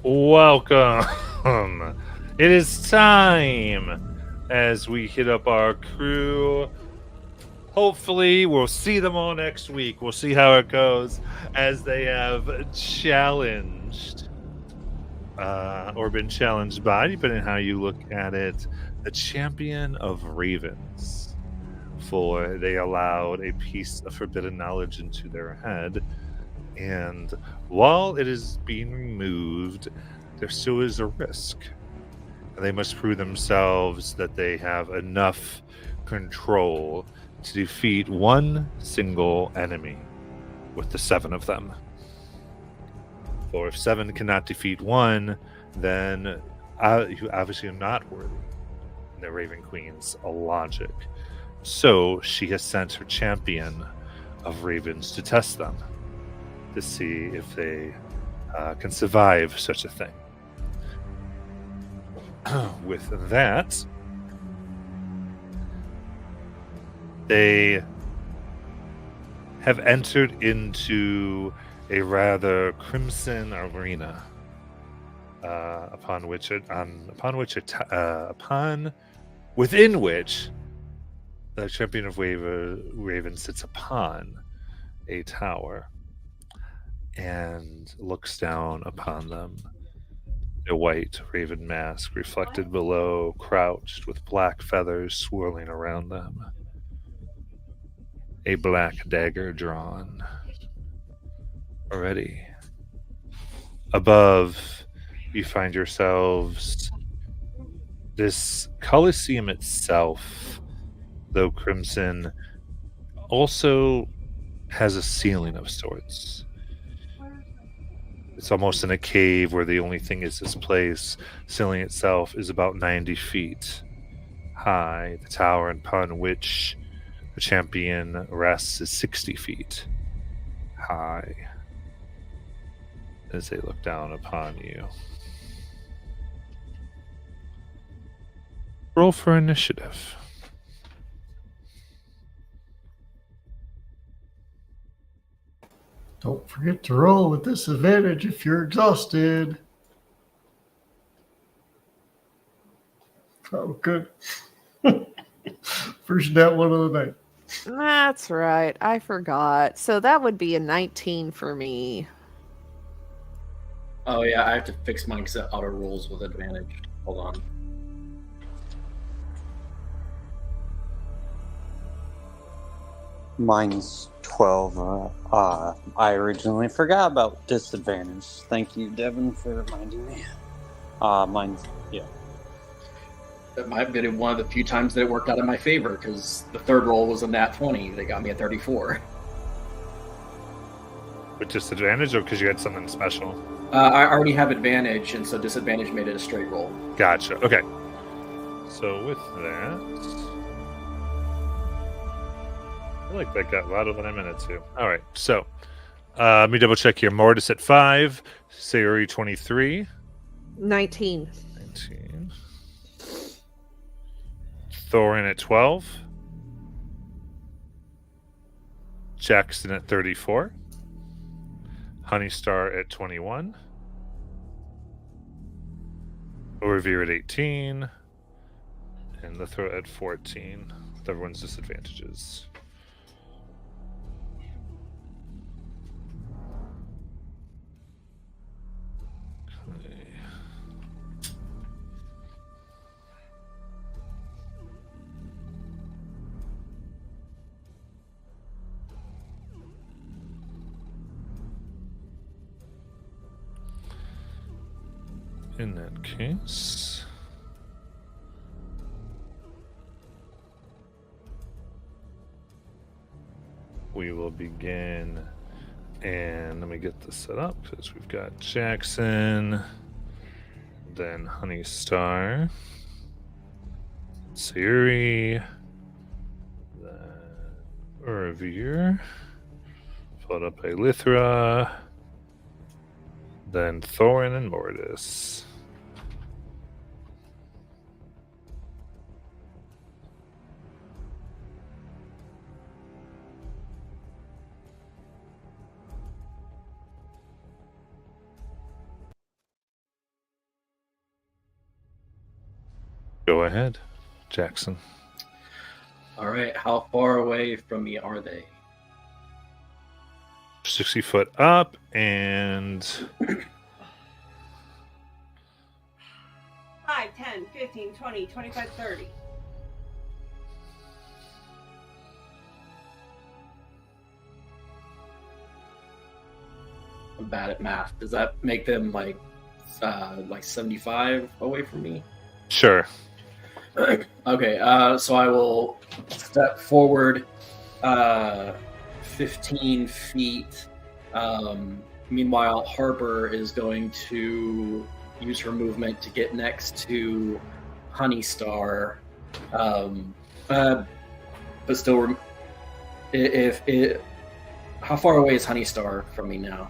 Welcome. It is time as we hit up our crew. Hopefully, we'll see them all next week. We'll see how it goes as they have challenged or been challenged by, depending on how you look at it, the champion of ravens. For they allowed a piece of forbidden knowledge into their head. And while it is being removed, there still is a risk. And they must prove themselves that they have enough control to defeat one single enemy with the 7 of them. For if 7 cannot defeat one, then you obviously are not worthy in the Raven Queen's logic. So she has sent her champion of ravens to test them, to see if they can survive such a thing. With that, they have entered into a rather crimson arena, within which the champion of Raven sits upon a tower and looks down upon them. A white raven mask reflected below, crouched with black feathers swirling around them. A black dagger drawn. Already. Above, you find yourselves this Colosseum itself, though crimson, also has a ceiling of sorts. It's almost in a cave where the only thing is this place. Ceiling itself is about 90 feet high. The tower upon which the champion rests is 60 feet high as they look down upon you. Roll for initiative. Don't forget to roll with disadvantage if you're exhausted. Oh, good. First nat one of the night. That's right. I forgot. So that would be a 19 for me. Oh yeah, I have to fix mine because auto rolls with advantage. Hold on. Mine's 12. I originally forgot about disadvantage. Thank you, Devin, for reminding me. Mine's, yeah. That might have been one of the few times that it worked out in my favor because the third roll was a nat 20. They got me at 34. With disadvantage or because you had something special? I already have advantage, and so disadvantage made it a straight roll. Gotcha. Okay. So with that, I feel like that got louder than I meant it to. All right. So let me double check here. Mortis at 5. Sayuri 23. 19. 19. Thorin at 12. Jackson at 34. Honeystar at 21. Overview at 18. And Lithra at 14. With everyone's disadvantages. Okay. In that case, we will begin, and let me get this set up because we've got Jackson, then Honeystar, Sayuri, then Urvir, followed up by Lithra, then Thorin and Mortis. Go ahead, Jackson. All right, how far away from me are they? 60 foot up and 5, 10, 15, 20, 25, 30. I'm bad at math. Does that make them like 75 away from me? sure. Okay, so I will step forward 15 feet. Meanwhile, Harper is going to use her movement to get next to Honeystar. But still, how far away is Honeystar from me now?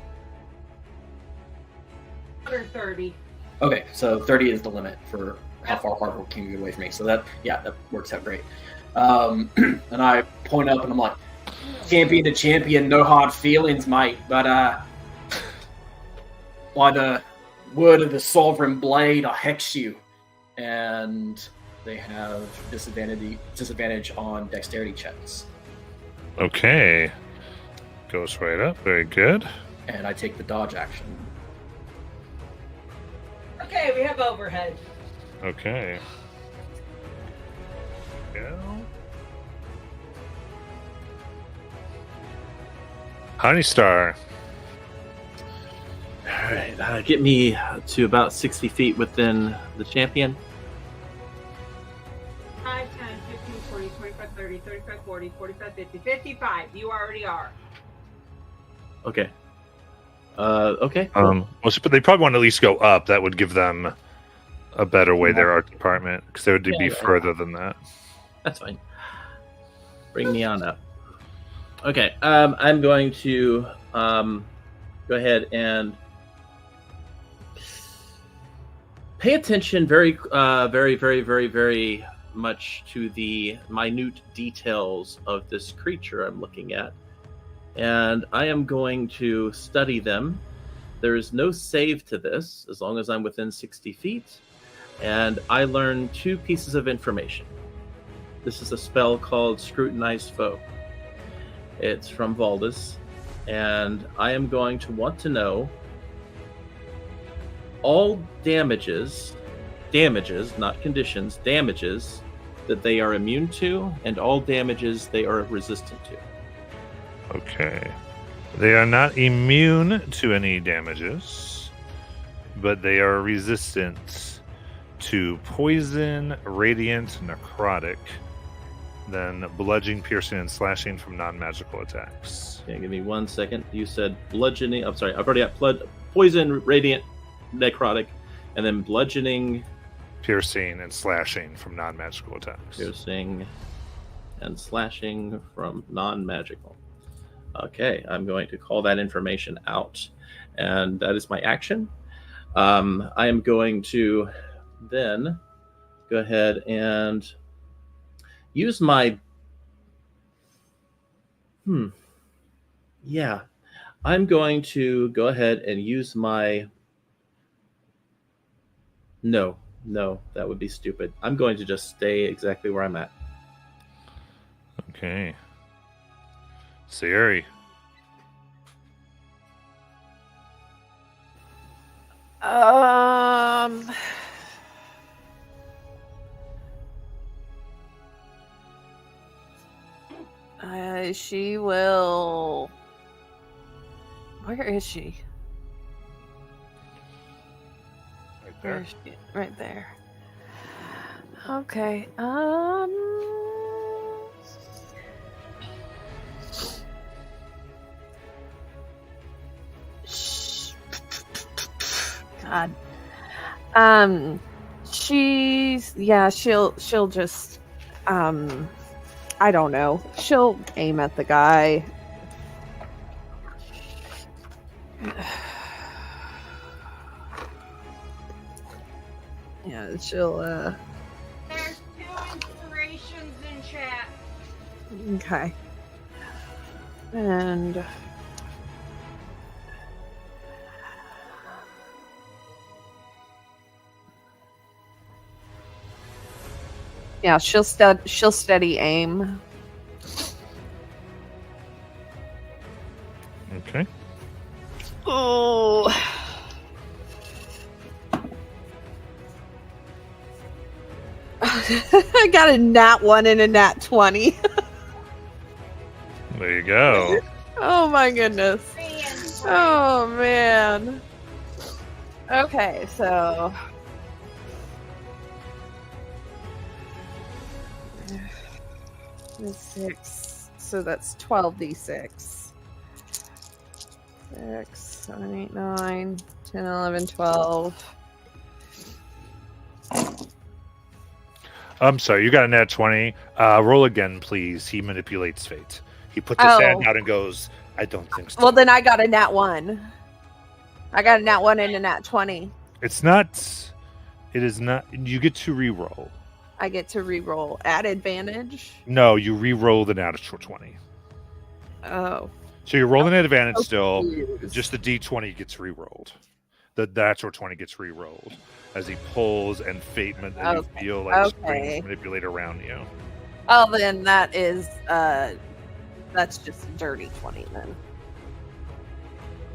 130. Okay, so 30 is the limit for how far Harper can get away from me. So that works out great. And I point up and I'm like, champion to champion, no hard feelings, mate. But by the word of the Sovereign Blade, I hex you. And they have disadvantage on dexterity checks. Okay. Goes right up. Very good. And I take the dodge action. Okay, we have overhead. Okay. Go. Honeystar. All right, get me to about 60 feet within the champion. 5, 10, 15, 20, 25, 30, 35, 40, 45, 50, 55. You already are. Okay. Okay. Cool. Well, but they probably want to at least go up. That would give them a better way, their art department, because they would be further than that. That's fine. Bring me on up. Okay. I'm going to go ahead and pay attention very much to the minute details of this creature I'm looking at. And I am going to study them. There is no save to this, as long as I'm within 60 feet. And I learn 2 pieces of information. This is a spell called Scrutinize Foe. It's from Valdis. And I am going to want to know all damages, not conditions, damages that they are immune to, and all damages they are resistant to. Okay. They are not immune to any damages, but they are resistant to poison, radiant, necrotic, then bludgeoning, piercing, and slashing from non-magical attacks. Okay, give me 1 second. You said bludgeoning. I'm sorry, I've already got poison, radiant, necrotic, and then bludgeoning, Piercing, and slashing from non-magical attacks. piercing, and slashing from non-magical. Okay, I'm going to call that information out, and that is my action. I am going to then go ahead and use my... Yeah, I'm going to go ahead and use my... No, that would be stupid. I'm going to just stay exactly where I'm at. Okay. Sayuri. She will. Where is she? Right Where there. is she? Right there. Okay. God. She'll just I don't know. She'll aim at the guy. Yeah, she'll There's 2 inspirations in chat. okay. And Yeah, she'll steady aim. Okay. Oh. I got a nat 1 and a nat 20. There you go. Oh my goodness. Oh man. Okay, so six. So that's 12d6. 6, 7, 8, 9, 10, 11, 12. I'm sorry, you got a nat 20. Roll again, please. He manipulates fate. He puts his hand out and goes, I don't think so. Well, then I got a nat 1. I got a nat 1 and a nat 20. It is not, you get to re-roll. I get to re-roll at advantage. No, you re-roll the natural 20. Oh. So you're rolling at advantage still. Confused. Just the d20 gets re-rolled. The natural 20 gets re-rolled as he pulls and fate and you feel like springs manipulate around you. Oh, then that is that's just a dirty 20 then.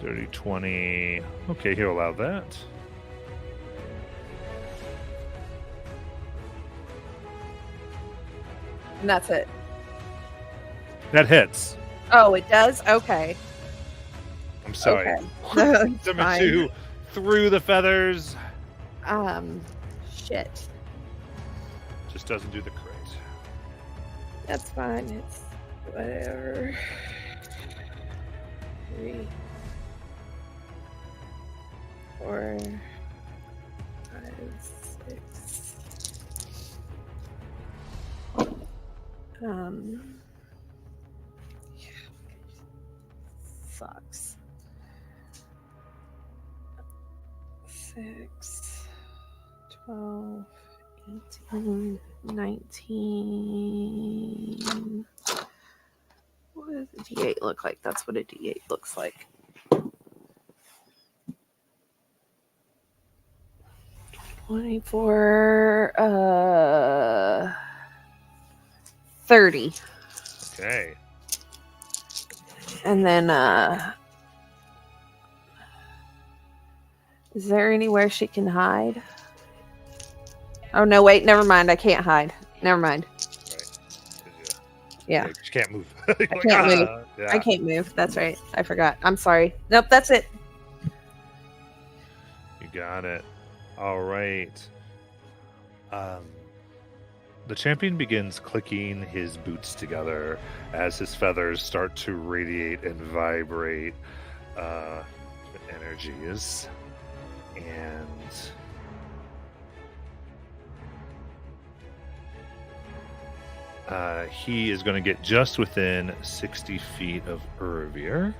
Dirty 20. Okay, he'll allow that. And that's it. That hits. Oh, it does? Okay. I'm sorry. Okay. Number Fine. 2 through the feathers. Shit. Just doesn't do the crit. That's fine. It's whatever. 3, 4, 5, 6. Sucks. 6, 12, 18, 19. What does a D8 look like? That's what a D8 looks like. 24, 30. Okay. And then, is there anywhere she can hide? Oh, no, wait, never mind. I can't hide. Never mind. Right. Yeah. She can't move. I can't move. Yeah. I can't move. That's right. I forgot. I'm sorry. Nope, that's it. You got it. All right. The champion begins clicking his boots together as his feathers start to radiate and vibrate energies. And he is going to get just within 60 feet of Urvir.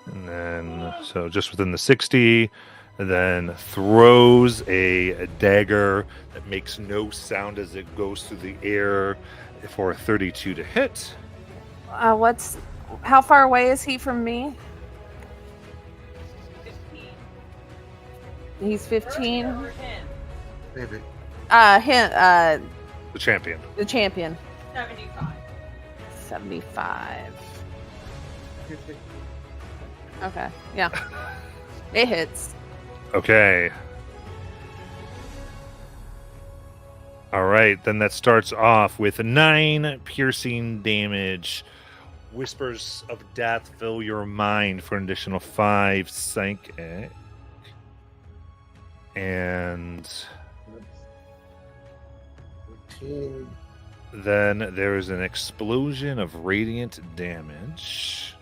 And then, so just within the 60, and then throws a dagger that makes no sound as it goes through the air for a 32 to hit. How far away is he from me? 15. He's 15. Over 10. Maybe. The champion. The champion. 75. 75. Okay, yeah. It hits. Okay. All right, then that starts off with 9 piercing damage. Whispers of death fill your mind for an additional 5 psychic. And 14. then there is an explosion of radiant damage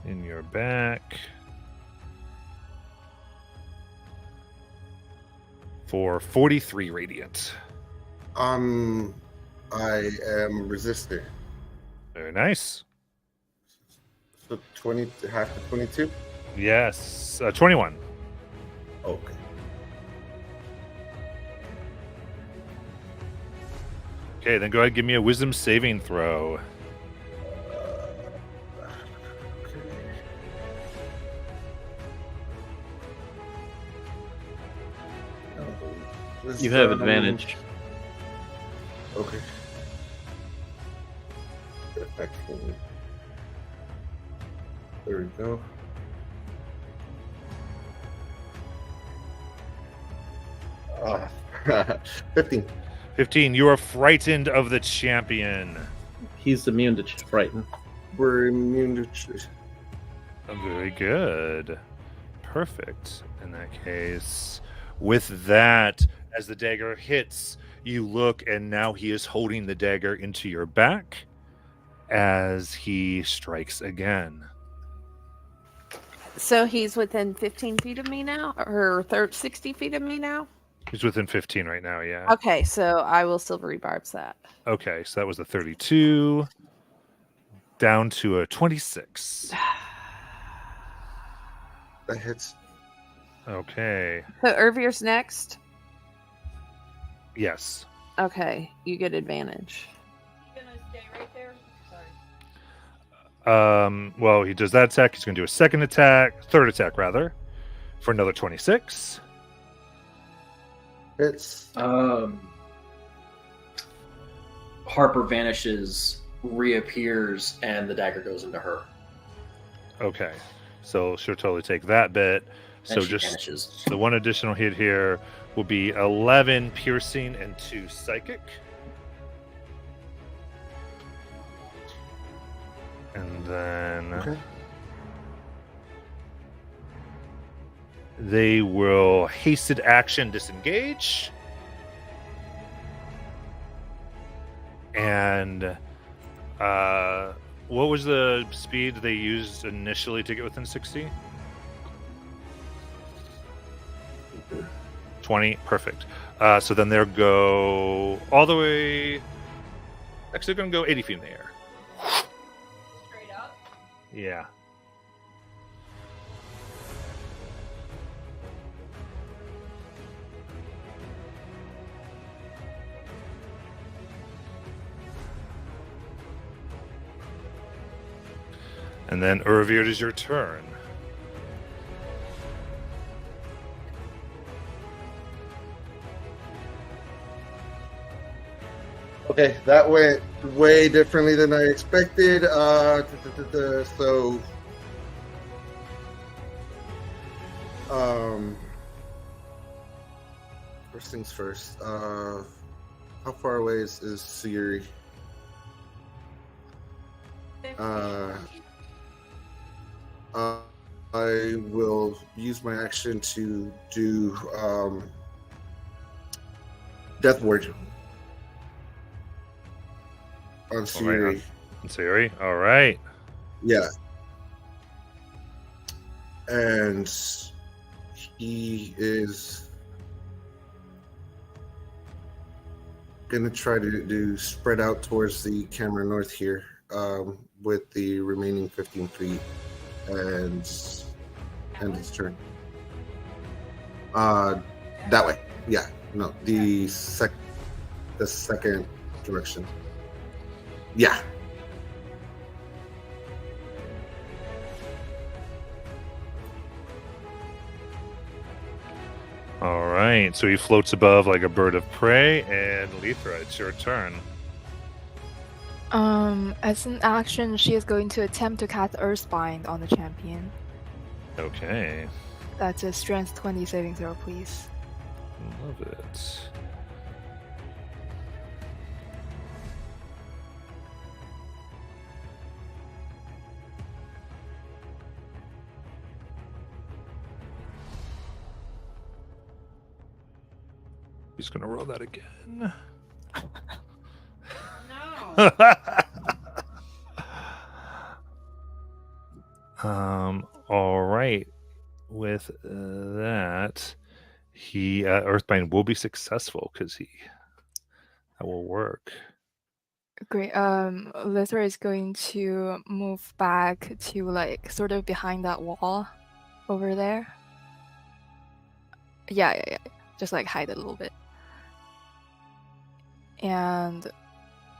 in your back for 43 radiant. I am resistant. Very nice. So 20, half to 22? Yes, 21. Okay. Okay, then go ahead and give me a wisdom saving throw. You have advantage. Okay. Excellent. There we go. Ah, 15. 15. You are frightened of the champion. He's immune to frighten. We're immune to. Very good. Perfect. In that case, with that, as the dagger hits, you look, and now he is holding the dagger into your back as he strikes again. So he's within 15 feet of me now, or 60 feet of me now? He's within 15 right now, yeah. Okay, so I will silvery barbs that. Okay, so that was a 32 down to a 26. That hits. Okay. So Irvir's next. Yes. Okay, you get advantage. You gonna stay right there? Sorry. Well, he does that attack. He's going to do a third attack, rather, for another 26. Hits. Harper vanishes, reappears, and the dagger goes into her. Okay. So she'll totally take that bit. And So she just vanishes. the one additional hit here will be 11 piercing and 2 psychic. And then Okay. they will hasted action disengage. And what was the speed they used initially to get within 60? 20, perfect. So then they'll go all the way. Actually, they're going to go 80 feet in the air. Straight up. Yeah. And then Irvir, it is your turn. Okay, that went way differently than I expected. So, first things first. How far away is Sayuri? 50. I will use my action to do Death Ward on Sayuri. Sayuri, all right. Yeah. And he is gonna try to do spread out towards the camera north here, with the remaining 15 feet and end his turn. That way. Yeah. No, the second direction. Yeah. All right. So he floats above like a bird of prey, and Lethra, it's your turn. As an action, she is going to attempt to cast Earthbind on the champion. Okay. That's a strength 20 saving throw, please. Love it. He's gonna roll that again. No. All right. With that, he Earthbind will be successful because that will work. Great. Lithra is going to move back to like sort of behind that wall over there. Yeah. Just like hide a little bit. And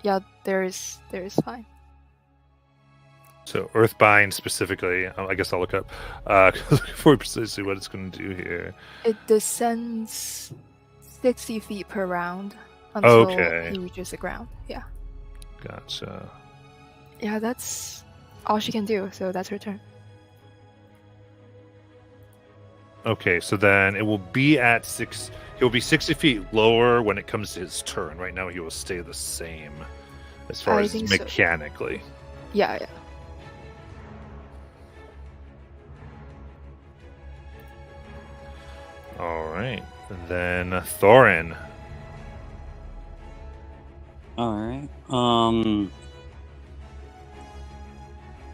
yeah, there's fine. So Earthbind specifically, I guess I'll look up looking for precisely what it's going to do here. It descends 60 feet per round until Okay. he reaches the ground. Yeah. Gotcha. Yeah, that's all she can do, so that's her turn. Okay, so then it will be at 6. He'll be 60 feet lower when it comes to his turn. Right now, he will stay the same as far I as think so. mechanically. Yeah. All right, then Thorin. All right.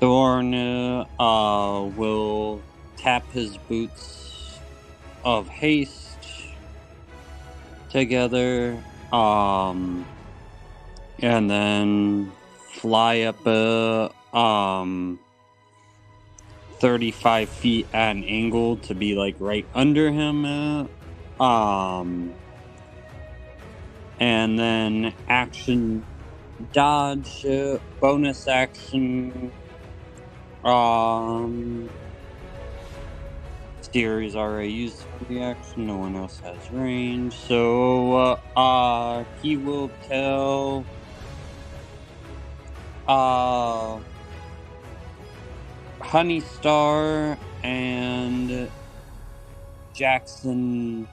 Thorn will tap his boots of haste together, and then fly up 35 feet at an angle to be like right under him. And then action dodge, bonus action. Series already used reaction, no one else has range, so he will tell Honey Star and Jackson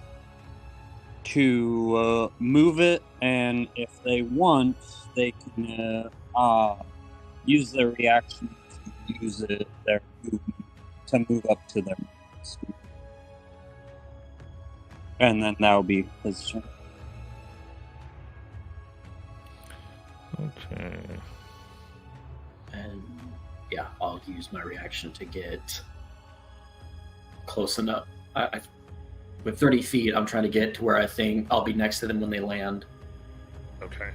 to move it, and if they want, they can use their reaction to use their movement to move up to their speed. And then that'll be his turn. Okay. And yeah, I'll use my reaction to get close enough. With 30 feet, I'm trying to get to where I think I'll be next to them when they land. Okay.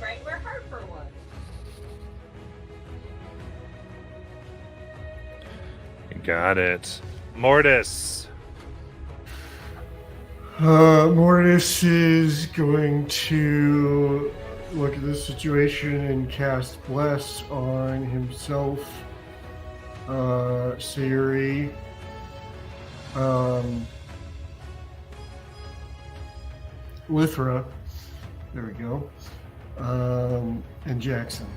Right where Harper was. Got it. Mortis. Mortis is going to look at the situation and cast Bless on himself, Sayuri, Lithra, there we go, and Jackson.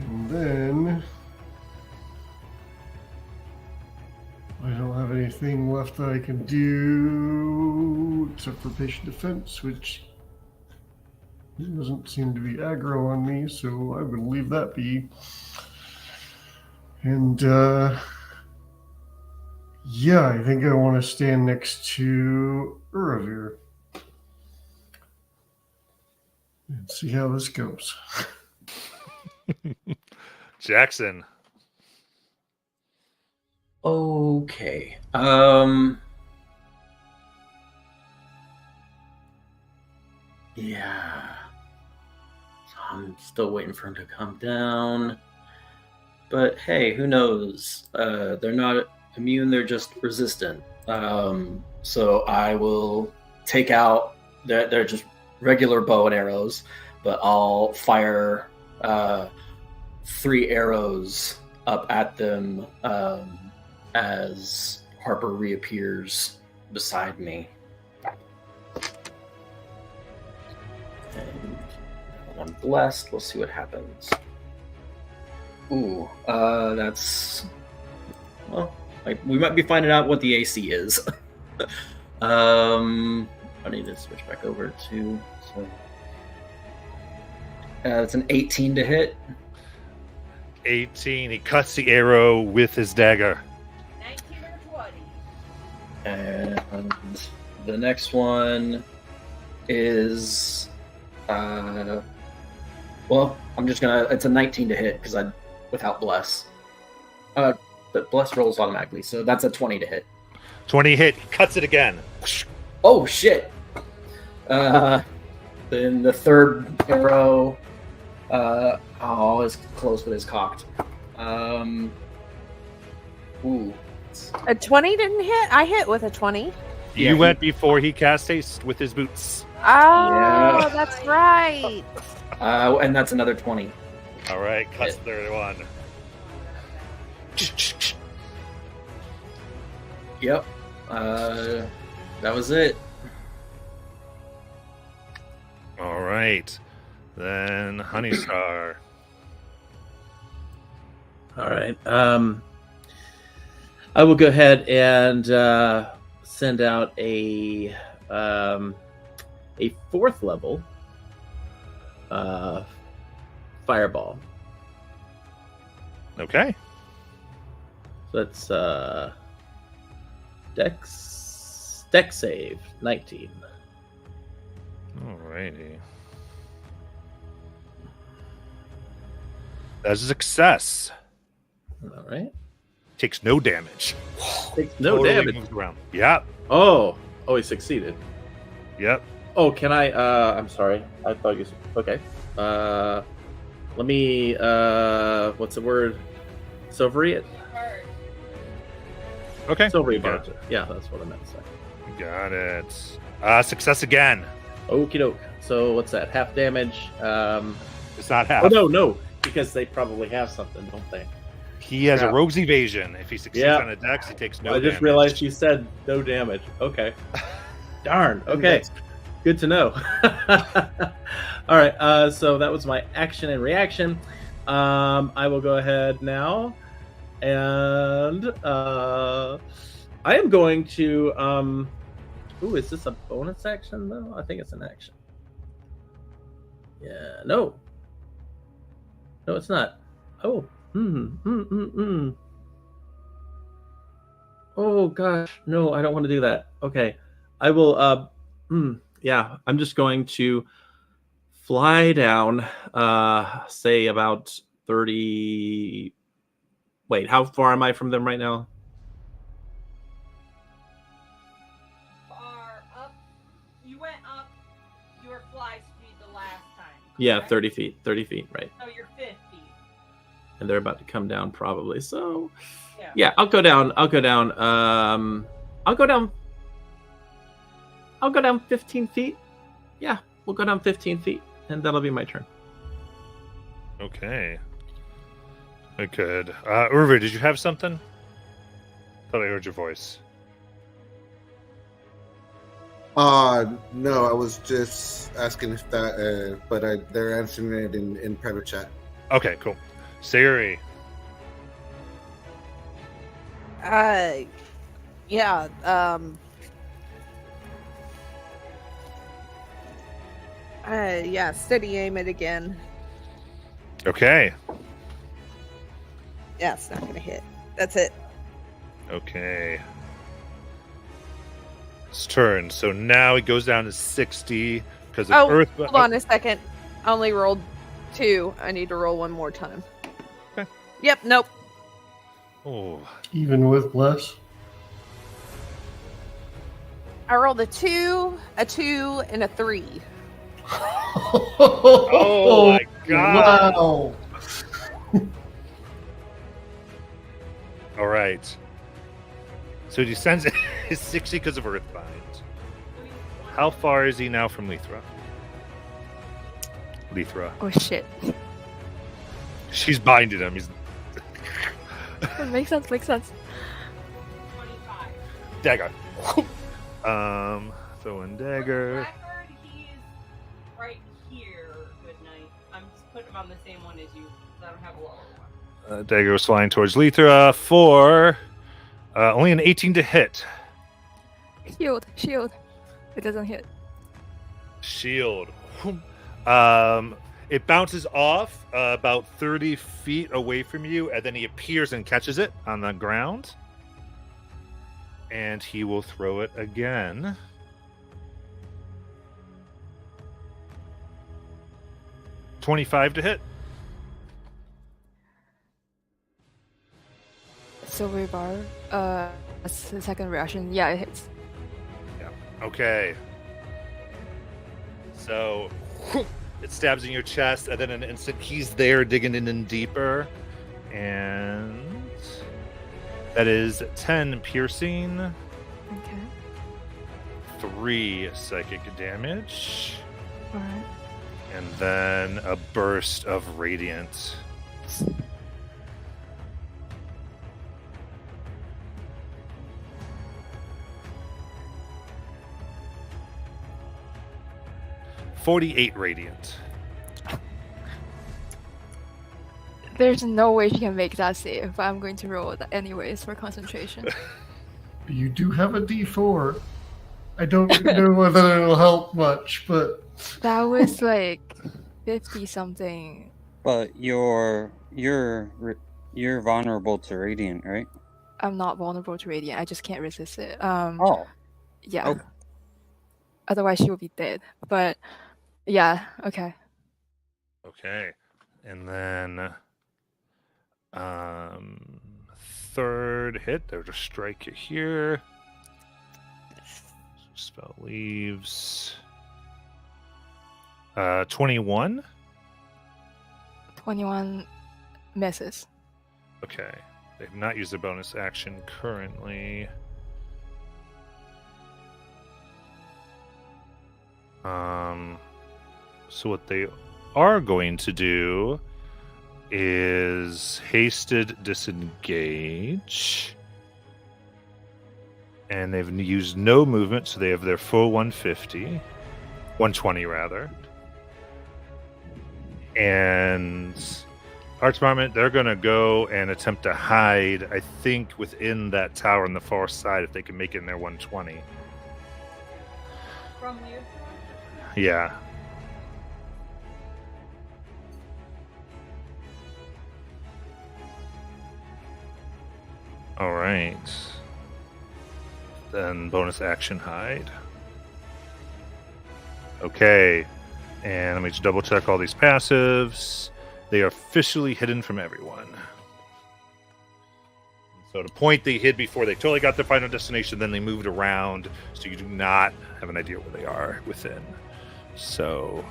And then I don't have anything left that I can do except for patient defense, which doesn't seem to be aggro on me, so I would leave that be. And yeah, I think I want to stand next to Uravir and see how this goes. Jackson. Okay. Yeah. I'm still waiting for him to come down. But hey, who knows? They're not immune, they're just resistant. So I will take out, they're just regular bow and arrows, but I'll fire 3 arrows up at them as Harper reappears beside me. And one blessed. We'll see what happens. Ooh, that's, well, we might be finding out what the AC is. I need to switch back over to. So, it's an 18 to hit. 18. He cuts the arrow with his dagger. 19 or 20. And the next one is, well, I'm just gonna. It's a 19 to hit because I, without bless. But bless rolls automatically, so that's a 20 to hit. 20 hit. He cuts it again. Oh shit! Then the third arrow, it's close but it's cocked. Ooh. A 20 didn't hit. I hit with a 20. Yeah, You went before he cast haste with his boots. Oh, Yeah. that's right. And that's another 20. All right, cuts 31. Yep. That was it. All right, then Honeystar. All right. I will go ahead and send out a 4th level fireball. Okay. So that's Dex save 19. Alrighty. That's a success. All right. Takes no damage. Takes no Totally damage. moves around. Yep. Oh, he succeeded. Yep. Oh, can I? I'm sorry. I thought you. Okay. Let me. What's the word? Silvery it. Okay. Silvery Got bar. Yeah, that's what I meant to say. Got it. Success again. Okie doke. So what's that? Half damage. It's not half. Oh no, because they probably have something, don't they? He has Yeah. a rogue's evasion. If he succeeds Yeah. on a dex, he takes no I damage. just realized you said no damage. Okay. Darn. Okay. Good to know. All right. So that was my action and reaction. I will go ahead now, and I am going to. Ooh, is this a bonus action though? I think it's an action. Yeah. No. No, it's not. Oh. Oh gosh, no, I don't want to do that. Okay, I will. Yeah, I'm just going to fly down. Say about 30. Wait, how far am I from them right now? Far up. You went up your fly speed the last time. Yeah, correct? 30 feet. 30 feet, right? So you're 50. And they're about to come down probably. So, Yeah. yeah, I'll go down. I'll go down. I'll go down. I'll go down 15 feet. Yeah, we'll go down 15 feet, and that'll be my turn. Okay. Good. Urva, did you have something? Thought I heard your voice. No, I was just asking if that, but they're answering it in private chat. Okay, cool. Sayuri. Yeah. Yeah. Steady aim it again. Okay. Yeah, it's not gonna hit. That's it. Okay. His turn. So now he goes down to 60 because of Oh, Earth. hold on a second. I only rolled 2. I need to roll one more time. Okay. Yep. Nope. Oh. Even with bless. I rolled a 2, and a 3. Oh my god. Wow. All right. So he descends is 60 because of Earthbind. How far is he now from Lethra? Lethra. Oh shit. She's binded him. He's Makes sense. Makes sense. 25. dagger. Throw in For the dagger. record, he's right here. Good night. I'm just putting him on the same one as you, because I don't have a lower one. Dagger was flying towards Lethra for only an 18 to hit. Shield. It doesn't hit. Shield. It bounces off about 30 feet away from you, and then he appears and catches it on the ground. And he will throw it again. $25 to hit. Silver bar. That's the second reaction. Yeah, it hits. Okay. So it stabs in your chest, and then in an instant, he's there digging in deeper. And that is 10 piercing, Okay. 3 psychic damage, All right. and then a burst of radiant. $48 radiant. There's no way she can make that save, but I'm going to roll that anyways for concentration. You do have a D4. I don't know whether it'll help much, but That was like 50 something. But you're vulnerable to radiant, right? I'm not vulnerable to radiant. I just can't resist it. Oh, Yeah. okay. Otherwise, she would be dead. But yeah. Okay. Okay. And then third hit. They'll just strike you here. Spell leaves 21. 21 misses. Okay. They've not used their bonus action currently. So what they are going to do is hasted disengage. And they've used no movement, so they have their full 120 rather. And Arch Marmot, they're going to go and attempt to hide, I think, within that tower on the far side if they can make it in their 120. From you? Yeah. All right. Then bonus action hide. Okay. And let me just double check all these passives. They are officially hidden from everyone. So to point, they hid before they totally got their final destination, then they moved around, so you do not have an idea where they are within. So,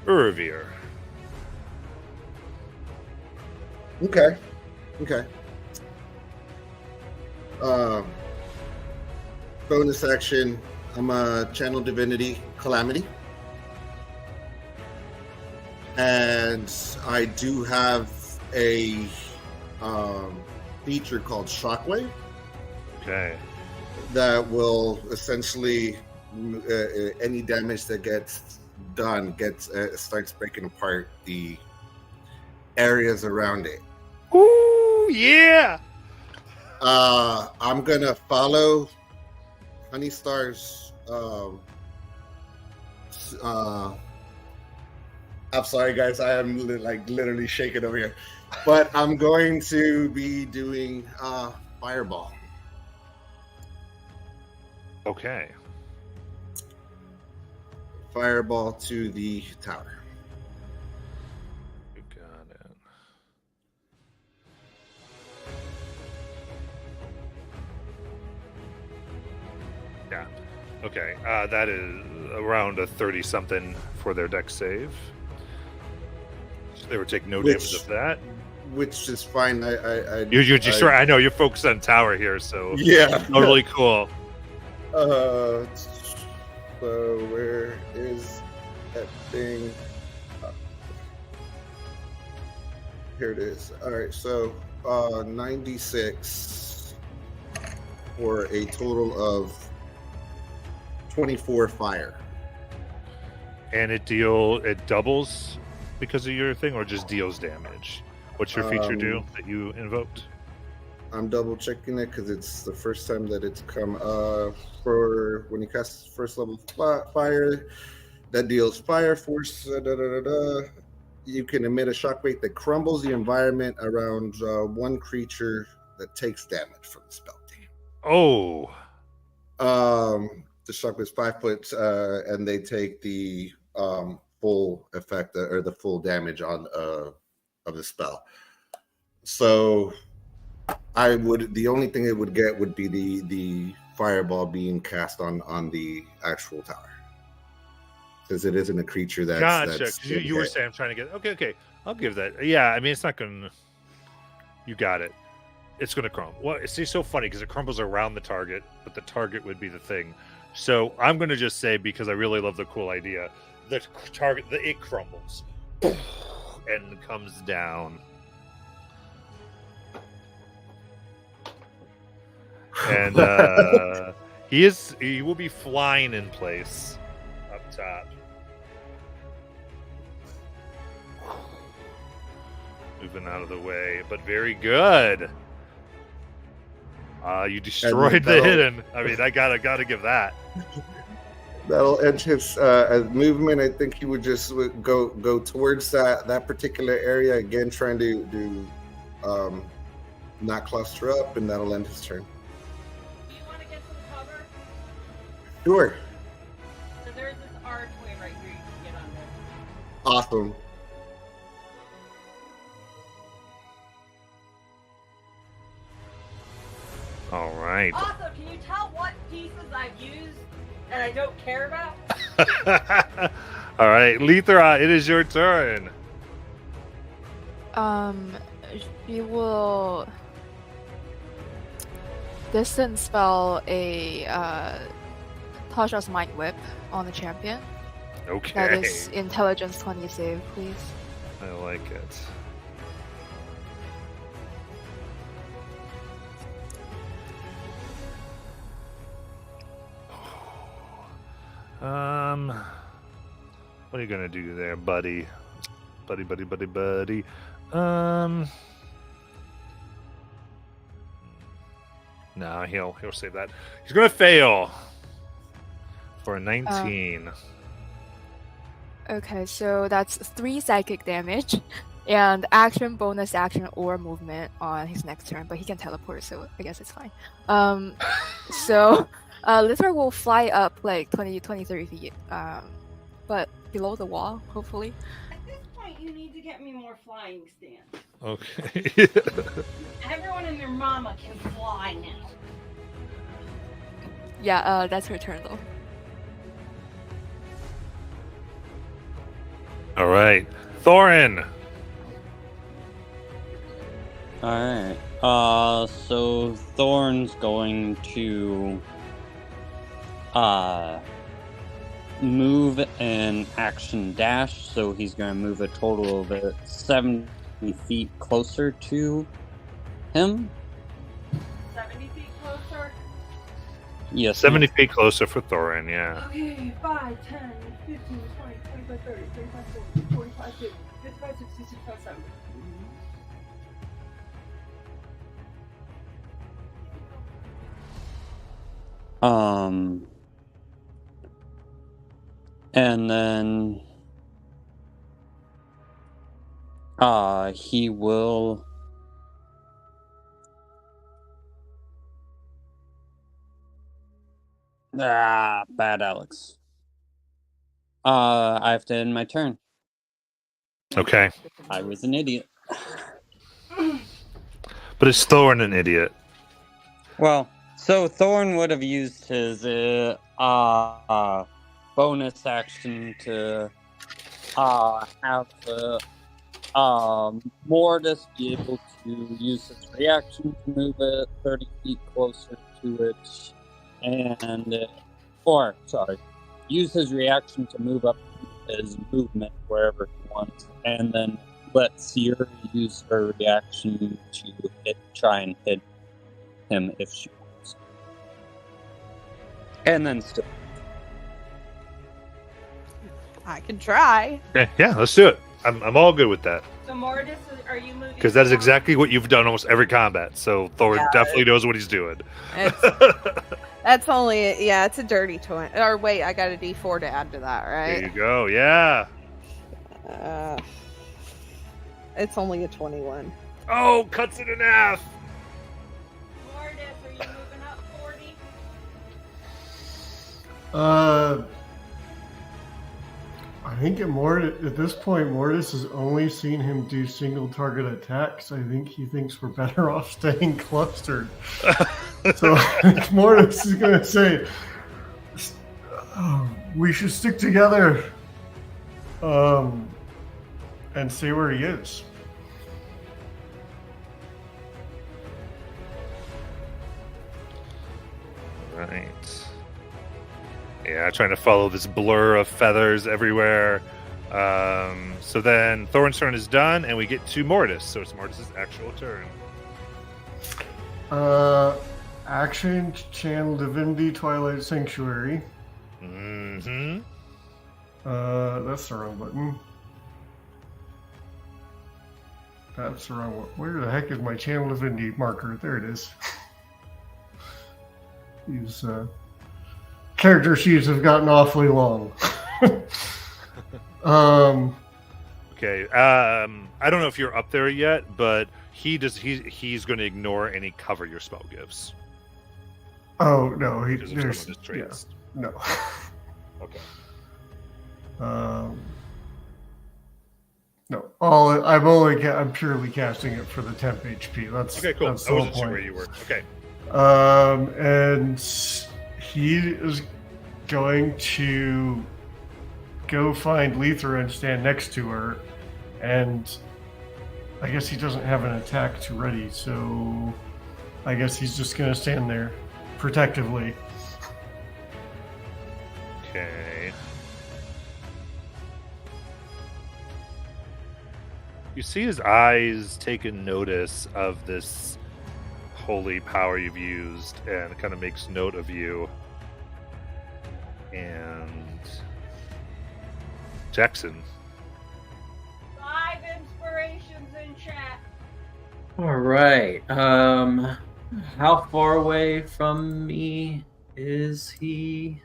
Urvir. Okay. Bonus action. I'm a channel divinity calamity. And I do have a feature called Shockwave Okay. that will essentially any damage that gets done starts breaking apart the areas around it. Ooh, yeah! I'm gonna follow Honeystar's. I'm sorry, guys. I am literally shaking over here, but I'm going to be doing Fireball. Okay. Fireball to the tower. You got it. Yeah. Okay. That is around a 30-something for their dex save. So they would take no damage of that. Which is fine. You're just sure. I know you're focused on tower here, so Yeah. totally cool. So where is that thing? Here it is. All right, so 96 for a total of 24 fire. And it doubles because of your thing, or just deals damage? What's your feature do that you invoked? I'm double checking it because it's the first time that it's come. For when you cast first level fire, that deals fire force. You can emit a shockwave that crumbles the environment around one creature that takes damage from the spell team. Oh. The shockwave is 5 foot, and they take the full effect or the full damage on of the spell. So the only thing it would get would be the fireball being cast on the actual tower, because it isn't a creature that's Gotcha. You were saying I'm trying to get. Okay. I'll give that. Yeah, I mean it's not going to You got it. It's going to crumble. Well, it's so funny because it crumbles around the target, but the target would be the thing. So I'm going to just say, because I really love the cool idea, the target, it crumbles and comes down. And he will be flying in place up top. Moving out of the way, but very good. You destroyed the hidden. I mean, I gotta give that. That'll end his movement. I think he would just go towards that particular area again, trying to not cluster up, and that'll end his turn. Do you want to get some cover? Sure. So there's this archway right here you can get under. Awesome. All right. Also, can you tell what pieces I've used and I don't care about? All right, Lethra, it is your turn. She will distance spell a Tasha's Mind Whip on the champion. Okay. That is intelligence 20 save, please. I like it. What are you gonna do there, buddy? Buddy. No, he'll save that. He's gonna fail for a 19. Okay, so that's 3 psychic damage, and action, bonus action, or movement on his next turn. But he can teleport, so I guess it's fine. So Lithra will fly up like 20, 30 feet, but below the wall, hopefully. At this point, you need to get me more flying stands. Okay. Everyone and their mama can fly now. Yeah, that's her turn though. All right, Thorin. Alright. So Thorn's going to move an action dash, so he's going to move a total of 70 feet closer to him. 70 feet closer. Yes. 70 feet closer for Thorin, yeah. Okay, 5, 10, 15, 20, 25, 30, 35, 40, 45, 50, 55, 60, 65, 70. And then he will bad Alex. I have to end my turn. Okay. I was an idiot. But is Thorin an idiot? Well, so Thorn would have used his bonus action to have the Mortis be able to use his reaction to move it 30 feet closer to it, and use his reaction to move up his movement wherever he wants, and then let Sierra use her reaction to try and hit him if she wants. And then still. I can try. Yeah, let's do it. I'm all good with that. So Mortis, are you moving? Because that is exactly what you've done almost every combat. So Thorin definitely knows what he's doing. That's only, it's a dirty 20. Or wait, I got a D4 to add to that, right? There you go, yeah. It's only a 21. Oh, cuts it in half. Mortis, are you moving up 40? I think at this point, Mortis has only seen him do single target attacks. I think he thinks we're better off staying clustered. So I think Mortis is going to say, we should stick together and see where he is. Right. Yeah, trying to follow this blur of feathers everywhere. So then Thorn's turn is done, and we get to Mortis. So it's Mortis' actual turn. Action, Channel Divinity, Twilight Sanctuary. Mm-hmm. That's the wrong button. That's the wrong one. Where the heck is my Channel Divinity marker? There it is. These character sheets have gotten awfully long. Okay. I don't know if you're up there yet, but he's going to ignore any cover your spell gives. Oh no, Because of some there's of his traits. no. Okay. No, I'm purely casting it for the temp HP. That's Okay, cool. That's I the whole wasn't sure point. where you were. Okay. And he is going to go find Letha and stand next to her, and I guess he doesn't have an attack to ready, so I guess he's just going to stand there protectively. Okay. You see his eyes taking notice of this holy power you've used, and kind of makes note of you. And Jackson. 5 inspirations in chat. All right. How far away from me is he?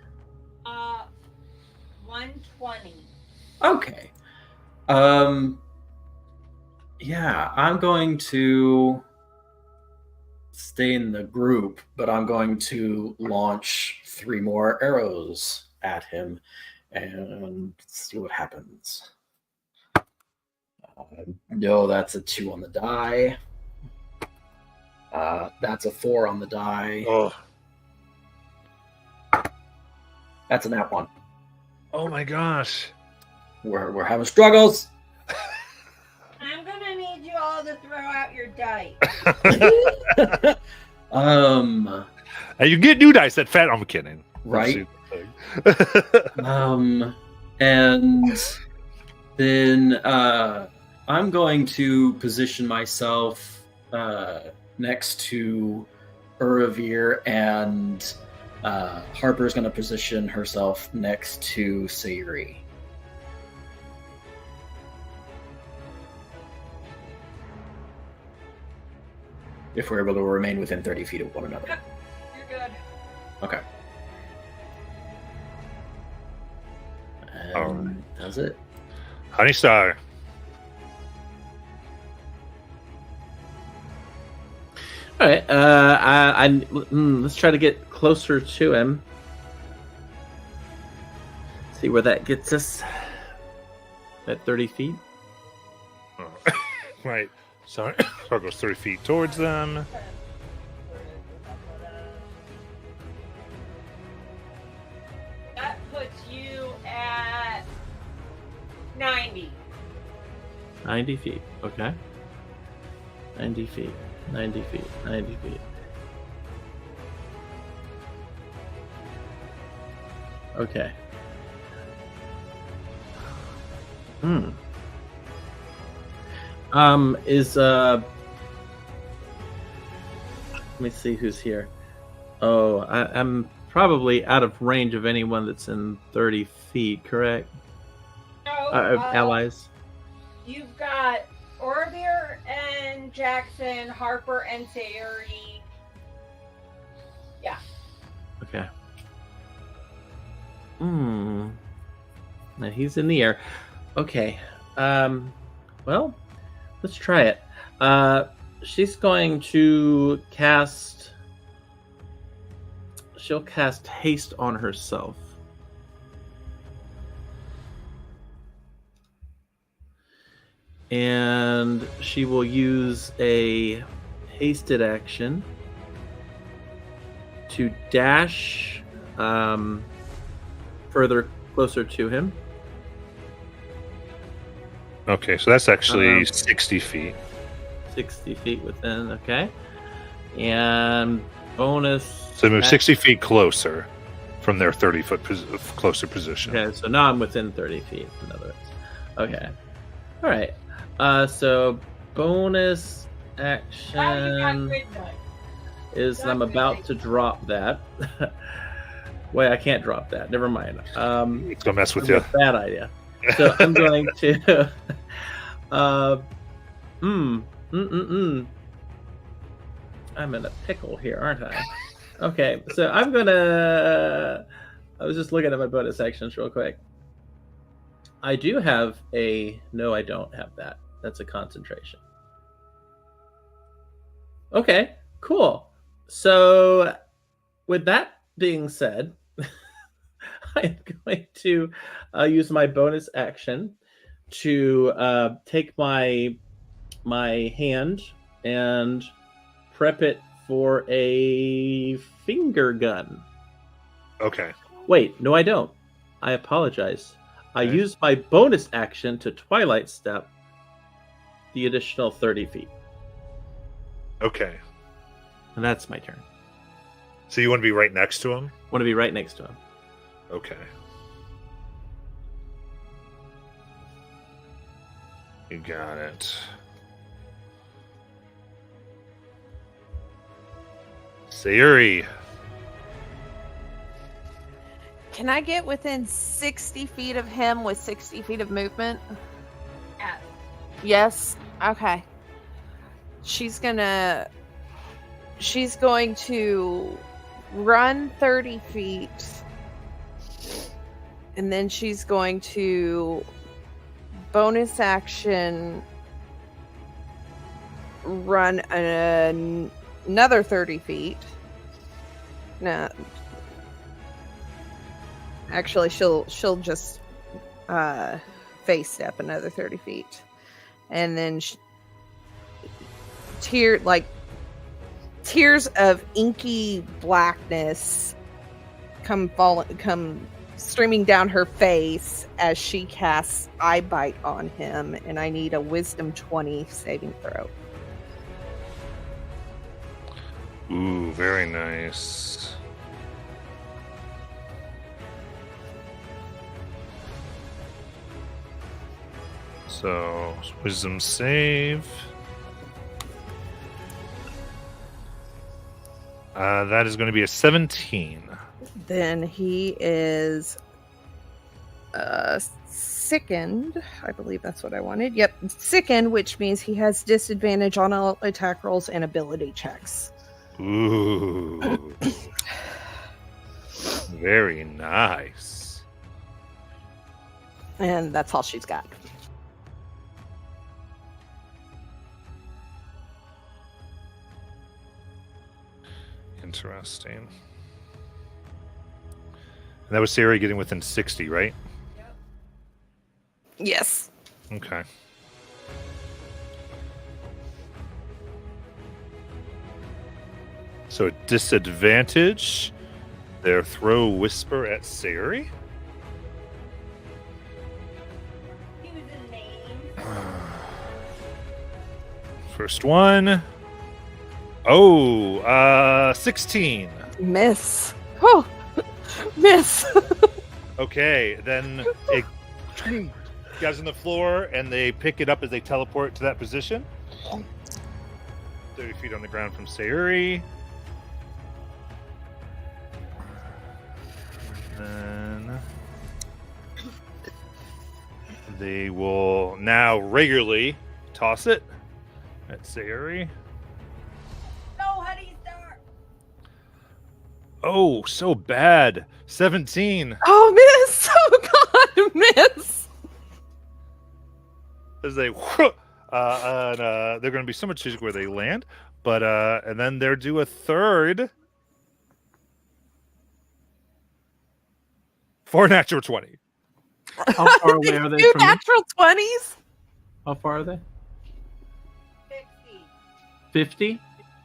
120. Okay. Yeah, I'm going to stay in the group, but I'm going to launch 3 more arrows at him and see what happens. No, that's a 2 on the die. That's a 4 on the die. Oh. That's a nat 1. Oh my gosh. We're having struggles. I'm gonna need you all to throw out your dice. And you get new dice at Fat. I'm kidding. Right. And then I'm going to position myself next to Uravir, and Harper's going to position herself next to Sayuri. If we're able to remain within 30 feet of one another. You're good. Okay. And that's it. Honey Star. All right. Let's try to get closer to him. See where that gets us. At 30 feet. Right. So Star goes 30 feet towards them. That puts you at 90. 90 feet. Okay. 90 feet. 90 feet. 90 feet. Okay. Let me see who's here. Oh, I'm probably out of range of anyone that's in 30 feet, correct? No, Allies. You've got Oravir and Jackson, Harper and Sayuri. Yeah. Okay. Now he's in the air. Okay. Well, let's try it. She's going to cast... She'll cast haste on herself. And she will use a hasted action to dash further closer to him. Okay, so that's actually 60 feet. 60 feet within, okay. And bonus. So move act- 60 feet closer from their 30-foot closer position. Okay, so now I'm within 30 feet. In other words. Okay. All right. So bonus Now you got action grid nut. is I'm about to drop that. Wait, I can't drop that. Never mind. It's gonna mess with That's you. a bad idea. So I'm going to. I'm in a pickle here, aren't I? Okay, so I'm gonna. I was just looking at my bonus actions real quick. I do have a. No, I don't have that. That's a concentration. Okay, cool. So, with that being said, I'm going to use my bonus action to take my hand and prep it for a finger gun. Okay. Wait, no, I don't. I apologize. I Okay. use my bonus action to Twilight Step the additional 30 feet. Okay. And that's my turn. So you want to be right next to him? Want to be right next to him. Okay. You got it. Sayuri. Can I get within 60 feet of him with 60 feet of movement? Yeah. Yes. Okay. She's going to run 30 feet. And then she's going to bonus action run another 30 feet. No. Actually, she'll just face step another 30 feet. And then tears of inky blackness come streaming down her face as she casts Eye Bite on him, and I need a Wisdom 20 saving throw. Ooh, very nice. So, wisdom save. That is going to be a 17. Then he is sickened. I believe that's what I wanted. Yep, sickened, which means he has disadvantage on all attack rolls and ability checks. Ooh. Very nice. And that's all she's got. Interesting. And that was Sayuri getting within 60, right? Yes. Okay. So at disadvantage, their throw whisper at Sayuri. He was a name. First one. Oh, 16. Miss. Oh, miss. Okay, then it goes on the floor, and they pick it up as they teleport to that position. 30 feet on the ground from Sayuri. Then they will now regularly toss it at Sayuri. No, how do you start? Oh, so bad. 17. Oh, miss. Oh, God, miss. As they, they're going to be so much easier where they land, but and then they're due a third for natural 20. How far away are they Two from me? natural 20s? How far are they? 60. 50?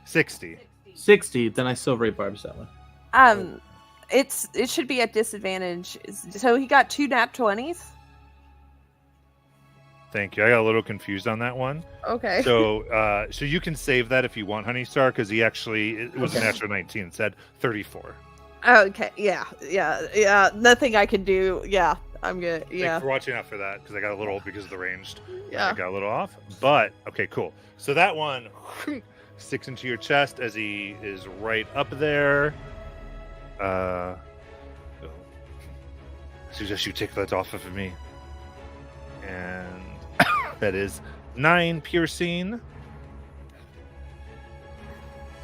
60. 60. Then I still rate Barb's that one. It should be at disadvantage. So he got two nat 20s? Thank you. I got a little confused on that one. Okay. So, so you can save that if you want, Honey Star, because he actually it was a Okay. natural 19. It said 34. Okay. Yeah. Nothing I can do. Yeah. I'm good. Thanks Yeah. for watching out for that, because I got a little because of the ranged. Yeah. I got a little off, but okay, cool. So that one sticks into your chest as he is right up there. I suggest you take that off of me. And that is 9 piercing,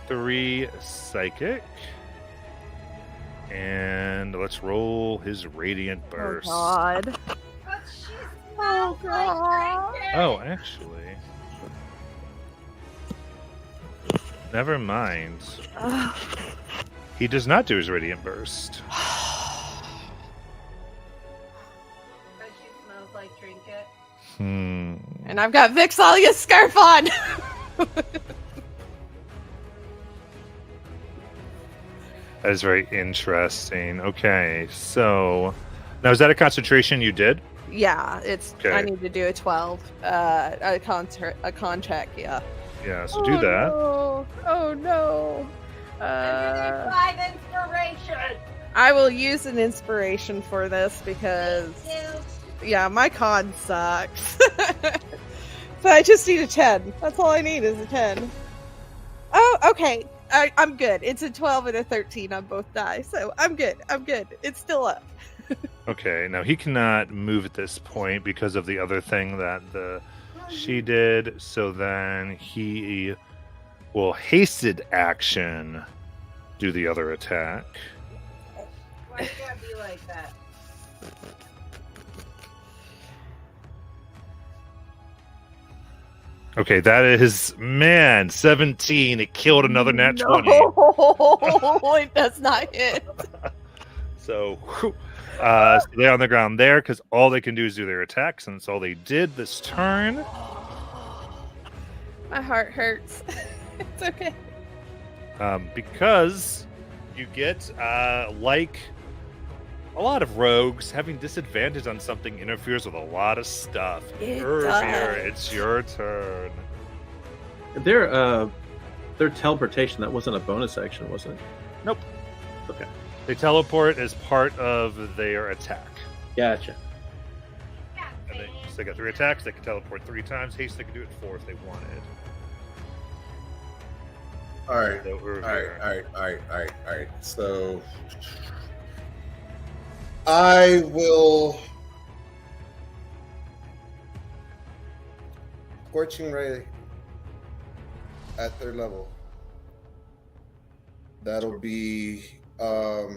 3 psychic, and let's roll his radiant Oh burst. God. But she smells like trinket. Oh, actually. Never mind. Ugh. He does not do his radiant burst. But she smells like trinket. And I've got Vixalia's scarf on. That is very interesting. Okay, so now is that a concentration you did? Yeah, it's. I Okay. need to do a 12. A con check. Yeah. Yeah, so do that. No. Oh no. And you need 5 inspiration. I will use an inspiration for this because yeah, my con sucks. So I just need a 10. That's all I need is a 10. Oh, okay. I'm good. It's a 12 and a 13 on both die, so I'm good. It's still up. Okay, now he cannot move at this point because of the other thing that she did. So then he will hasted action do the other attack. Why you gotta be like that? Okay, that is 17. It killed another nat 20. No, it does not hit. So, so they're on the ground there because all they can do is do their attacks, and that's all they did this turn. My heart hurts. It's okay. Because you get, like a lot of rogues, having disadvantage on something interferes with a lot of stuff. It Urvir, does. it's your turn. Their teleportation, that wasn't a bonus action, was it? Nope. Okay. They teleport as part of their attack. Gotcha. And so they got 3 attacks. They can teleport 3 times. Haste, they can do it 4 if they wanted. All right. So Urvir. All right. So I will Scorching Ray at 3rd level. That'll be a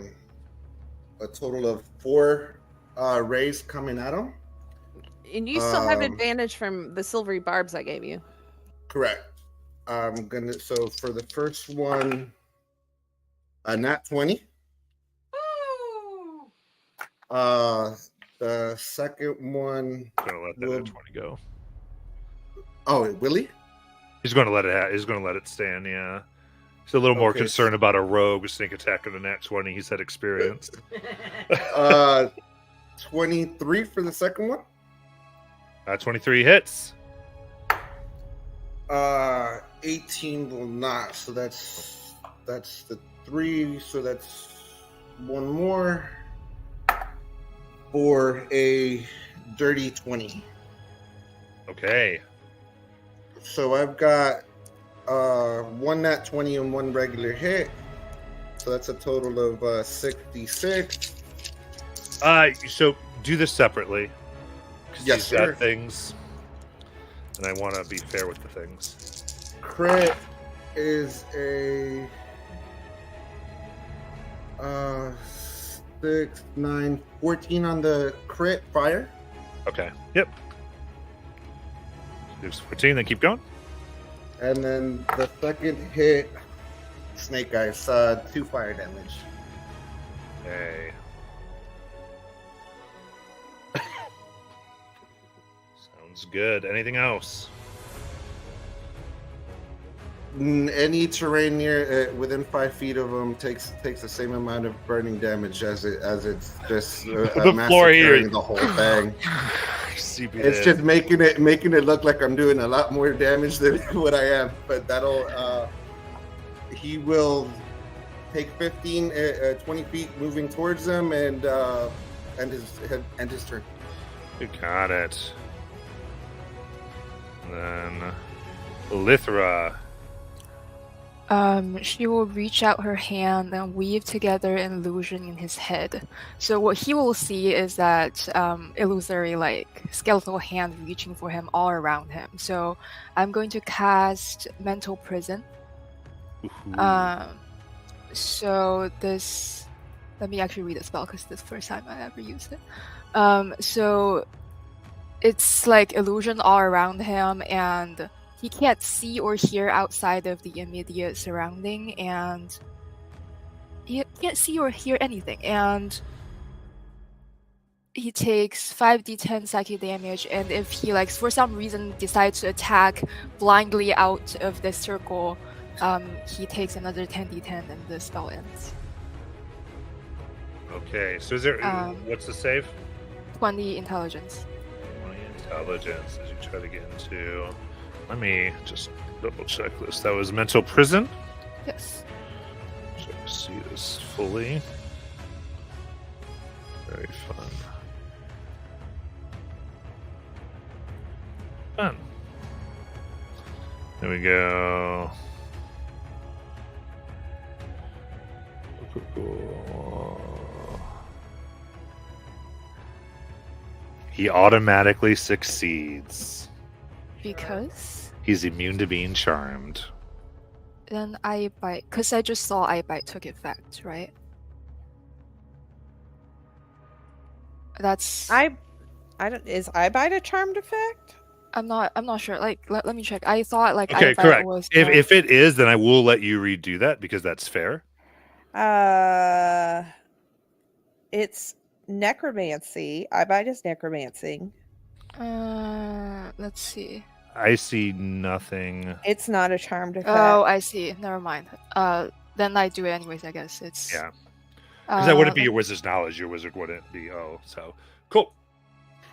total of 4 rays coming at him. And you still have Um, advantage from the silvery barbs I gave you. Correct. I'm gonna. So for the first one, a nat 20. Ooh. The second one. Gonna let that Will- nat 20 go. Oh, Willie. He's going to let it. He's going to let it stand. Yeah. He's a little more Okay. concerned about a rogue sneak attack of a nat 20. He's had experience. 23 for the second one. 23 hits. 18 will not. So that's the 3. So that's 1 more for a dirty 20. Okay. So I've got 1 nat 20 and 1 regular hit. So that's a total of 66. So do this separately. 'Cause Yes, he's got sir. things, and I want to be fair with the things. Crit is a 6, 9, 14 on the crit fire. Okay. Yep. There's 14. Then keep going. And then the second hit, Snake Eyes, 2 fire damage. Hey. Sounds good. Anything else? Any terrain near within 5 feet of them takes the same amount of burning damage as it's just The floor here. massacring the whole thing. CP It's just making it look like I'm doing a lot more damage than what I am. But that'll he will take 20 feet moving towards them and his turn. You got it. Then Lithra. She will reach out her hand and weave together an illusion in his head. So what he will see is that illusory, like, skeletal hand reaching for him all around him. So I'm going to cast Mental Prison. So this, let me actually read the spell because this is the first time I ever used it. So it's like illusion all around him, and he can't see or hear outside of the immediate surrounding, and he can't see or hear anything. And he takes 5d10 psychic damage, and if he, like, for some reason decides to attack blindly out of this circle, he takes another 10d10 and the spell ends. Okay, so is there what's the save? 20 intelligence. 20 intelligence as you try to get into. Let me just double check this. That was Mental Prison? Yes. So I see this fully. Very fun. Fun. There we go. He automatically succeeds. Because? He's immune to being charmed. Then Eye Bite, because I just saw Eye Bite took effect, right? That's... I don't. Is Eye Bite a charmed effect? I'm not sure. Like, let me check. I thought, like, Okay, Eye Bite correct. was... If it is, then I will let you redo that because that's fair. It's necromancy. Eye Bite is necromancing. Let's see. I see nothing. It's not a charmed effect. Oh, I see. Never mind. Then I do it anyways, I guess. It's... Yeah. Because that wouldn't be your wizard's knowledge. Your wizard wouldn't be. Oh, so cool.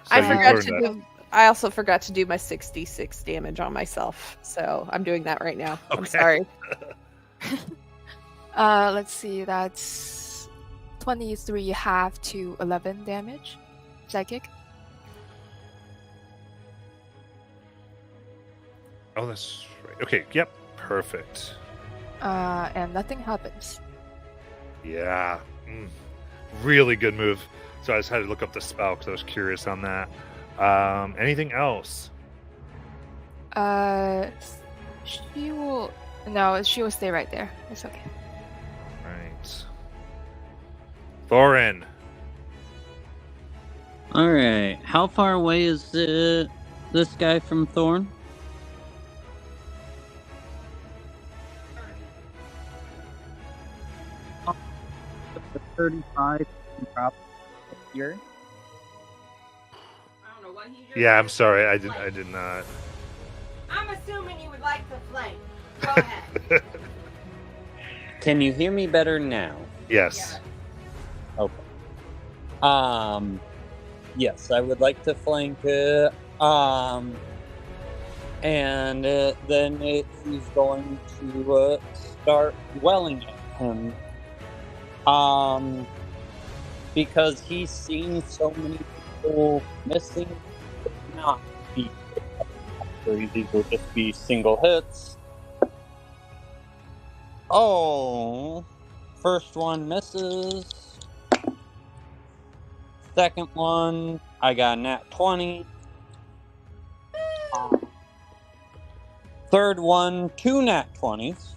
So I you forgot learned to that. do. I also forgot to do my 66 damage on myself, so I'm doing that right now. I'm Okay. sorry. Let's see. That's 23 half to 11 damage. Psychic. Oh, that's right. Okay. Yep. Perfect. And nothing happens. Yeah. Really good move. So I just had to look up the spell because I was curious on that. Anything else? She will... No, she will stay right there. It's okay. Right. Thorin. Alright, how far away is this guy from Thorn? 35 probably here. I don't know what he just Yeah, I'm said. sorry. I did not. I'm assuming you would like to flank. Go ahead. Can you hear me better now? Yes. Okay. Yes, I would like to flank and then he's going to start dwelling at him. Because he's seen so many people missing, it not be these will just be single hits. Oh, first one misses. Second one, I got a nat 20. Third one, 2 nat 20s.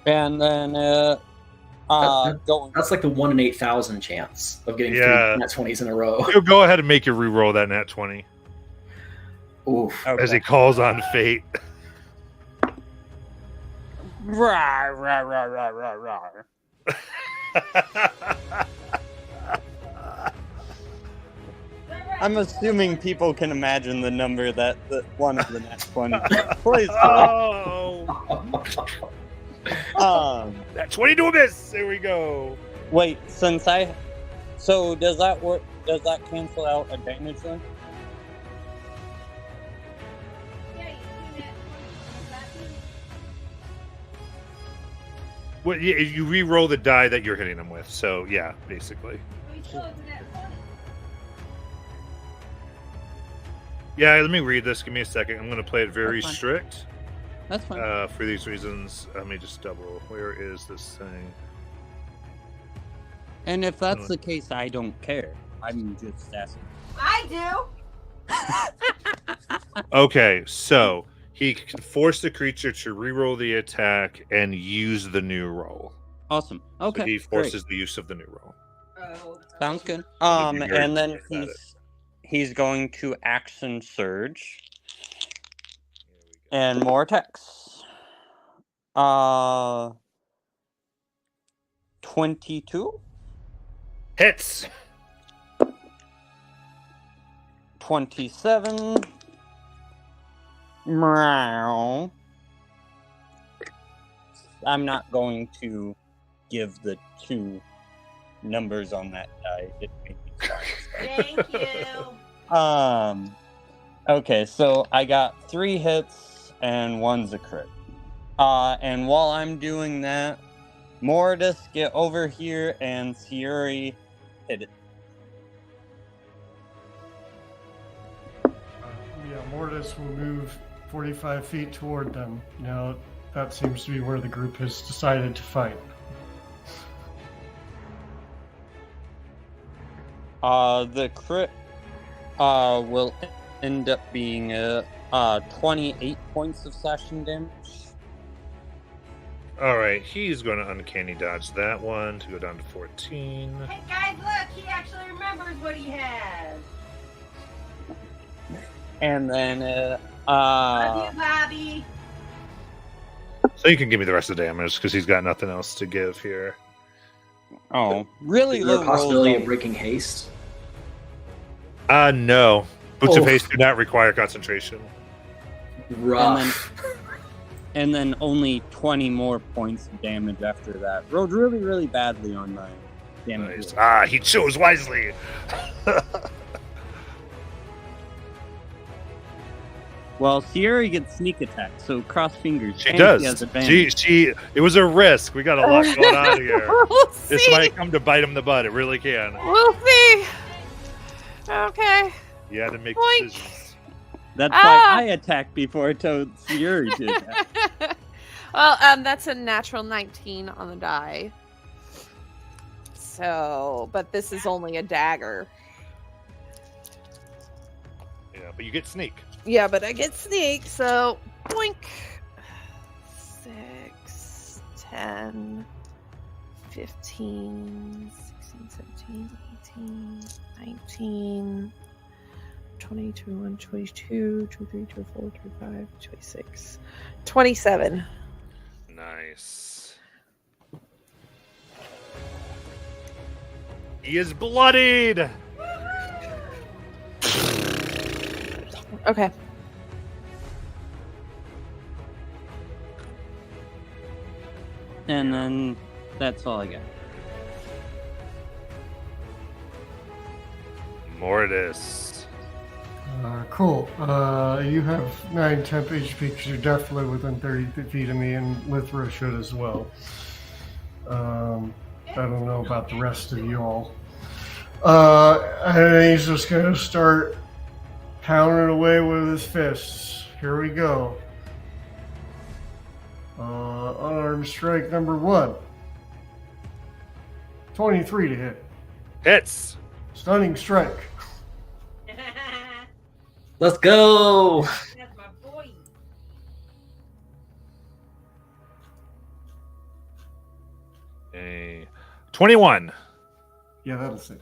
And then going. That's like the 1 in 8,000 chance of getting Yeah. 3 nat 20s in a row. You'll go ahead and make your reroll that nat 20 Oof. as he calls on fate. Rawr, rawr, rawr, rawr, rawr. I'm assuming people can imagine the number that the one of the nat 20. Please. Oh, Um, that 20 to a miss. There we go. Wait, so does that work? Does that cancel out a damage then? Yeah, you see that? Does that mean Well, yeah, you re-roll the die that you're hitting them with. So yeah, basically. we still it's net 20? Yeah, let me read this. Give me a second. I'm going to play it very That's fine. strict That's fine. for these reasons. Let me just double. Where is this thing? And if that's the case, I don't care. I'm just asking. I do. Okay, so he can force the creature to re-roll the attack and use the new roll. Awesome. Okay. So he great. forces the use of the new roll. Oh, Sounds good. You'd be very And then strict about he's going to action surge and more attacks. 22, Hits. 27. Meow. I'm not going to give the two numbers on that die. It made me sad. thank you. Okay, so I got 3 hits and 1's a crit. And while I'm doing that, Mordus, get over here and Siri hit it. Yeah, Mortis will move 45 feet toward them. Now, that seems to be where the group has decided to fight. The crit will end up being 28 points of slashing damage. All right, he's going to uncanny dodge that one to go down to 14. Hey guys, look, he actually remembers what he has. And then, Love you, Bobby. So you can give me the rest of the damage because he's got nothing else to give here. oh, really Is there low a possibility rolls of breaking haste? No. Boots of Oh. haste do not require concentration. Rough. and then only 20 more points of damage after that. Rolled really, really badly on my damage. Nice. roll. He chose wisely. Well, Sierra gets sneak attack, so cross fingers. She and does. She has advantage. She. It was a risk. We got a lot going on here. We'll This see. might come to bite him in the butt. It really can. We'll see. Okay. You had to make Boink. decisions. That's Ah! why I attacked before I told Sierra to attack. Well, that's a natural 19 on the die. So, but this is only a dagger. Yeah, but you get sneak. Yeah, but I get sneak, so boink. 6, 10, 15, 16, 17, 18, 19, 20, 21, 22, 23, 24, 25, 26, 27. Nice. He is bloodied. Okay. And then that's all I got. Mortis. Cool. You have 9 temp HP because you're definitely within 30 feet of me, and Lithra should as well. I don't know about the rest of you all. And he's just going to start pounding away with his fists. Here we go. Unarmed strike number 1. 23 to hit. Hits. Stunning strike. Let's go. That's my boy. A 21. Yeah, that'll save.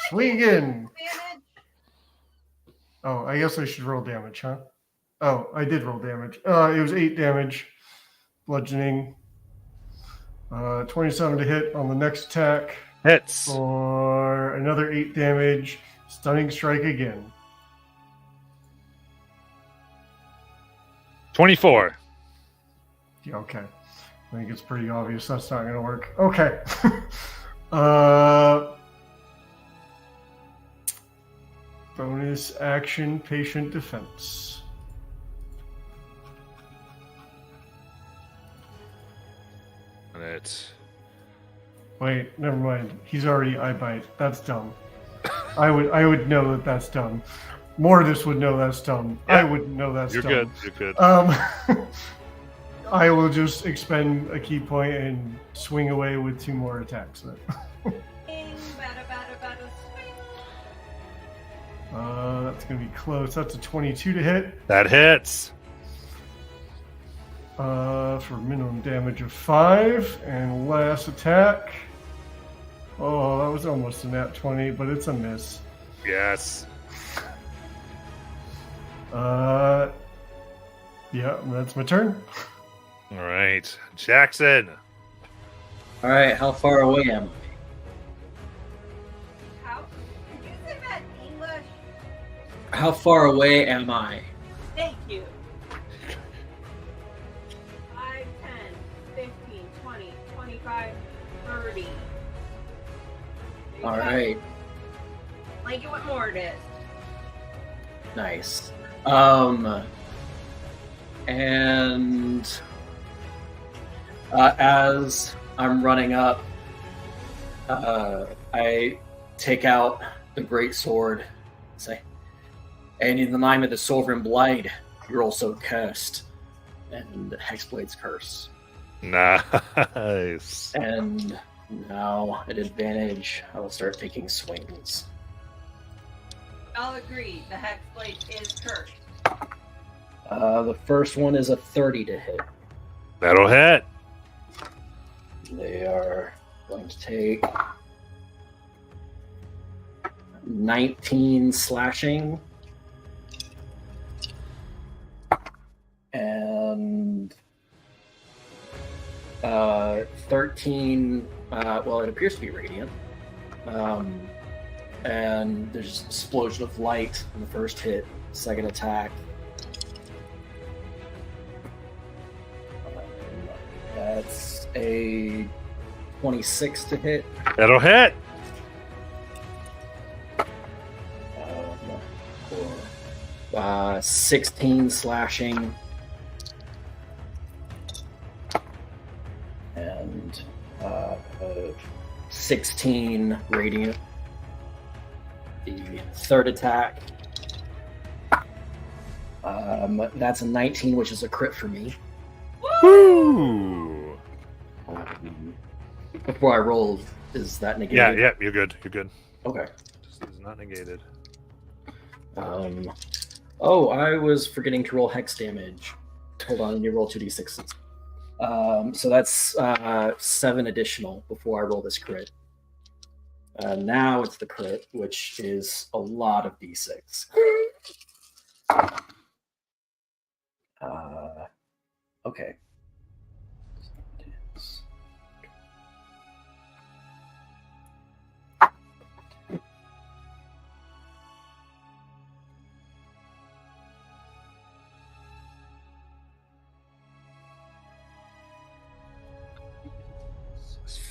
Swing again. Damage. Oh, I guess I should roll damage, huh? Oh, I did roll damage. It was 8 damage. Bludgeoning. 27 to hit on the next attack. Hits. For another 8 damage. Stunning strike again. 24. Yeah, okay. I think it's pretty obvious that's not going to work. Okay. Bonus action, patient defense. And it's Wait, never mind. He's already eye bite. That's dumb. I would know that that's dumb. Mortis would know that's dumb. Yeah. I wouldn't know that's you're dumb. good. You're good. I will just expend a key point and swing away with 2 more attacks. Then. That's going to be close. That's a 22 to hit. That hits. For minimum damage of 5. And last attack. Oh, that was almost a nat 20, but it's a miss. Yes. Yeah, that's my turn. All right, Jackson. All right, how far away am I? How? Did you say that in English? How far away am I? Thank you. 5, 10, 15, 20, 25, 30. All right, Like what more it is. nice. And as I'm running up, I take out the great sword, say, and in the name of the Sovereign Blade, you're also cursed, and Hexblade's curse. Nice. And now, at advantage, I will start taking swings. I'll agree. The Hexblade is cursed. The first one is a 30 to hit. That'll hit. They are going to take 19 slashing and 13. Well, it appears to be radiant. And there's an explosion of light in the first hit. Second attack. That's a 26 to hit. That'll hit. For 16 slashing and 16 radiant. The third attack, that's a 19, which is a crit for me. Woo! Before I roll, is that negated? Yeah, you're good. You're good. Okay. This is not negated. Oh, I was forgetting to roll hex damage. Hold on, you roll 2d6s. So that's 7 additional before I roll this crit. Now it's the crit, which is a lot of d6. Okay.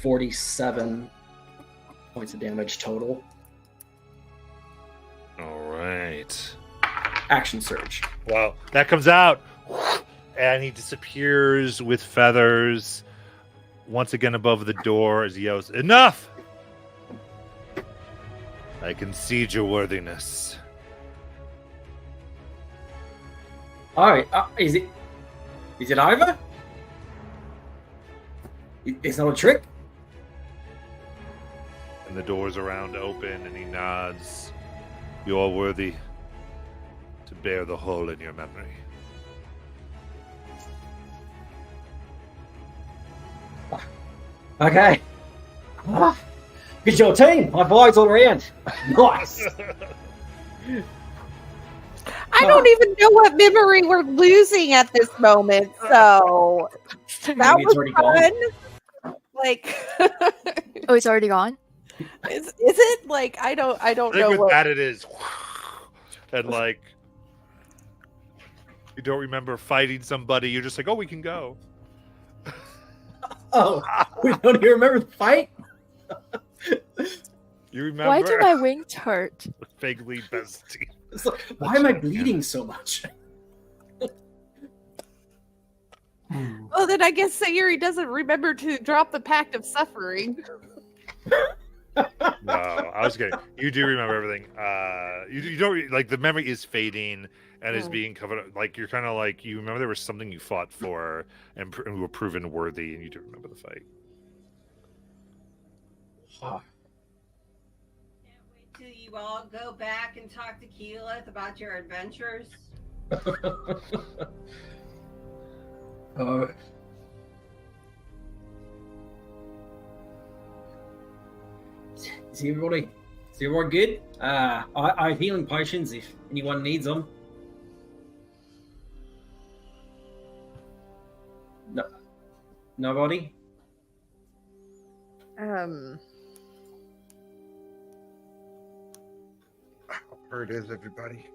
47 points of damage total. All right. Action surge. Well, that comes out, and he disappears with feathers once again above the door as he yells, "Enough! I concede your worthiness." All right. Is it over? It's not a trick. And the doors around open, and he nods. You are worthy to bear the hole in your memory. Okay. It's your team. My boys all around. Nice. I don't even know what memory we're losing at this moment, so that Maybe it's was already fun. gone. Like, Oh, it's already gone? is it like I don't I know think with what that it is. And like, you don't remember fighting somebody. You're just like, oh, we can go. Oh, we don't even remember the fight? You remember? Why do my wings hurt? Vaguely bestie. It's like, why am I bleeding so much? Well, then I guess Sayuri doesn't remember to drop the Pact of Suffering. No, I was kidding. You do remember everything. You don't like the memory is fading and is being covered up. Like you're kind of like you remember there was something you fought for and were proven worthy, and you do remember the fight. Can't wait till you all go back and talk to Keyleth about your adventures. Is everyone good? I have healing potions if anyone needs them. No, nobody. Where it is, everybody?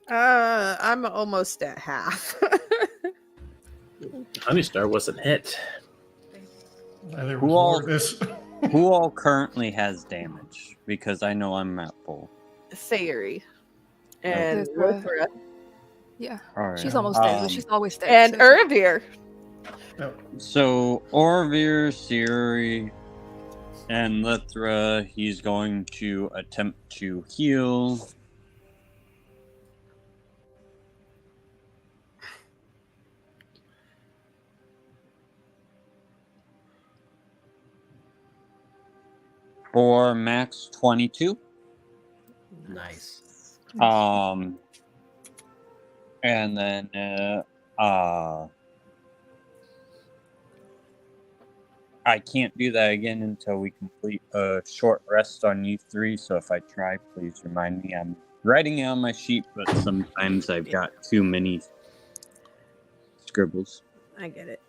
I'm almost at half. Honeystar wasn't hit. There Who was all- more of this. Who all currently has damage? Because I know I'm at full. Sayuri. And Lithra. Lithra. Yeah, All right. she's almost dead. She's always dead. And so- Uravir. So Orvir, Siri, and Lithra, he's going to attempt to heal. For max 22. Nice. And then I can't do that again until we complete a short rest on you three. So if I try, please remind me. I'm writing it on my sheet, but sometimes I've got too many scribbles. I get it.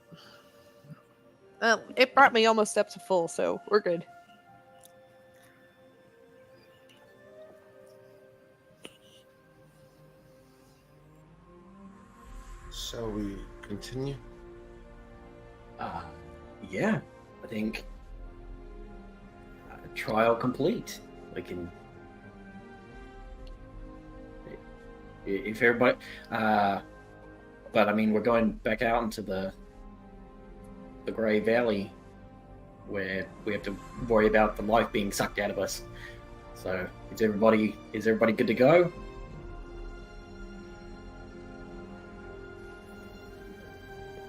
Well, it brought me almost up to full, so we're good. Shall we continue? Yeah, I think trial complete. We can, if everybody, but I mean, we're going back out into the Grey Valley, where we have to worry about the life being sucked out of us. So, is everybody good to go?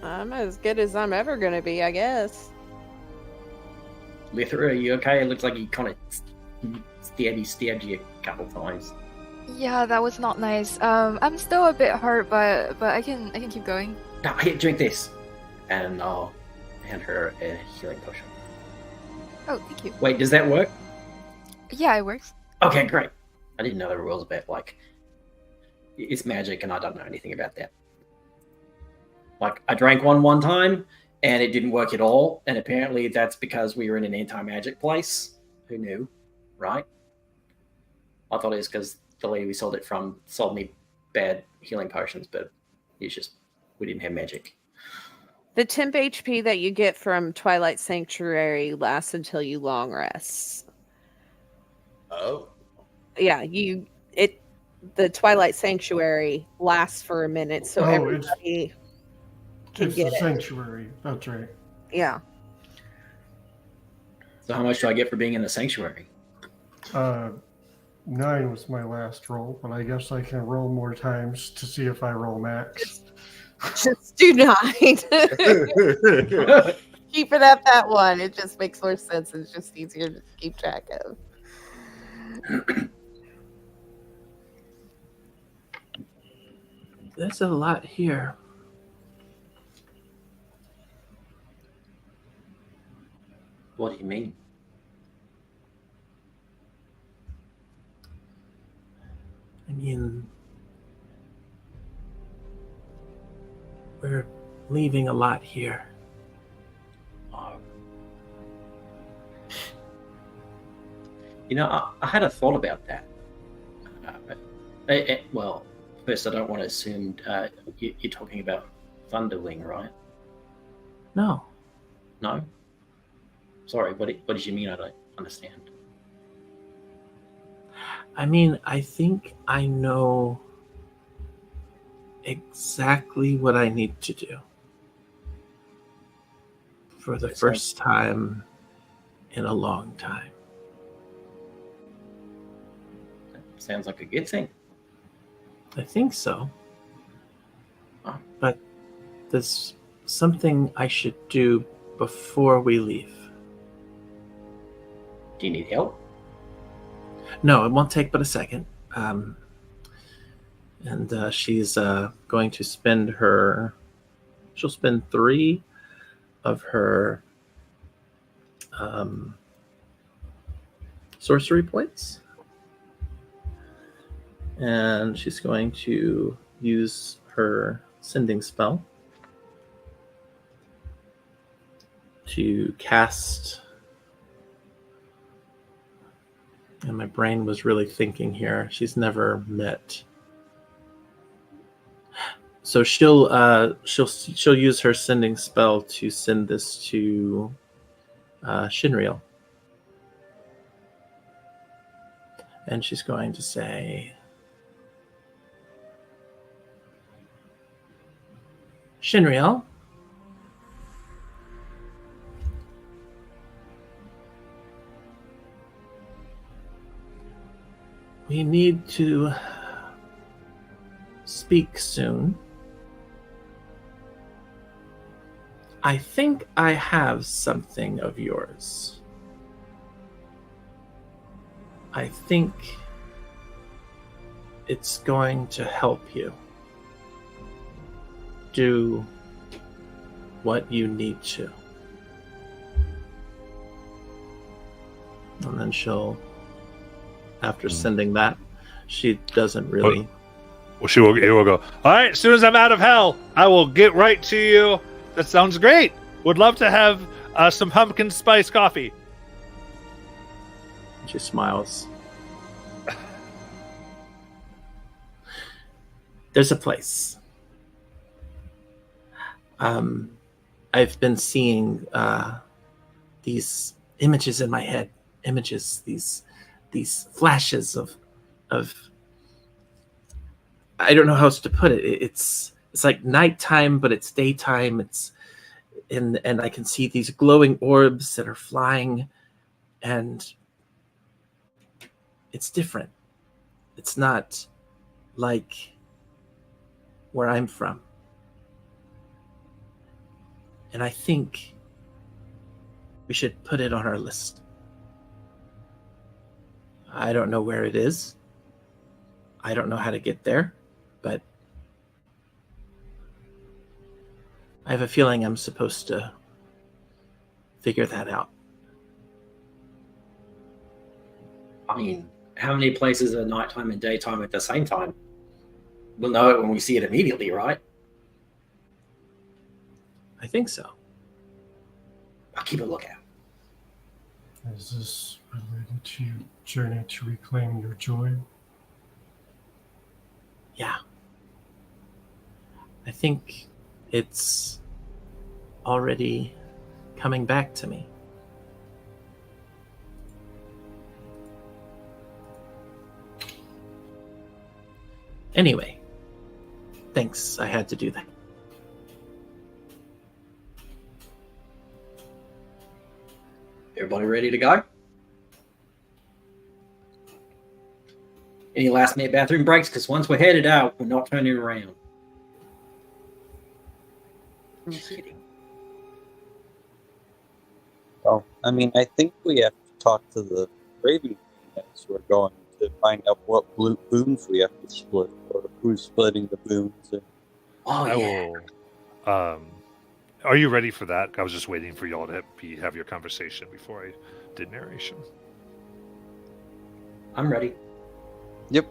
I'm as good as I'm ever gonna be, I guess. Lithra, are you okay? It looks like you kind of stabbed you a couple times. Yeah, that was not nice. I'm still a bit hurt, but I can keep going. Now, here, drink this, and I'll hand her a healing potion. Oh, thank you. Wait, does that work? Yeah, it works. Okay, great. I didn't know there were rules about like it's magic, and I don't know anything about that. Like, I drank one time, and it didn't work at all, and apparently that's because we were in an anti-magic place. Who knew, right? I thought it was because the lady we sold it from sold me bad healing potions, but it's just we didn't have magic. The temp HP that you get from Twilight Sanctuary lasts until you long rest. Oh. Yeah, the Twilight Sanctuary lasts for a minute, so everybody can It's get the it. sanctuary. That's right. Yeah. So how much do I get for being in the sanctuary? 9 was my last roll, but I guess I can roll more times to see if I roll max. Just do 9. Keep it at that one. It just makes more sense. It's just easier to keep track of. There's a lot here. What do you mean? I mean, we're leaving a lot here. You know, I had a thought about that. Well, first, I don't want to assume you're talking about Thunderwing, right? No. No. Sorry, what did you mean? I don't understand. I mean, I think I know exactly what I need to do. For the first time in a long time. Sounds like a good thing. I think so. Oh. But there's something I should do before we leave. Do you need help? No, it won't take but a second. She's going to spend she'll spend 3 of her sorcery points. And she's going to use her sending spell to cast. And my brain was really thinking here. She's never met. So she'll use her sending spell to send this to Shinriel. And she's going to say, Shinriel, we need to speak soon. I think I have something of yours. I think it's going to help you do what you need to. And then she'll, after sending that, she doesn't really... Well, she will go, all right, as soon as I'm out of hell, I will get right to you. That sounds great. Would love to have some pumpkin spice coffee. She smiles. There's a place. I've been seeing these images in my head. These flashes of I don't know how else to put it. It's like nighttime, but it's daytime. And I can see these glowing orbs that are flying, and it's different. It's not like where I'm from. And I think we should put it on our list. I don't know where it is. I don't know how to get there, but I have a feeling I'm supposed to figure that out. I mean, how many places are nighttime and daytime at the same time? We'll know it when we see it immediately, right? I think so. I'll keep a lookout. Is this related to your journey to reclaim your joy? Yeah. I think it's already coming back to me. Anyway, thanks. I had to do that. Everybody ready to go? Any last minute bathroom breaks? Because once we're headed out, we're not turning around. Just kidding. Well, I mean, I think we have to talk to the Raven as we're going to find out what boons we have to split, or who's splitting the boons. And... Oh, I yeah. will. Are you ready for that? I was just waiting for y'all to have your conversation before I did narration. I'm ready. Yep.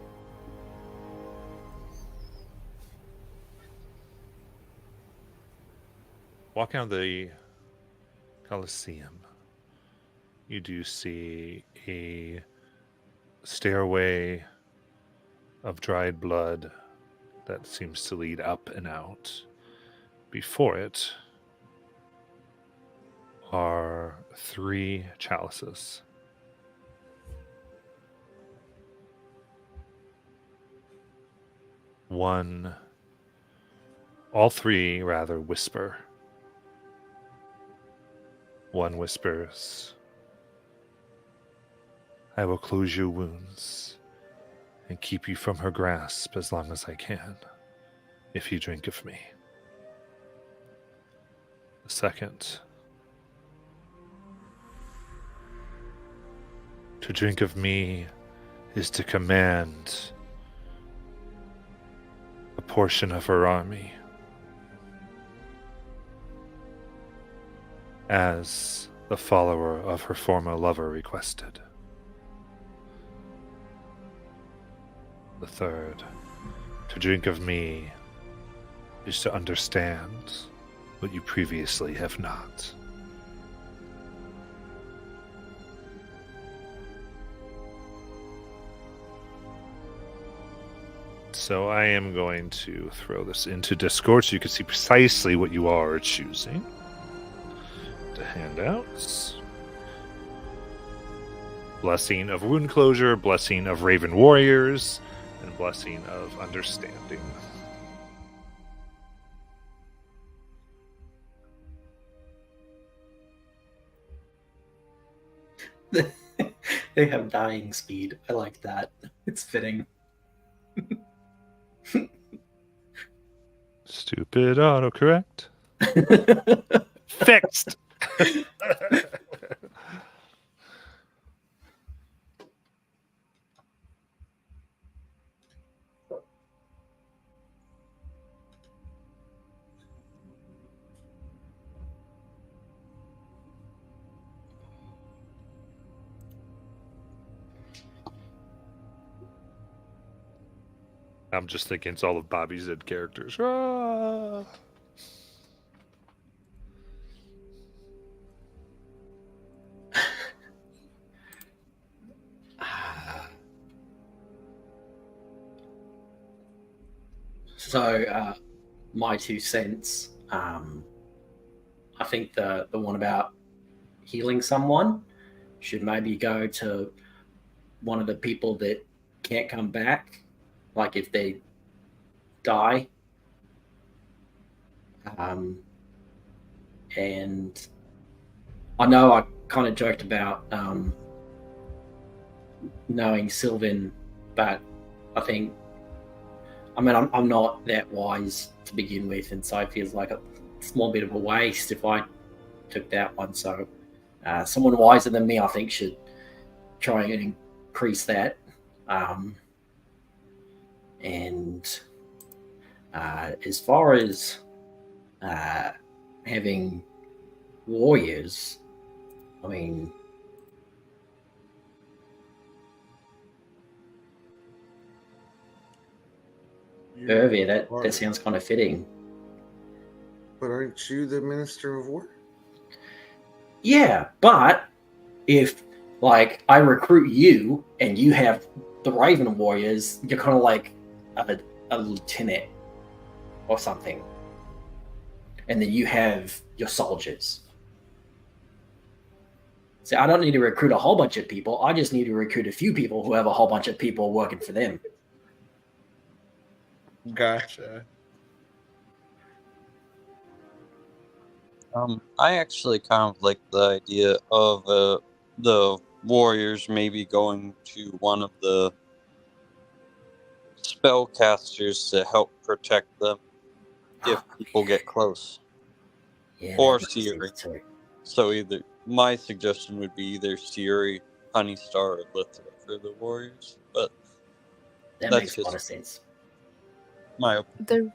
Walking out of the Colosseum, you do see a stairway of dried blood that seems to lead up and out. before it are 3 chalices. All 3 rather whisper. One whispers, "I will close your wounds and keep you from her grasp as long as I can, if you drink of me." The second, "To drink of me is to command a portion of her army, as the follower of her former lover requested." The third, "To drink of me is to understand what you previously have not." So I am going to throw this into Discord so you can see precisely what you are choosing. The handouts. Blessing of Wound Closure, Blessing of Raven Warriors, and Blessing of Understanding. They have dying speed. I like that. It's fitting. Stupid autocorrect. Fixed! I'm just thinking it's all of Bobby Zed characters. Ah! So, my 2 cents. I think the one about healing someone should maybe go to one of the people that can't come back. Like if they die. And I know I kind of joked about knowing Sylvan, but I think, I'm not that wise to begin with, and so it feels like a small bit of a waste if I took that one. So someone wiser than me, I think, should try and increase that. And as far as having warriors, I mean, Irvia, that sounds kind of fitting. But aren't you the Minister of War? Yeah, but if, like, I recruit you and you have the Raven Warriors, you're kind of like a lieutenant or something. And then you have your soldiers. So I don't need to recruit a whole bunch of people. I just need to recruit a few people who have a whole bunch of people working for them. Gotcha. I actually kind of like the idea of the warriors maybe going to one of the spellcasters to help protect them if people get close. Yeah, Or that makes Siri. sense too. So either my suggestion would be either Siri, Honeystar, or Lithra for the warriors. But That that's makes a lot of just sense. my opinion.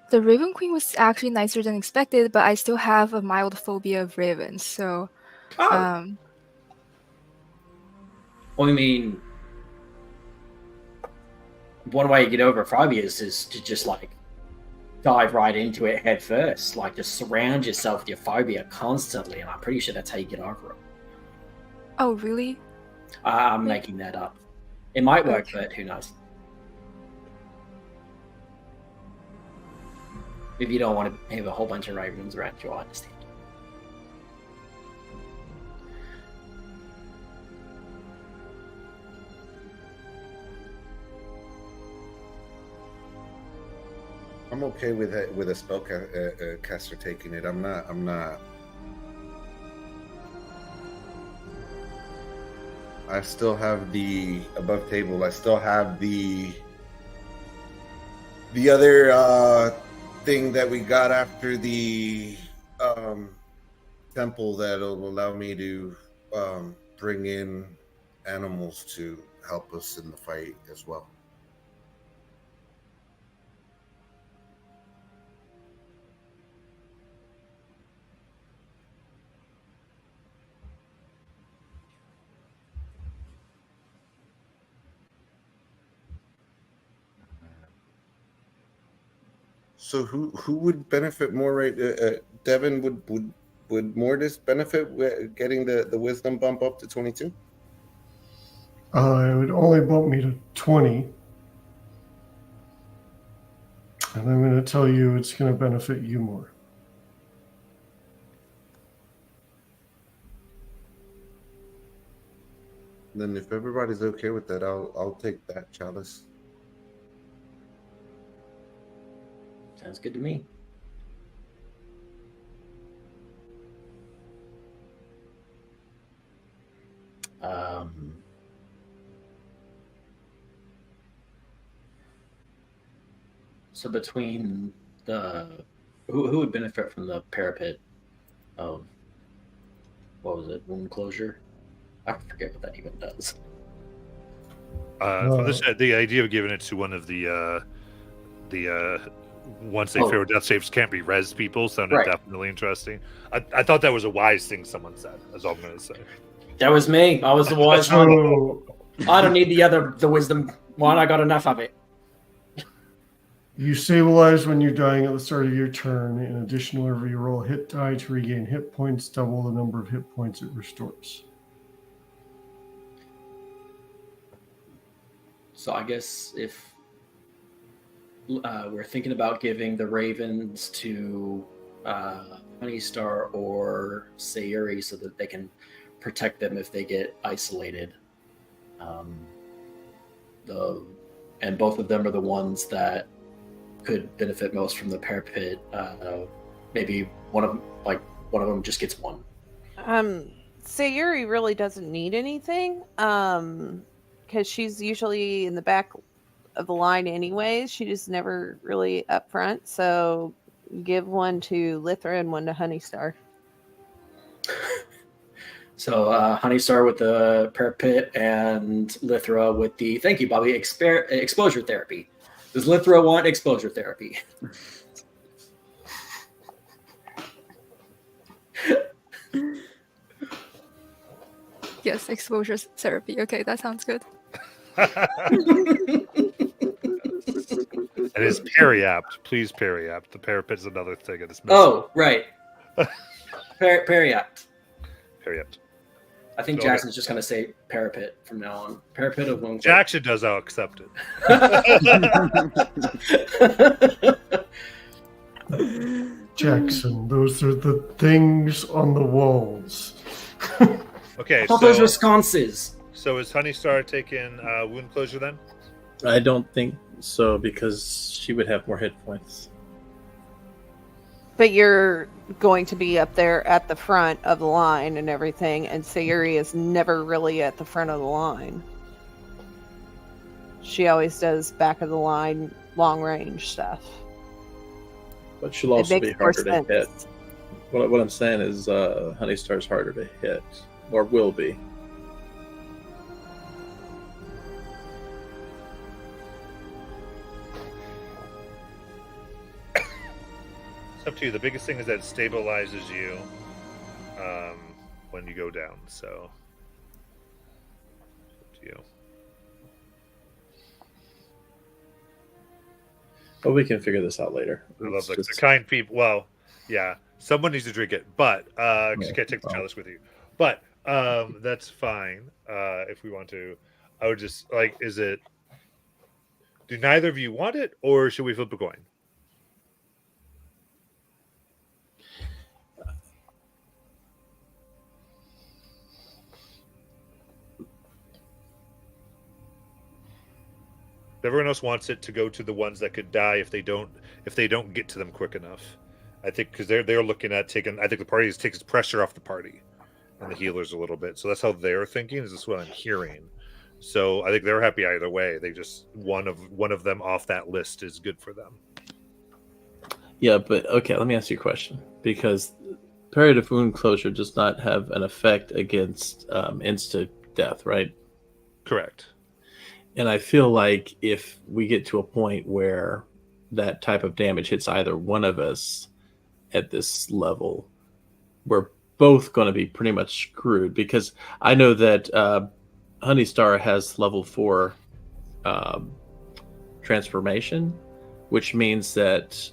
The Raven Queen was actually nicer than expected, but I still have a mild phobia of ravens. So, Well, I mean, one way to get over phobias is to just like dive right into it head first. Like just surround yourself with your phobia constantly, and I'm pretty sure that's how you get over it. oh really? I'm making that up. It might work, but who knows? If you don't want to have a whole bunch of ravens around you, I understand. I'm okay with it, with a caster taking it. I'm not. I still have the above table. I still have the other thing that we got after the temple that'll allow me to bring in animals to help us in the fight as well. So who would benefit more, right? Devin, would Mortis benefit with getting the wisdom bump up to 22? It would only bump me to 20. And I'm going to tell you it's going to benefit you more. Then if everybody's okay with that, I'll take that, Chalice. Sounds good to me. So between the who would benefit from the parapet of what was it, wound closure? I forget what that even does. For this, the idea of giving it to one of the once they fail death saves can't be res people sounded Right. definitely interesting. I thought that was a wise thing someone said. That's all I'm going to say. That was me. I was the wise one. So I don't need the wisdom one. I got enough of it. you stabilize when you're dying at the start of your turn. In addition, whenever you roll a hit die to regain hit points, double the number of hit points it restores. So I guess if we're thinking about giving the ravens to Honeystar or Sayuri so that they can protect them if they get isolated. And both of them are the ones that could benefit most from the parapet. Maybe one of them just gets one. Sayuri really doesn't need anything, because she's usually in the back of the line anyways. She just never really up front. So give one to Lithra and one to Honeystar. So Honeystar with the parapet and Lithra with the thank you, Bobby, exposure therapy. Does Lithra want exposure therapy? Yes, exposure therapy. Okay, that sounds good. It is periapt. Please periapt. The parapet is another thing. It is missing. Oh, right. Periapt. Periapt. I think Okay. Jackson's just going to say parapet from now on. Parapet of wound. Jackson does. I'll accept it. Jackson, those are the things on the walls. Okay, I thought those were so sconces. is Honeystar taking wound closure then? I don't think so because she would have more hit points. But you're going to be up there at the front of the line and everything, and Sayuri is never really at the front of the line. She always does back of the line, long range stuff. But she'll also it be makes more harder to sense. hit. What I'm saying is Honeystar's harder to hit, or will be. It's up to you. The biggest thing is that it stabilizes you when you go down. So, it's up to you. But we can figure this out later. I love It's the just- kind people. Well, yeah, someone needs to drink it, but because you Yeah, can't take the well. chalice with you. But that's fine if we want to. I would just like, is it? Do neither of you want it, or should we flip a coin? Everyone else wants it to go to the ones that could die if they don't get to them quick enough. I think because they're looking at taking. I think the party is taking pressure off the party and the healers a little bit. So that's how they're thinking. Is this what I'm hearing? So I think they're happy either way. They just one of them off that list is good for them. Yeah, but okay, let me ask you a question. Because palliative wound closure does not have an effect against instant death, right? Correct. And I feel like if we get to a point where that type of damage hits either one of us at this level, we're both going to be pretty much screwed. Because I know that Honeystar has level 4 transformation, which means that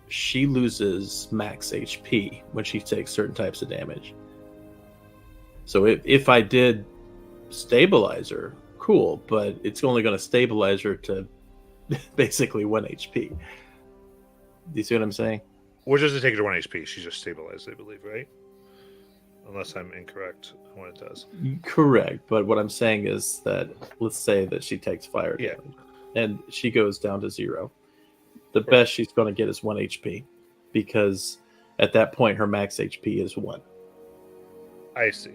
she loses max HP when she takes certain types of damage. So if I did stabilize her, cool, but it's only going to stabilize her to basically 1 HP. Do you see what I'm saying? Or does it take her to 1 HP? She's just stabilized, I believe, right? Unless I'm incorrect on what it does. Correct, but what I'm saying is that let's say that she takes fire Yeah. damage and she goes down to 0. The best she's going to get is 1 HP because at that point her max HP is 1. I see.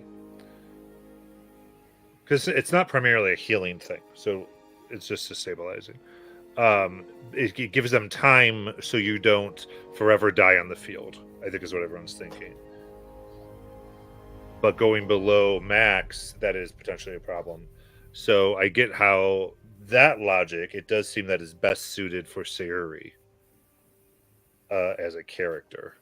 Because it's not primarily a healing thing, so it's just a stabilizing. It gives them time so you don't forever die on the field, I think is what everyone's thinking. But going below max, that is potentially a problem. So I get how that logic, it does seem that is best suited for Sayuri as a character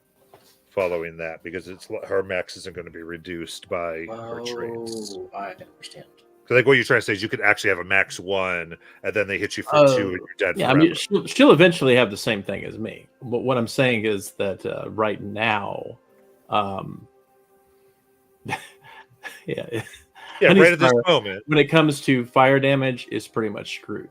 following that, because it's her max isn't going to be reduced by her traits. Oh, I understand. So like what you're trying to say is you could actually have a max 1 and then they hit you for 2 and you're dead Yeah, forever. I mean, she'll eventually have the same thing as me. But what I'm saying is that right now, yeah, right at this moment, when it comes to fire damage, is pretty much screwed.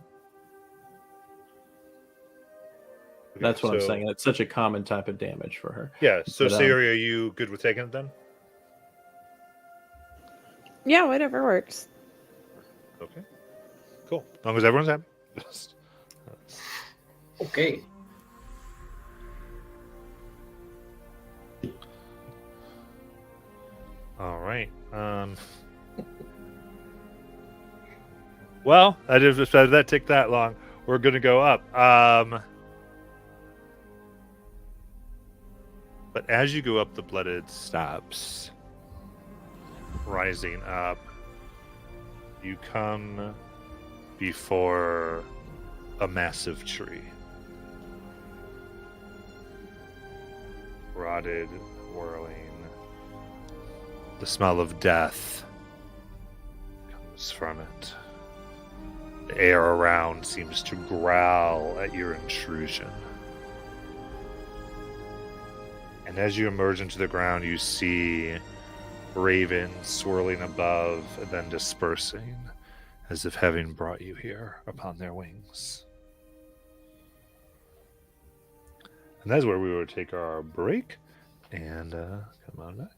That's what I'm saying. It's such a common type of damage for her. Yeah. So But, Sayuri, are you good with taking it then? Yeah, whatever works. Okay. Cool. As long as everyone's happy. Okay. All right. Well, I didn't expect that take that long. We're gonna go up. But as you go up, the blooded stops. Rising up, you come before a massive tree. Rotted, whirling. The smell of death comes from it. The air around seems to growl at your intrusion. And as you emerge into the ground, you see ravens swirling above and then dispersing, as if having brought you here upon their wings. And that's where we will take our break. And come on back.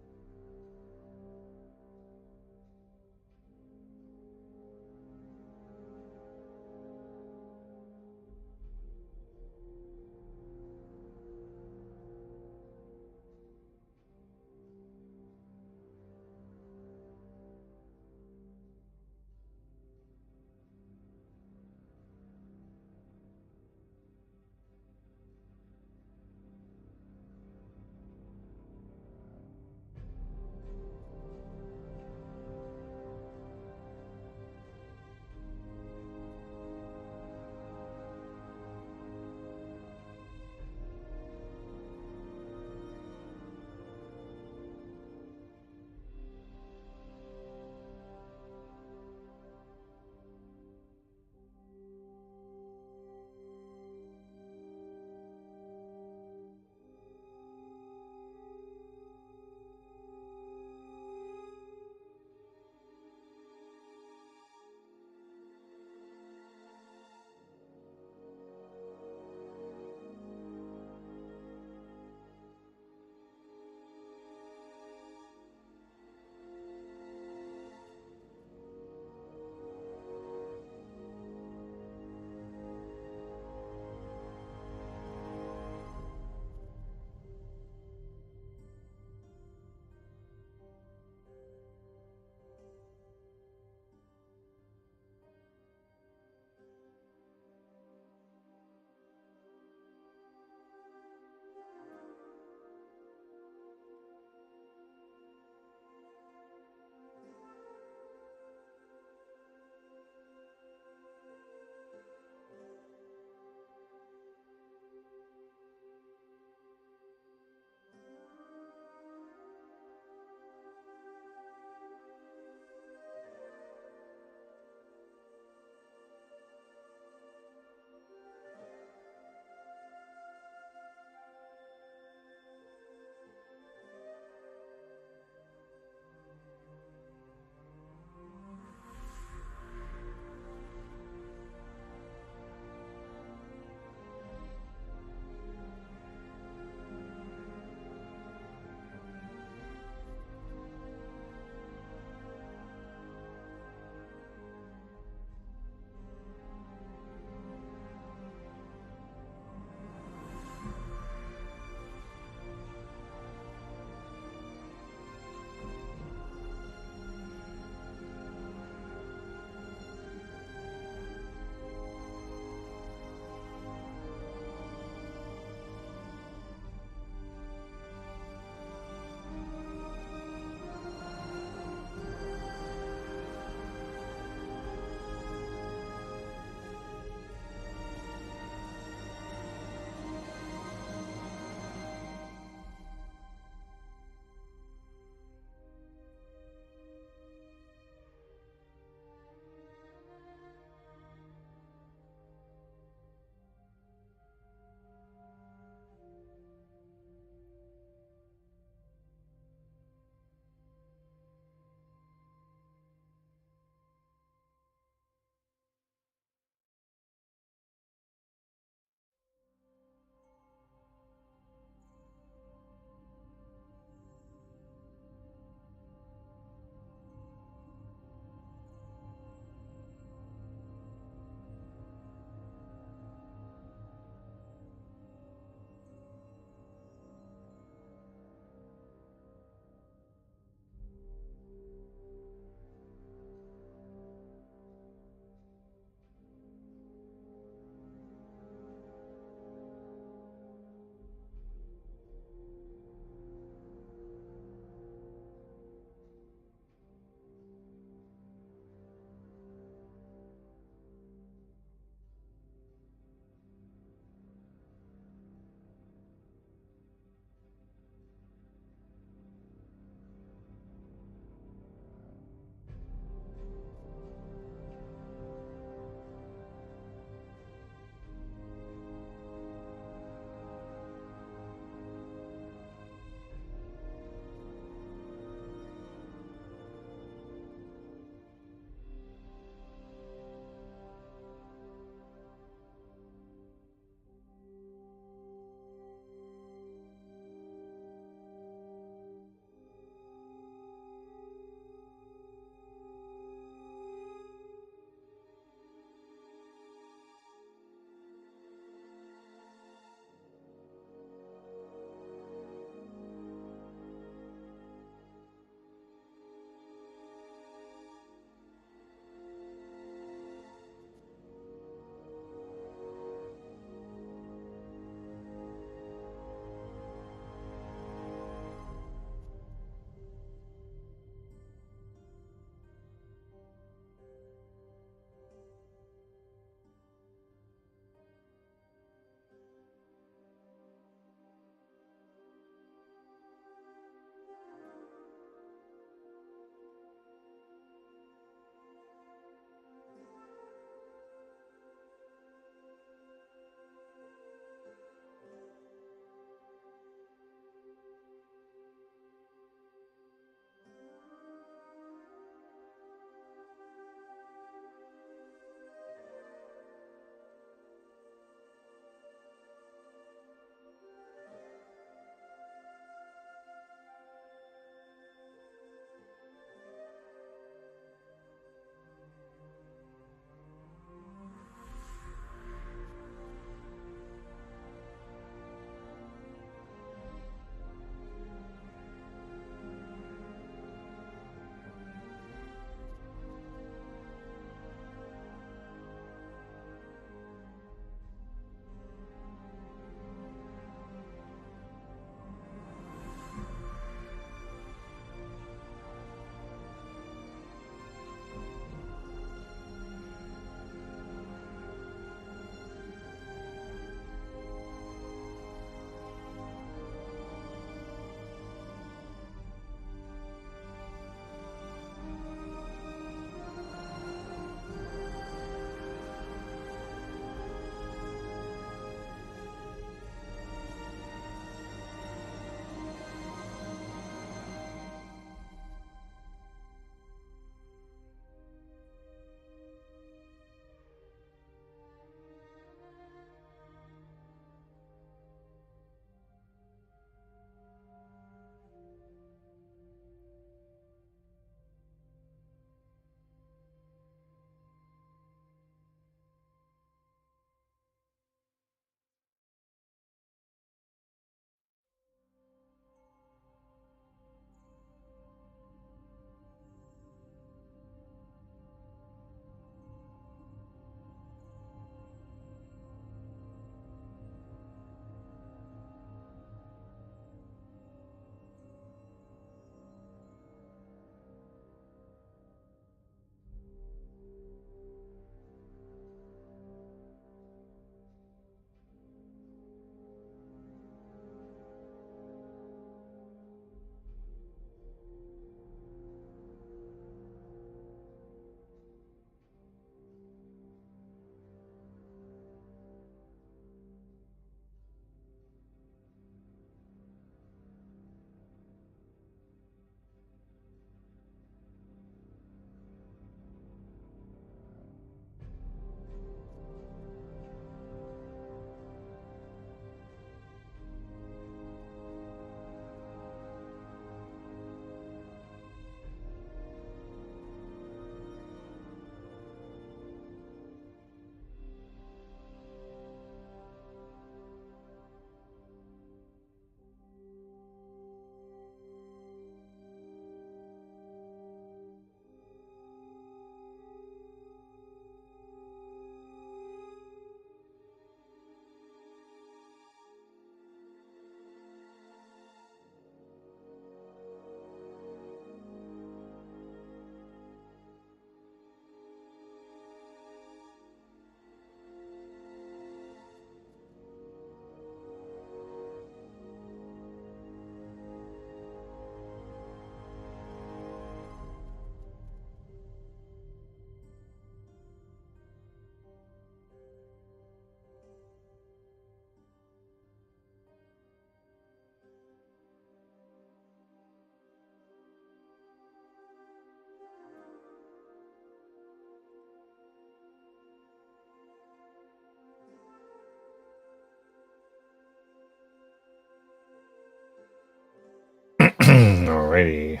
Alrighty.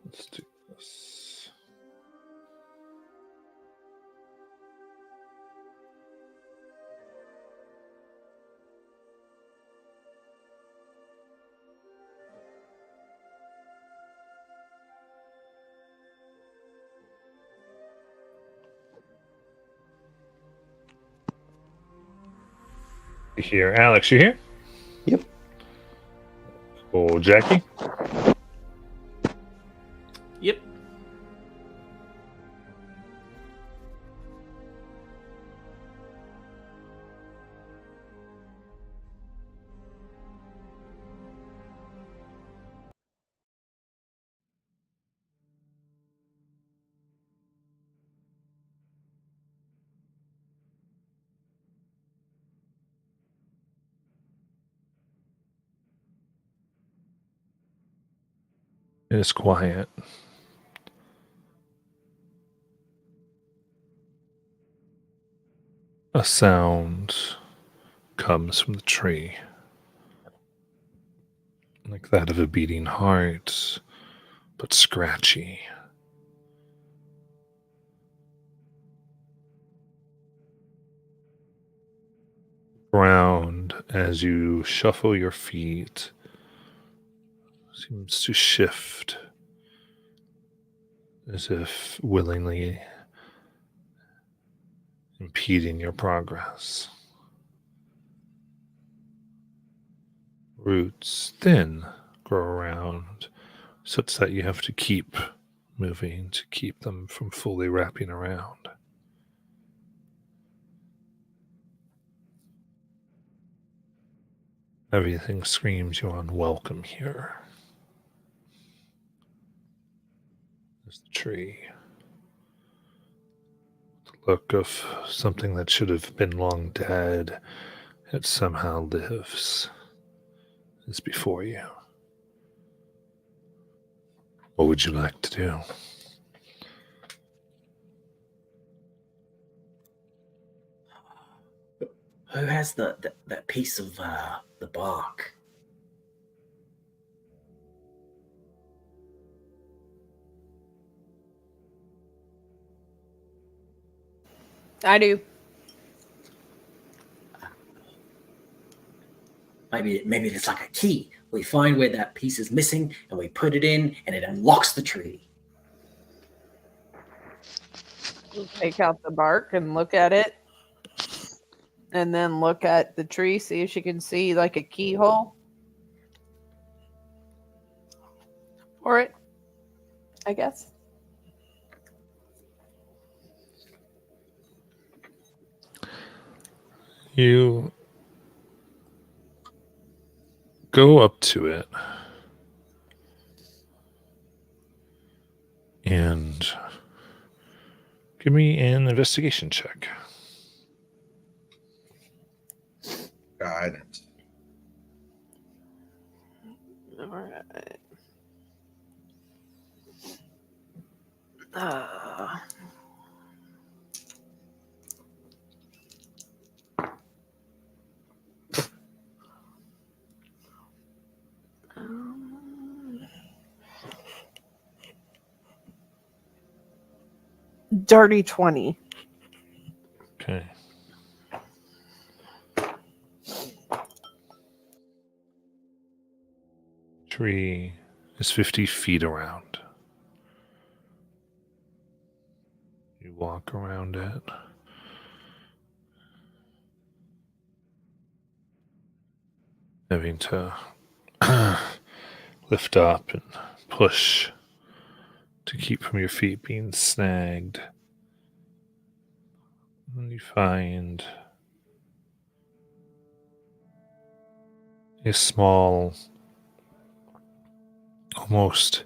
Let's do this. Here, Alex, you here? Yep. Oh, Jackie? Yep. It is quiet. A sound comes from the tree, like that of a beating heart, but scratchy. Ground, as you shuffle your feet, seems to shift as if willingly impeding your progress. Roots thin grow around such that you have to keep moving to keep them from fully wrapping around. Everything screams you're unwelcome here. There's the tree. The look of something that should have been long dead, yet somehow lives, is before you. What would you like to do? Who has that piece of the bark? I do. Maybe it's like a key. We find where that piece is missing, and we put it in, and it unlocks the tree. Take out the bark and look at it. And then look at the tree, see if she can see like a keyhole for it, I guess. You go up to it and give me an investigation check. Guidance. All right. Dirty 20. Okay. Tree is 50 feet around. You walk around it. Having to lift up and push to keep from your feet being snagged. And you find a small, almost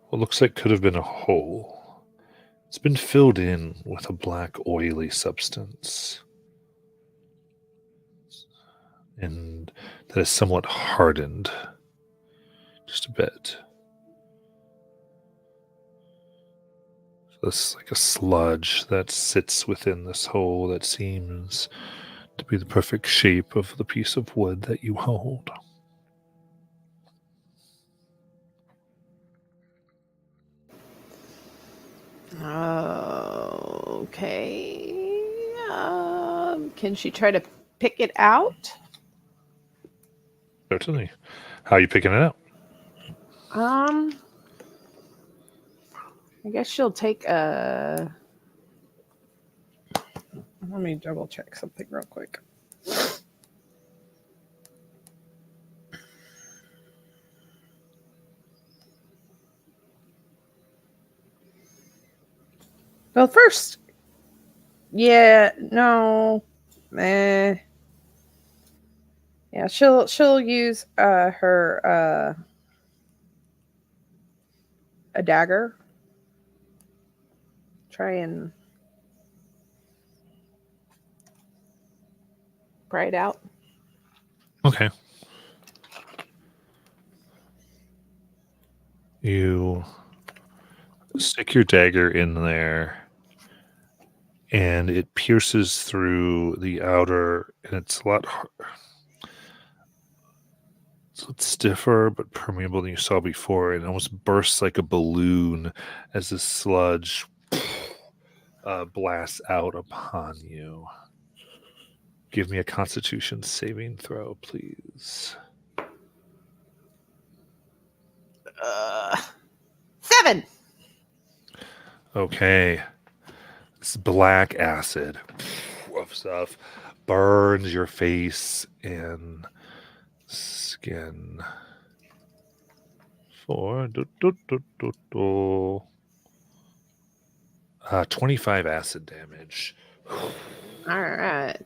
what looks like could have been a hole. It's been filled in with a black, oily substance, and that is somewhat hardened just a bit. So it's like a sludge that sits within this hole that seems to be the perfect shape of the piece of wood that you hold. Okay. Can she try to pick it out? Certainly. How are you picking it out? I guess she'll take a. Let me double check something real quick. Well, first, yeah, no, yeah, she'll use her a dagger. Try and pry it out. Okay. You stick your dagger in there, and it pierces through the outer, and it's a lot so it's stiffer but permeable than you saw before, and almost bursts like a balloon as the sludge blasts out upon you. Give me a Constitution saving throw, please. 7. Okay. This black acid of stuff burns your face and skin for 25 acid damage. All right.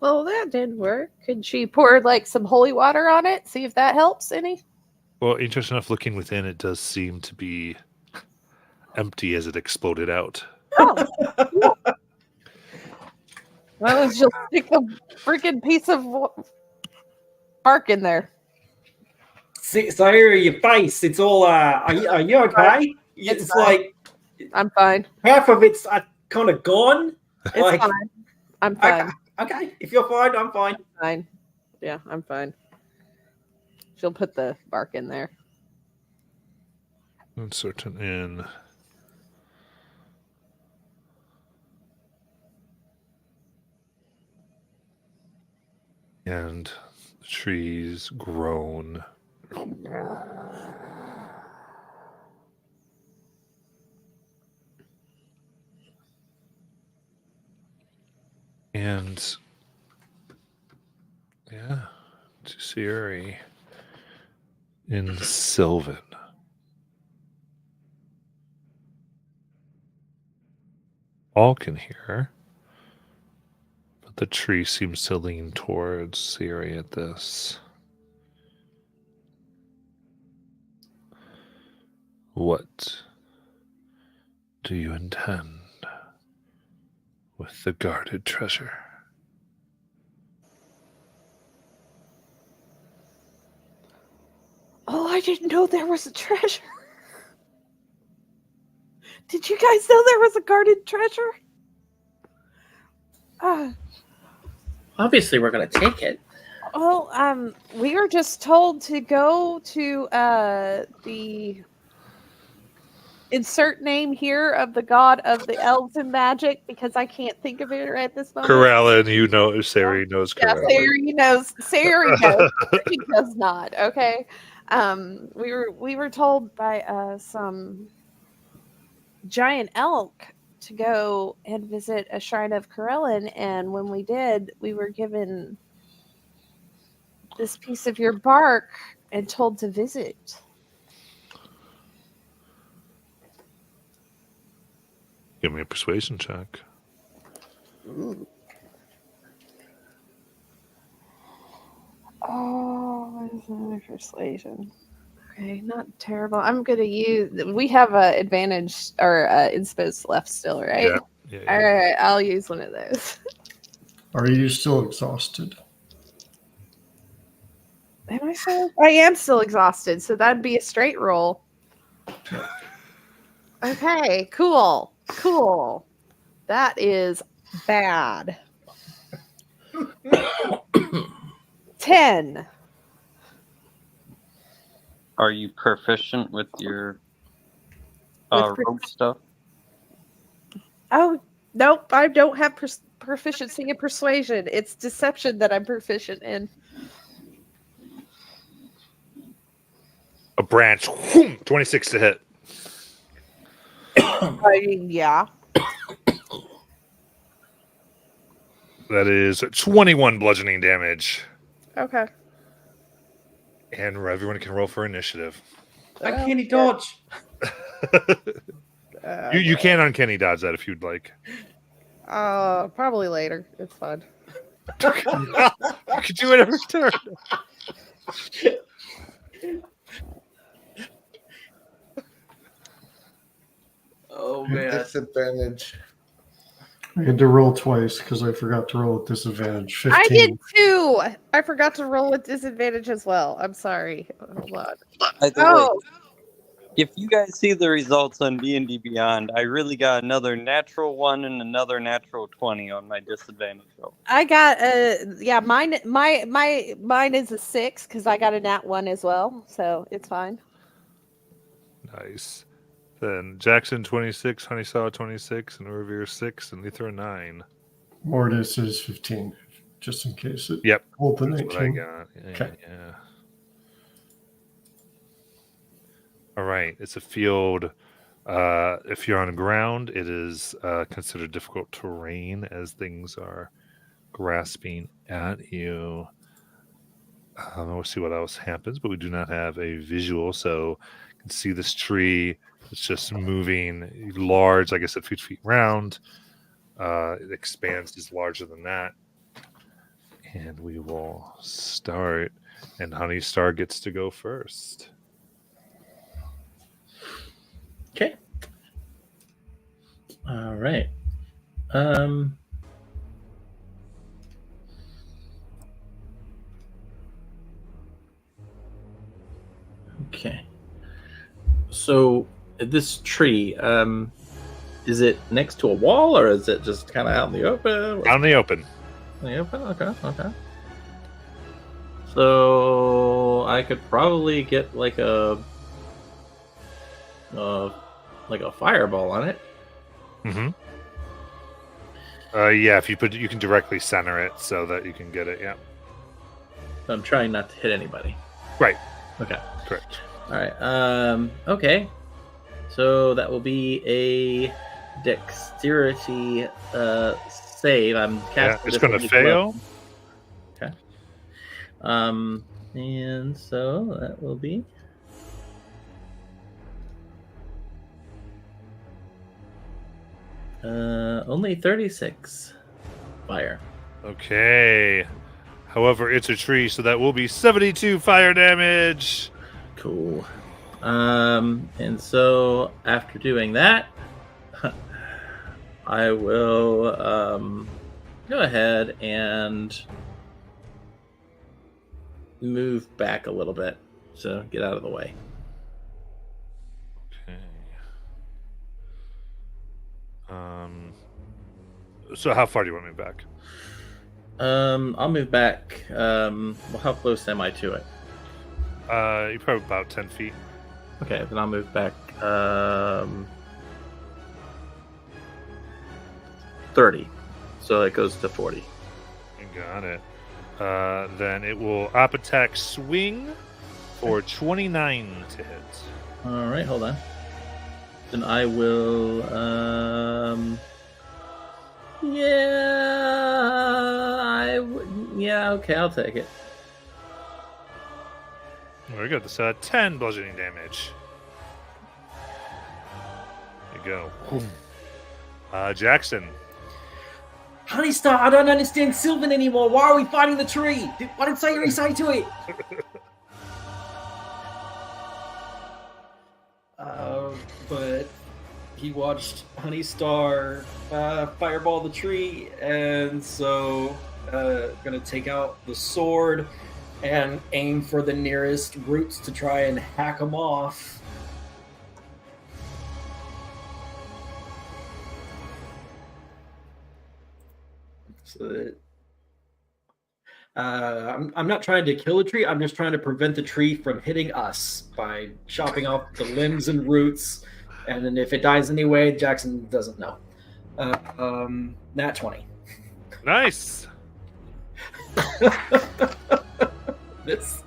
Well, that did work. Could she pour like some holy water on it? See if that helps any? Well, interesting enough, looking within, it does seem to be empty as it exploded out. Oh, cool. Well, let's just stick a freaking piece of bark in there. So your face, it's all. Are you okay? It's like I'm fine. half of it's kind of gone. It's Like, fine. I'm fine. Okay, if you're fine, I'm fine. Fine. Yeah, I'm fine. She'll put the bark in there. Insert it in. And the trees groan. And yeah, to Siri in Sylvan. All can hear, but the tree seems to lean towards Siri at this. What do you intend with the guarded treasure? Oh, I didn't know there was a treasure. Did you guys know there was a guarded treasure? Obviously, we're going to take it. Well, we were just told to go to the insert name here of the god of the elves and magic, because I can't think of it right at this moment. Corellin, you know, Siri knows Corellin. Yeah, Siri knows. Siri knows. He does not. Okay. We were told by some giant elk to go and visit a shrine of Corellin, and when we did, we were given this piece of your bark and told to visit. Give me a persuasion check. Ooh. Oh, what is my persuasion? Okay, not terrible. I'm gonna use. We have an advantage or inspo left still, right? Yeah. All right, I'll use one of those. Are you still exhausted? Am I still? I am still exhausted, so that'd be a straight roll. Okay, cool. That is bad. 10. Are you proficient with your With rope stuff? Oh, nope. I don't have proficiency in persuasion. It's deception that I'm proficient in. A branch. Whoom, 26 to hit. I mean, yeah. That is 21 bludgeoning damage. Okay. And everyone can roll for initiative. I can't dodge. You can uncanny dodge that if you'd like. Probably later. It's fun. You can do it every turn. Oh man. Disadvantage. I had to roll twice because I forgot to roll at disadvantage. 15. I did too. I forgot to roll with disadvantage as well. I'm sorry. Hold on. By the Oh, way, if you guys see the results on D&D Beyond, I really got another natural 1 and another natural 20 on my disadvantage roll. I got yeah. Mine is a 6 because I got a nat 1 as well, so it's fine. Nice. Then Jackson 26, Honeysaw 26, and Revere 6, and Lether 9. Mortis is 15, just in case it Yep. rolled the That's what I 19. got. Yeah, Okay. yeah. All right. It's a field. If you're on the ground, it is considered difficult terrain as things are grasping at you. We'll see what else happens, but we do not have a visual, so you can see this tree. It's just moving large, like I said, 50 feet round. It expands, is larger than that. And we will start. And Honeystar gets to go first. Okay. All right. Okay. So this tree, is it next to a wall or is it just kind of out in the open? Out in the open. In the open? Okay, okay. So I could probably get like a fireball on it. Mm-hmm. Yeah, if you put, you can directly center it so that you can get it. Yeah. I'm trying not to hit anybody. Right. Okay. Correct. All right. Okay. So that will be a dexterity save. I'm casting. Yeah, it's this going at to least fail. Okay. And so that will be. Only 36 fire. Okay. However, it's a tree, so that will be 72 fire damage. Cool. And so after doing that, I will go ahead and move back a little bit. So get out of the way. Okay. So how far do you want me back? I'll move back. Well, how close am I to it? You're probably about 10 feet. Okay, then I'll move back 30. So it goes to 40. You got it. Then it will op attack swing for 29 to hit. All right, hold on. Then I will. Yeah, okay, I'll take it. Very good. That's 10 bludgeoning damage. There you go. Jackson. Honeystar, I don't understand Sylvan anymore. Why are we fighting the tree? Why didn't Sayuri say to it? But he watched Honeystar fireball the tree, and so gonna take out the sword and aim for the nearest roots to try and hack them off. So that I'm not trying to kill a tree. I'm just trying to prevent the tree from hitting us by chopping off the limbs and roots. And then if it dies anyway, Jackson doesn't know. Nat 20. Nice. This.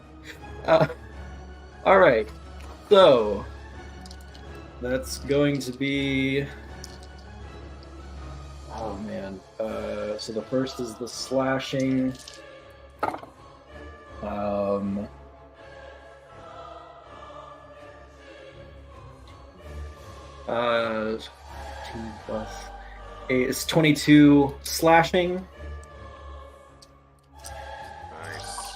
All right. So that's going to be. Oh man. So the first is the slashing. 2 plus 8 is 22 slashing. Nice.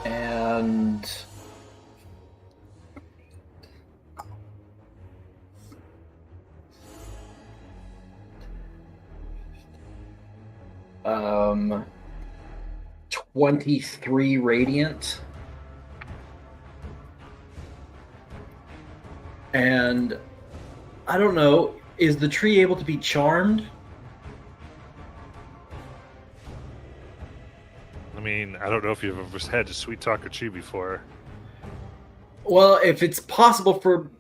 And um 23 radiant. And I don't know, is the tree able to be charmed? I mean, I don't know if you've ever had to sweet talk a tree before. Well, if it's possible for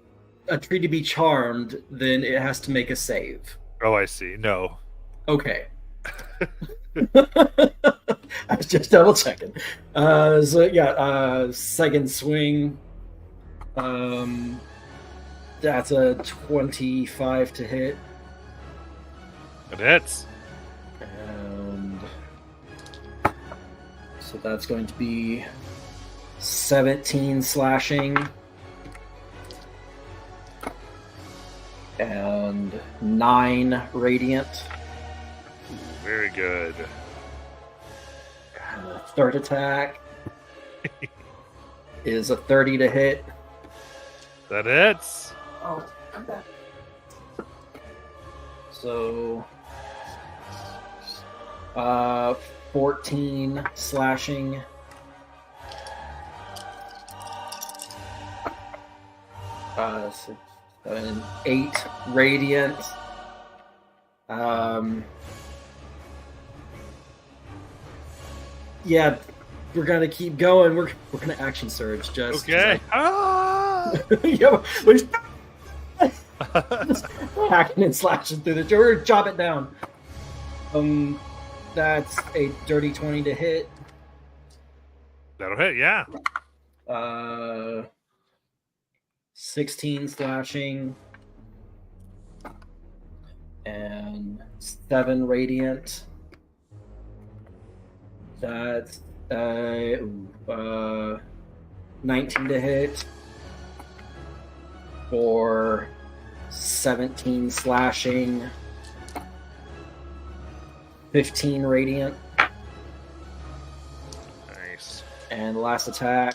a tree to be charmed, then it has to make a save. Oh, I see. No. Okay. I was just double checking. So yeah, second swing. That's a 25 to hit. It hits. And so that's going to be 17 slashing. And 9 radiant. Very good. And the third attack is a 30 to hit. That hits. Oh, okay. So, 14 slashing. So, 8 radiant. Yeah, we're gonna keep going. We're gonna action surge just. Okay. Ah! Yeah, we're just hacking and slashing through the door. Chop it down. That's a dirty 20 to hit. That'll hit, yeah. 16 slashing. And 7 radiant. That's 19 to hit. For 17 slashing. 15 radiant. Nice. And the last attack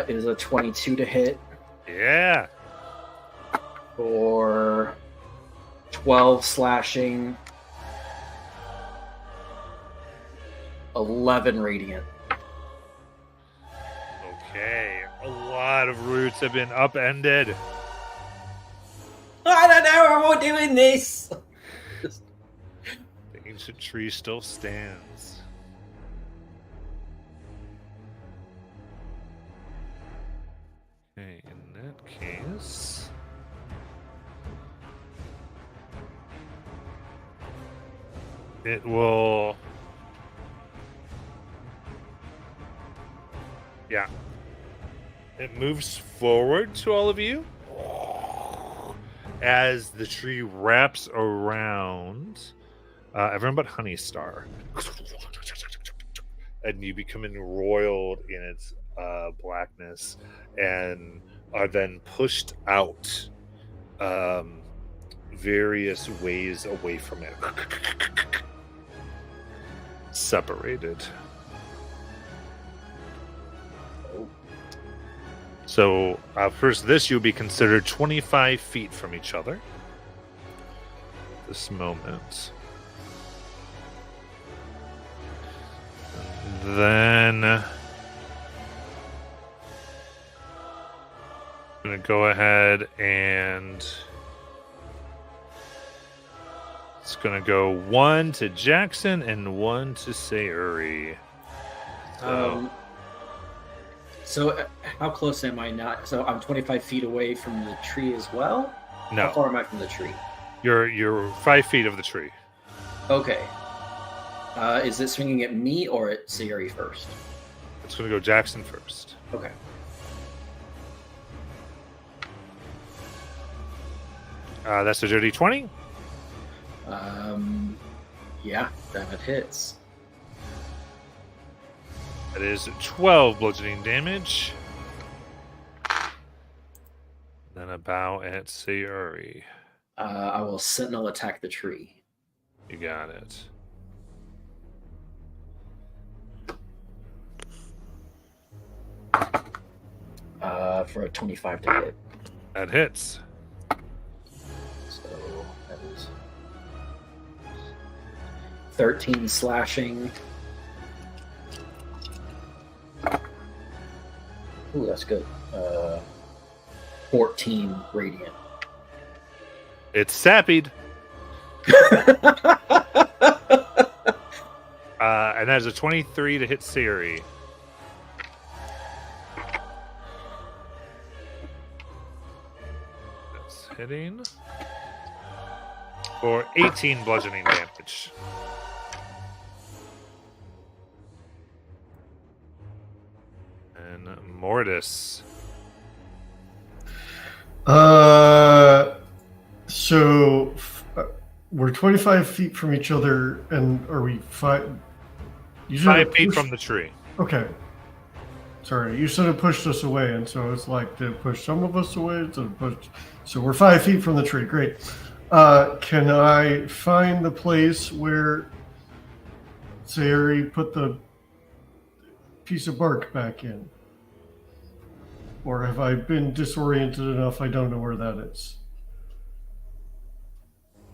is a 22 to hit. Yeah. For 12 slashing. 11 radiant. Okay. A lot of roots have been upended. I don't know how we're doing this. The ancient tree still stands. Okay, in that case. It will. Yeah. It moves forward to all of you as the tree wraps around everyone but Honeystar. And you become embroiled in its blackness and are then pushed out various ways away from it. Separated. So, first, this you'll be considered 25 feet from each other. This moment. And then I'm going to go ahead and it's going to go 1 to Jackson and 1 to Sayuri. So, So, how close am I now? So, I'm 25 feet away from the tree as well? How No, far am I from the tree? you're 5 feet of the tree. Okay. Is it swinging at me or at Sayuri first? It's going to go Jackson first. Okay. That's a dirty 20. Yeah, that hits. That is 12 bludgeoning damage. Then a bow at Sayuri. I will sentinel attack the tree. You got it. For a 25 to hit. That hits. So that is 13 slashing. Ooh, that's good. 14 radiant. It's sappied. And that is a 23 to hit Sayuri. That's hitting. For 18 bludgeoning damage. And Mortis. So we're 25 feet from each other, and are we five? You said 5 it feet pushed- from the tree. Okay. Sorry, you said it pushed us away, and so it's like, did it push some of us away? Did it push... So we're 5 feet from the tree. Great. Can I find the place where Sayuri put the piece of bark back in? Or have I been disoriented enough I don't know where that is?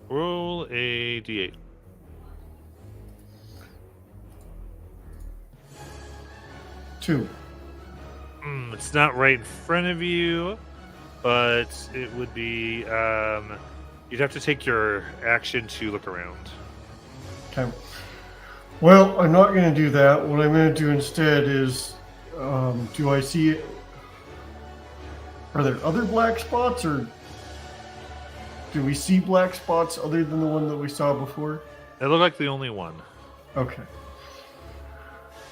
Roll a d8. Two. It's not right in front of you, but it would be. You'd have to take your action to look around. Okay. Well, I'm not going to do that. What I'm going to do instead is, do I see it? Are there other black spots, or do we see black spots other than the one that we saw before? They look like the only one. Okay.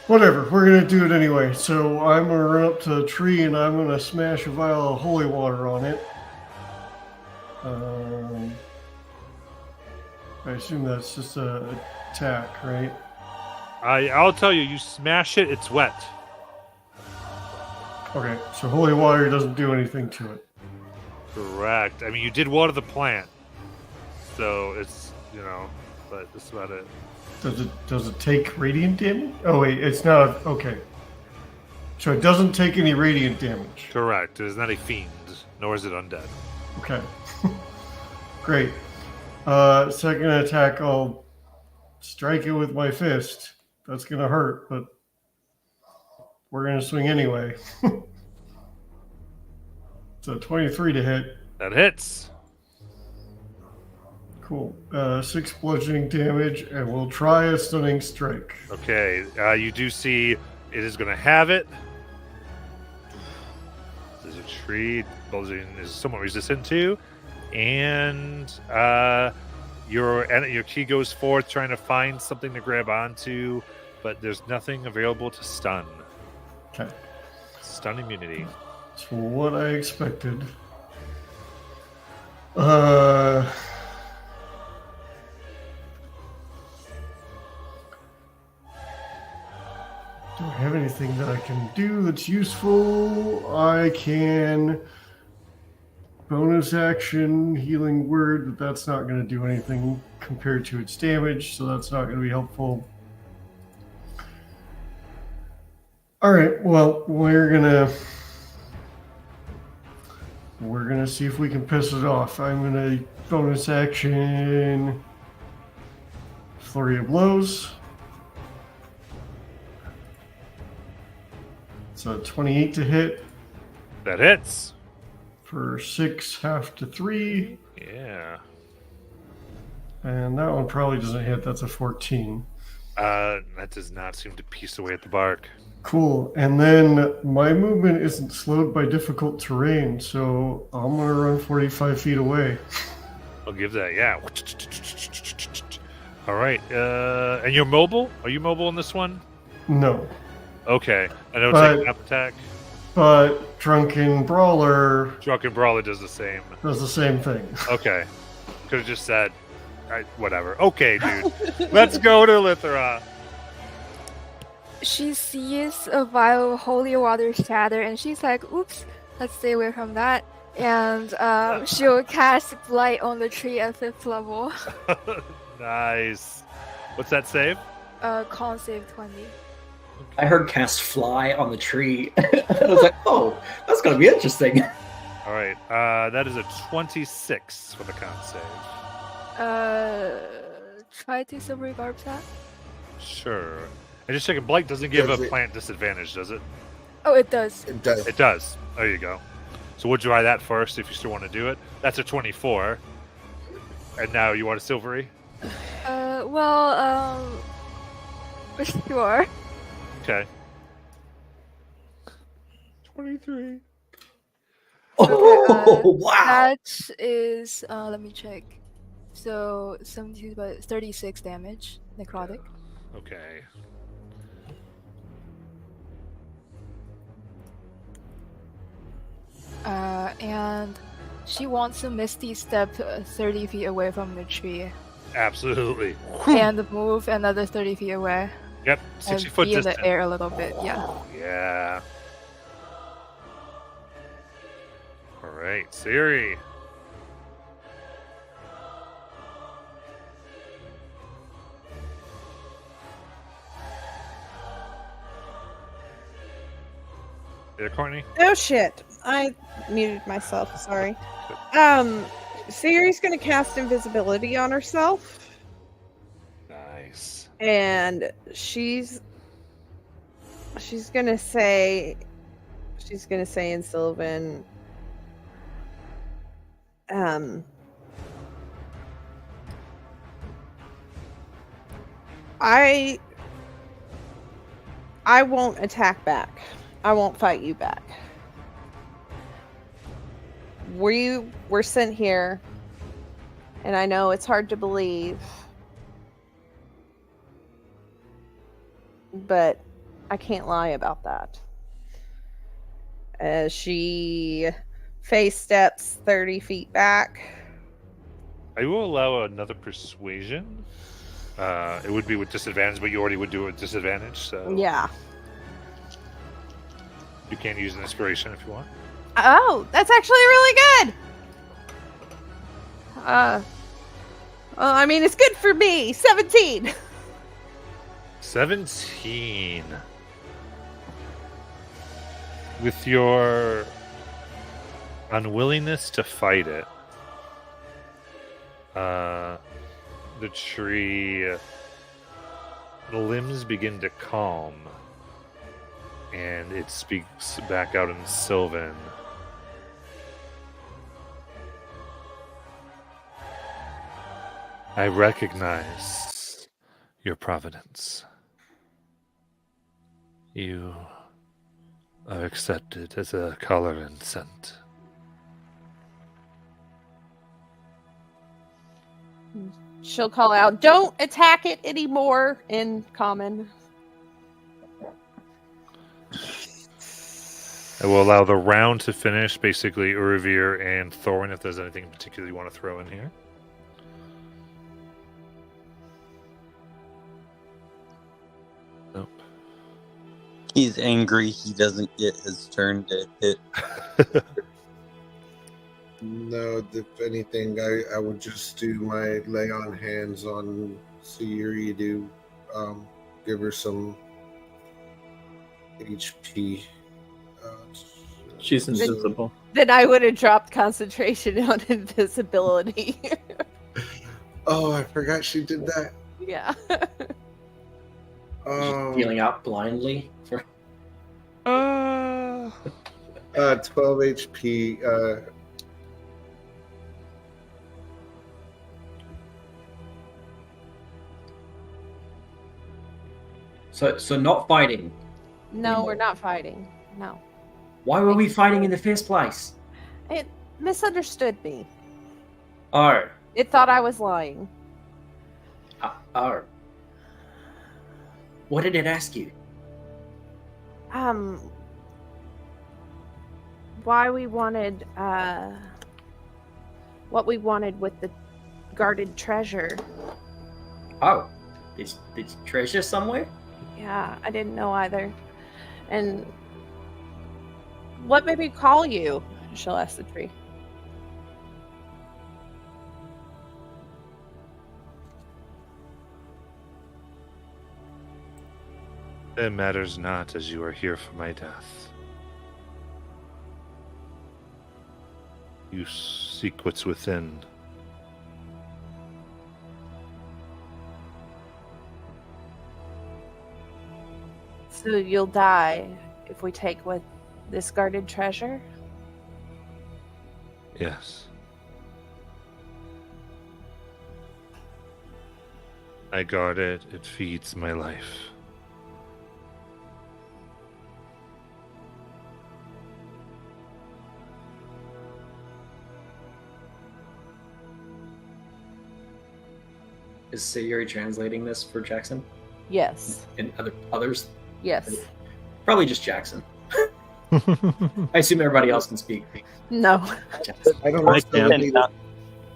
Whatever, we're going to do it anyway. So I'm going to run up to the tree and I'm going to smash a vial of holy water on it. I assume that's just a attack, right? I'll tell you, you smash it, it's wet. Okay, so holy water doesn't do anything to it. Correct. I mean, you did water the plant, so it's, but that's about it. Does it take radiant damage? Oh wait, it's not. Okay. So it doesn't take any radiant damage. Correct. It is not a fiend, nor is it undead. Okay. Great. Second attack, I'll strike it with my fist. That's gonna hurt, but we're gonna swing anyway. So 23 to hit. That hits. Cool. 6 bludgeoning damage, and we'll try a stunning strike. Okay. You do see it is going to have it. There's a tree. Bludgeoning is somewhat resistant to, and your key goes forth trying to find something to grab onto, but there's nothing available to stun. Okay. Stun immunity. That's what I expected. Do I have anything that I can do that's useful? I can bonus action healing word, but that's not going to do anything compared to its damage, so that's not going to be helpful. All right, well, we're gonna see if we can piss it off. I'm gonna bonus action flurry of blows. So 28 to hit That hits. for 6, half to 3. Yeah. And that one probably doesn't hit. That's a 14. That does not seem to piece away at the bark. Cool. And then my movement isn't slowed by difficult terrain, so I'm gonna run 45 feet away. I'll give that, yeah. All right. And you're mobile? Are you mobile in this one? No. Okay. I know it's But- like an up attack. But Drunken Brawler Drunken Brawler does the same. does the same thing. Okay. Could have just said, whatever. Okay, dude. Let's go to Lithra. She sees a vial of holy water shatter, and she's like, "Oops, let's stay away from that." And she'll cast Blight on the tree at 5th level. Nice. What's that save? Con save 20. I heard cast fly on the tree. I was like, oh, that's gonna be interesting. All right. That is a 26 for the con save. Try to silvery garb that. Sure. And just checking, Blight doesn't give Does a it- plant disadvantage, does it? Oh, it does. It does. It does. There you go. So we'll try that first if you still want to do it. That's a 24. And now you want a silvery? Sure. Okay. 23. Oh, wow. That is, let me check. So 72 by 36 damage, necrotic. Okay. And she wants to Misty Step 30 feet away from the tree Absolutely. and move another 30 feet away Yep. and 60 foot be in distance. the air a little bit. Yeah. Yeah. All right, Siri. There, Courtney. Oh shit! I muted myself. Sorry. Siri's gonna cast invisibility on herself, Nice. and she's gonna say in Sylvan, I won't attack back. I won't fight you back. We were sent here, and I know it's hard to believe, but I can't lie about that. As she face steps 30 feet back. I will allow another persuasion. It would be with disadvantage, but you already would do it with disadvantage, so Yeah. you can use an inspiration if you want. Oh, that's actually really good. Well, I mean, it's good for me. 17. 17. With your unwillingness to fight it, the tree, the limbs begin to calm, and it speaks back out in Sylvan. I recognize your providence. You are accepted as a color and scent. She'll call out, "Don't attack it anymore," in common. I will allow the round to finish, basically Uruvir and Thorin, if there's anything in particular you want to throw in here. Nope. He's angry he doesn't get his turn to hit. No, if anything, I would just do my lay on hands on Sayuri to give her some HP. She's invincible. Then I would have dropped concentration on invisibility. Oh, I forgot she did that. Yeah. Feeling out blindly for 12 HP. So not fighting. No, we're not fighting. No. Why were we fighting in the first place? It misunderstood me. Oh. It thought I was lying. Oh. What did it ask you? Why we wanted, what we wanted with the guarded treasure. Oh. There's treasure somewhere? Yeah, I didn't know either. And what made me call you? She'll ask the tree. It matters not, as you are here for my death. You seek what's within. So you'll die if we take with this guarded treasure? Yes. I guard it. It feeds my life. Is Sayuri translating this for Jackson? Yes. And others? Yes. Probably just Jackson. I assume everybody else can speak. No. I don't know.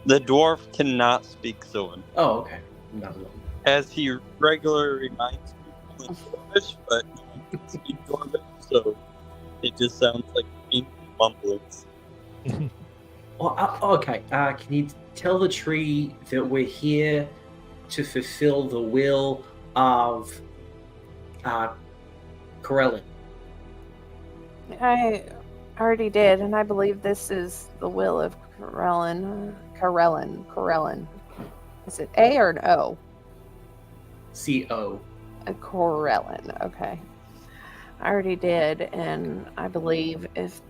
The dwarf cannot speak Sylvan, Oh, okay. Not alone. as he regularly reminds people in Dwarvish, but he doesn't speak Dwarvish, so it just sounds like ancient mumblings. Well, okay. Can you tell the tree that we're here to fulfill the will of Corellin? I already did, and I believe this is the will of Corellin. Corellin. Is it A or an O? C-O. A Corellin. Okay. I already did, and I believe if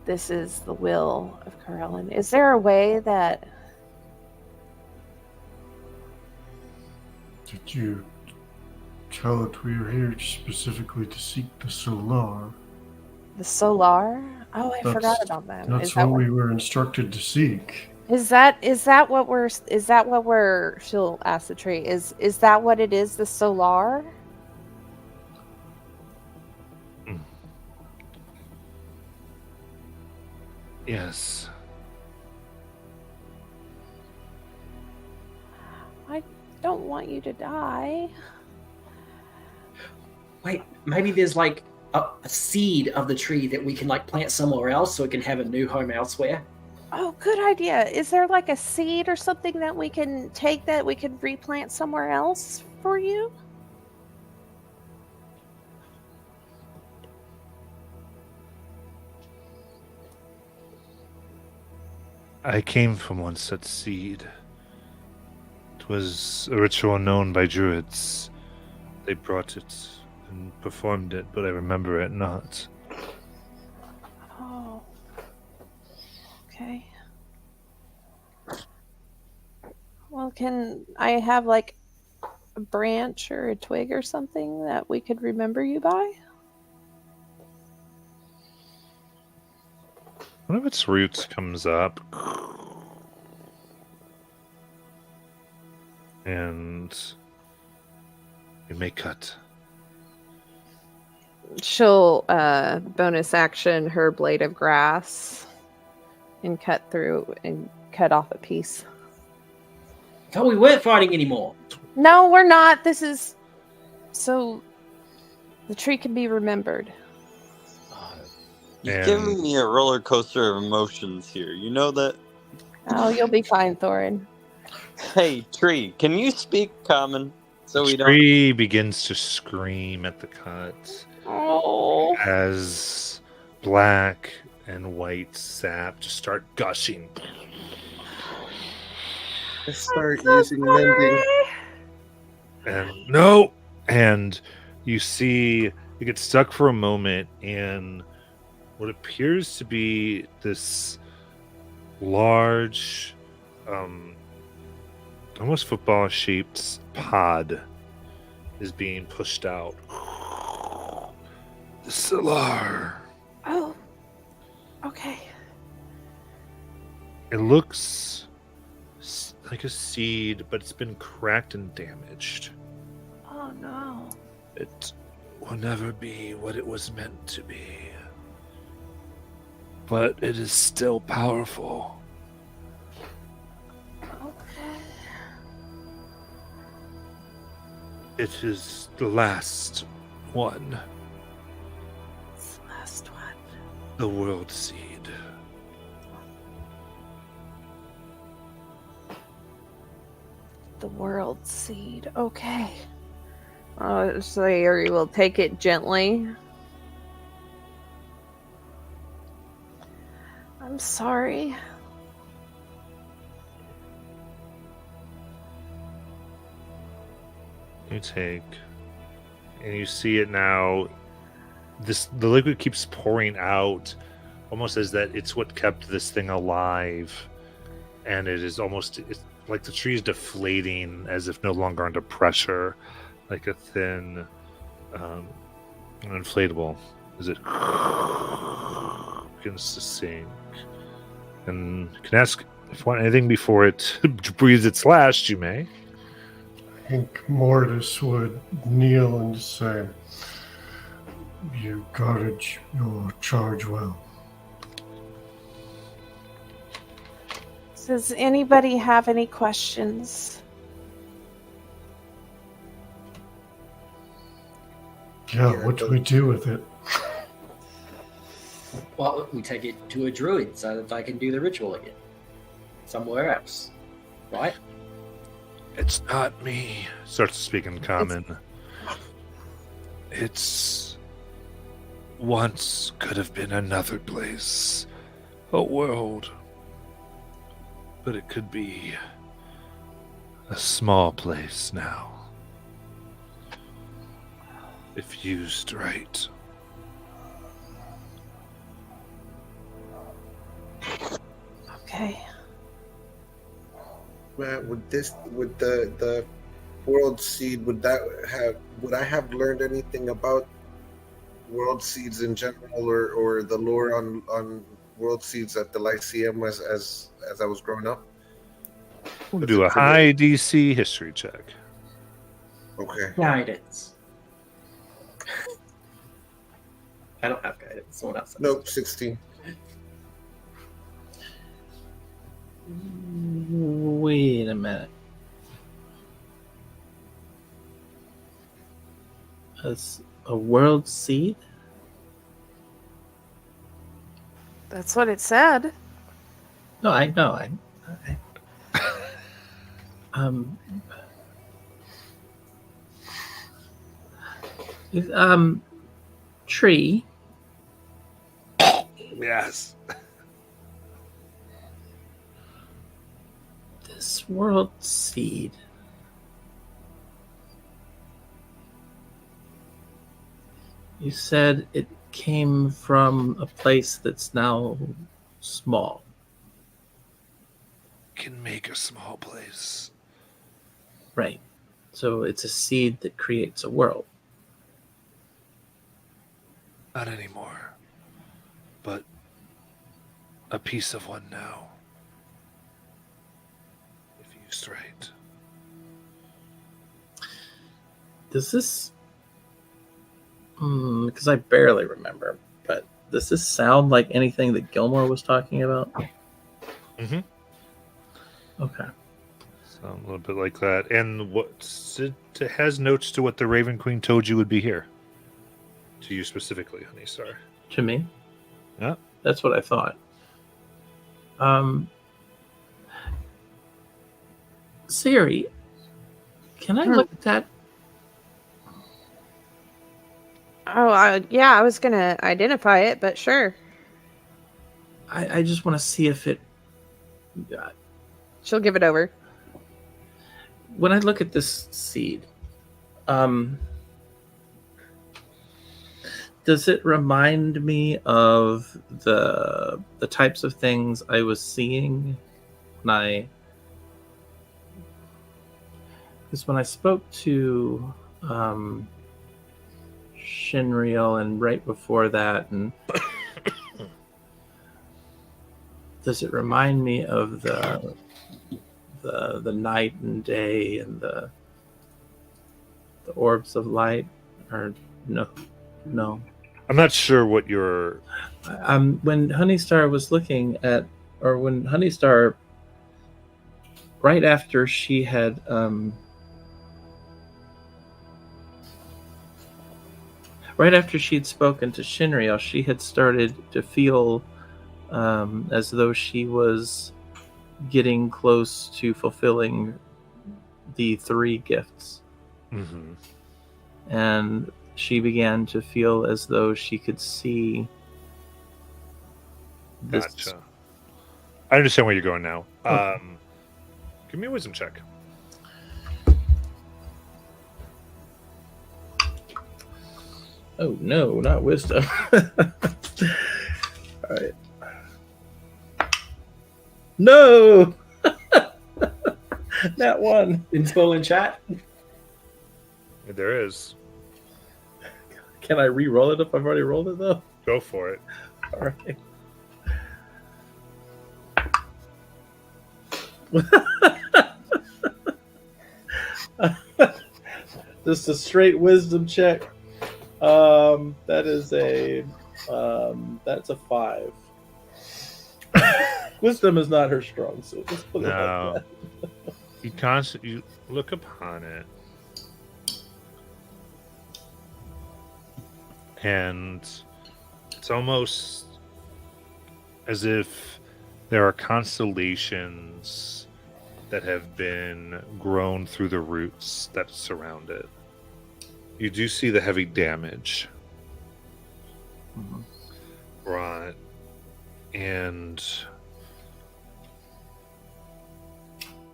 this is the will of Corellin, is there a way that Did you tell it we were here specifically to seek the Solar? the Solar? Oh, I That's- forgot about that. That's what we were instructed to seek. Is that what we're she'll ask the tree. Is that what it is, the Solar? Yes. I don't want you to die. Wait, maybe there's like a seed of the tree that we can like plant somewhere else so it can have a new home elsewhere. Oh, good idea. Is there like a seed or something that we can take that we can replant somewhere else for you? I came from one such seed. It was a ritual known by druids. They brought it and performed it, but I remember it not. Oh. Okay. Well, can I have like a branch or a twig or something that we could remember you by? One of its roots comes up. And we may cut. She'll bonus action her blade of grass and cut through and cut off a piece. I thought we weren't fighting anymore. No, we're not. This is so the tree can be remembered. You're And- giving me a roller coaster of emotions here. You know that? Oh, you'll be fine, Thorin. Hey, tree, can you speak common? So we The don't. tree begins to scream at the cut Oh. as black and white sap just start gushing. Let's start using mending. And no! And you see you get stuck for a moment in what appears to be this large, almost football shaped pod is being pushed out. The Solar. Oh. Okay. It looks like a seed, but it's been cracked and damaged. Oh no. It will never be what it was meant to be. But it is still powerful. Okay. It is the last one. It's the last one. The World Seed. The World Seed. Okay. So Yuri will take it gently. I'm sorry. You take, and you see it now. The liquid keeps pouring out, almost as that it's what kept this thing alive, and it's like the tree is deflating, as if no longer under pressure, like a thin, an inflatable. As it begins to sink, and you can ask if you want anything before it breathes its last. You may. I think Mortis would kneel and say, "You guarded your charge well." Does anybody have any questions? Yeah, what do we do with it? Well, we take it to a druid so that they can do the ritual again. Somewhere else. Right? It's not me. Starts to speak in common. It's once could have been another place, a world, but it could be a small place now, if used right. Okay. Well, would the World Seed, would I have learned anything about World Seeds in general, or the lore on World Seeds at the Lyceum as I was growing up? We'll do a high DC history check. Okay. Guidance. I don't have guidance. Someone else has. Nope, 16. Wait a minute. As a World Seed? That's what it said. No, I know. Tree. Yes. This World Seed. You said it came from a place that's now small. Can make a small place. Right. So it's a seed that creates a world. Not anymore. But a piece of one now. If used right. Does this... because I barely remember, but does this sound like anything that Gilmore was talking about? Mm-hmm. Okay. Sound a little bit like that. And it has notes to what the Raven Queen told you would be here. To you specifically, Honeystar. To me? Yeah. That's what I thought. Siri, can I look at that? Oh, yeah, I was gonna identify it, but sure. I just want to see if it... She'll give it over. When I look at this seed, does it remind me of the types of things I was seeing when I spoke to Shinriel, and right before that, and does it remind me of the night and day and the orbs of light? Or no? I'm not sure what you're. When Honeystar was looking at, or when Honeystar, right after she had right after she'd spoken to Shinriel, she had started to feel as though she was getting close to fulfilling the 3 gifts. Mm-hmm. And she began to feel as though she could see this. Gotcha. I understand where you're going now. Okay. Give me a wisdom check. Oh no, not wisdom. All right. No. That one. Inspo in chat. There is. Can I re-roll it if I've already rolled it though? Go for it. All right. Just a straight wisdom check. That is that's a 5. Wisdom is not her strong suit. Let's put it No. like that. You look upon it, and it's almost as if there are constellations that have been grown through the roots that surround it. You do see the heavy damage. Mhm. Right. And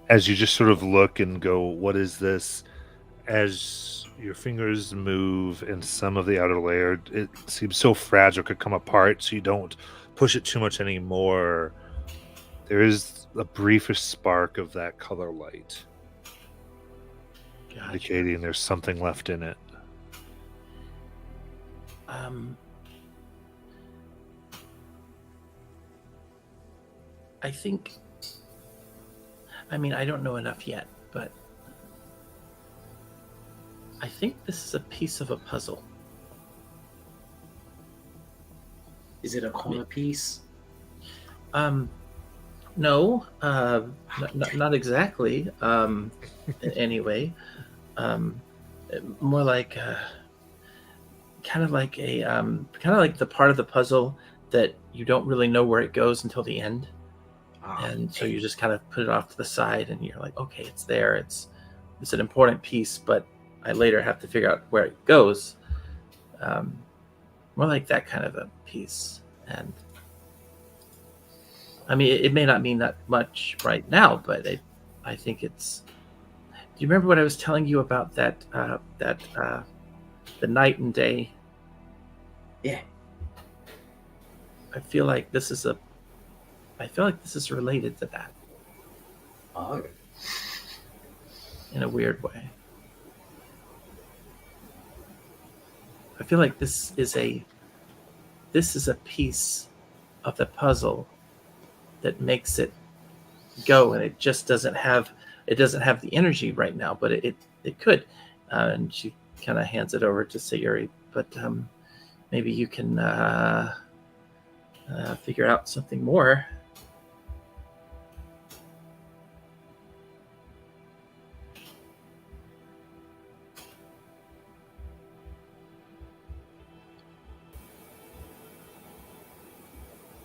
as you just sort of look and go, what is this? As your fingers move and some of the outer layer, it seems so fragile, could come apart, so you don't push it too much anymore. There is a briefer spark of that color light, Gotcha. indicating there's something left in it. I think. I mean, I don't know enough yet, but I think this is a piece of a puzzle. Is it a corner piece? No, not exactly. Anyway, more like kind of like the part of the puzzle that you don't really know where it goes until the end, and so you just kind of put it off to the side, and you're like, okay, it's there. It's an important piece, but I later have to figure out where it goes. More like that kind of a piece, and. I mean, it may not mean that much right now, but I think it's. Do you remember what I was telling you about that the night and day? Yeah. I feel like this is related to that. Oh. In a weird way. I feel like this is a piece of the puzzle that makes it go, and it just doesn't have the energy right now, but it could. And she kind of hands it over to Sayuri, but maybe you can figure out something more.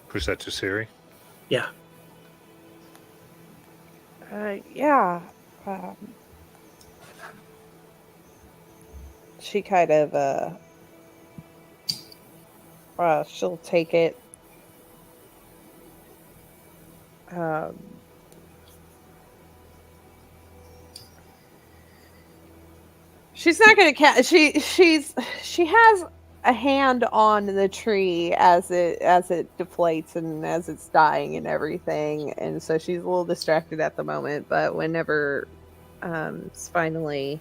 Push that to Siri. Yeah. Yeah. She kind of, she'll take it. She's not gonna she has a hand on the tree as it deflates and as it's dying and everything, and so she's a little distracted at the moment, but whenever it's finally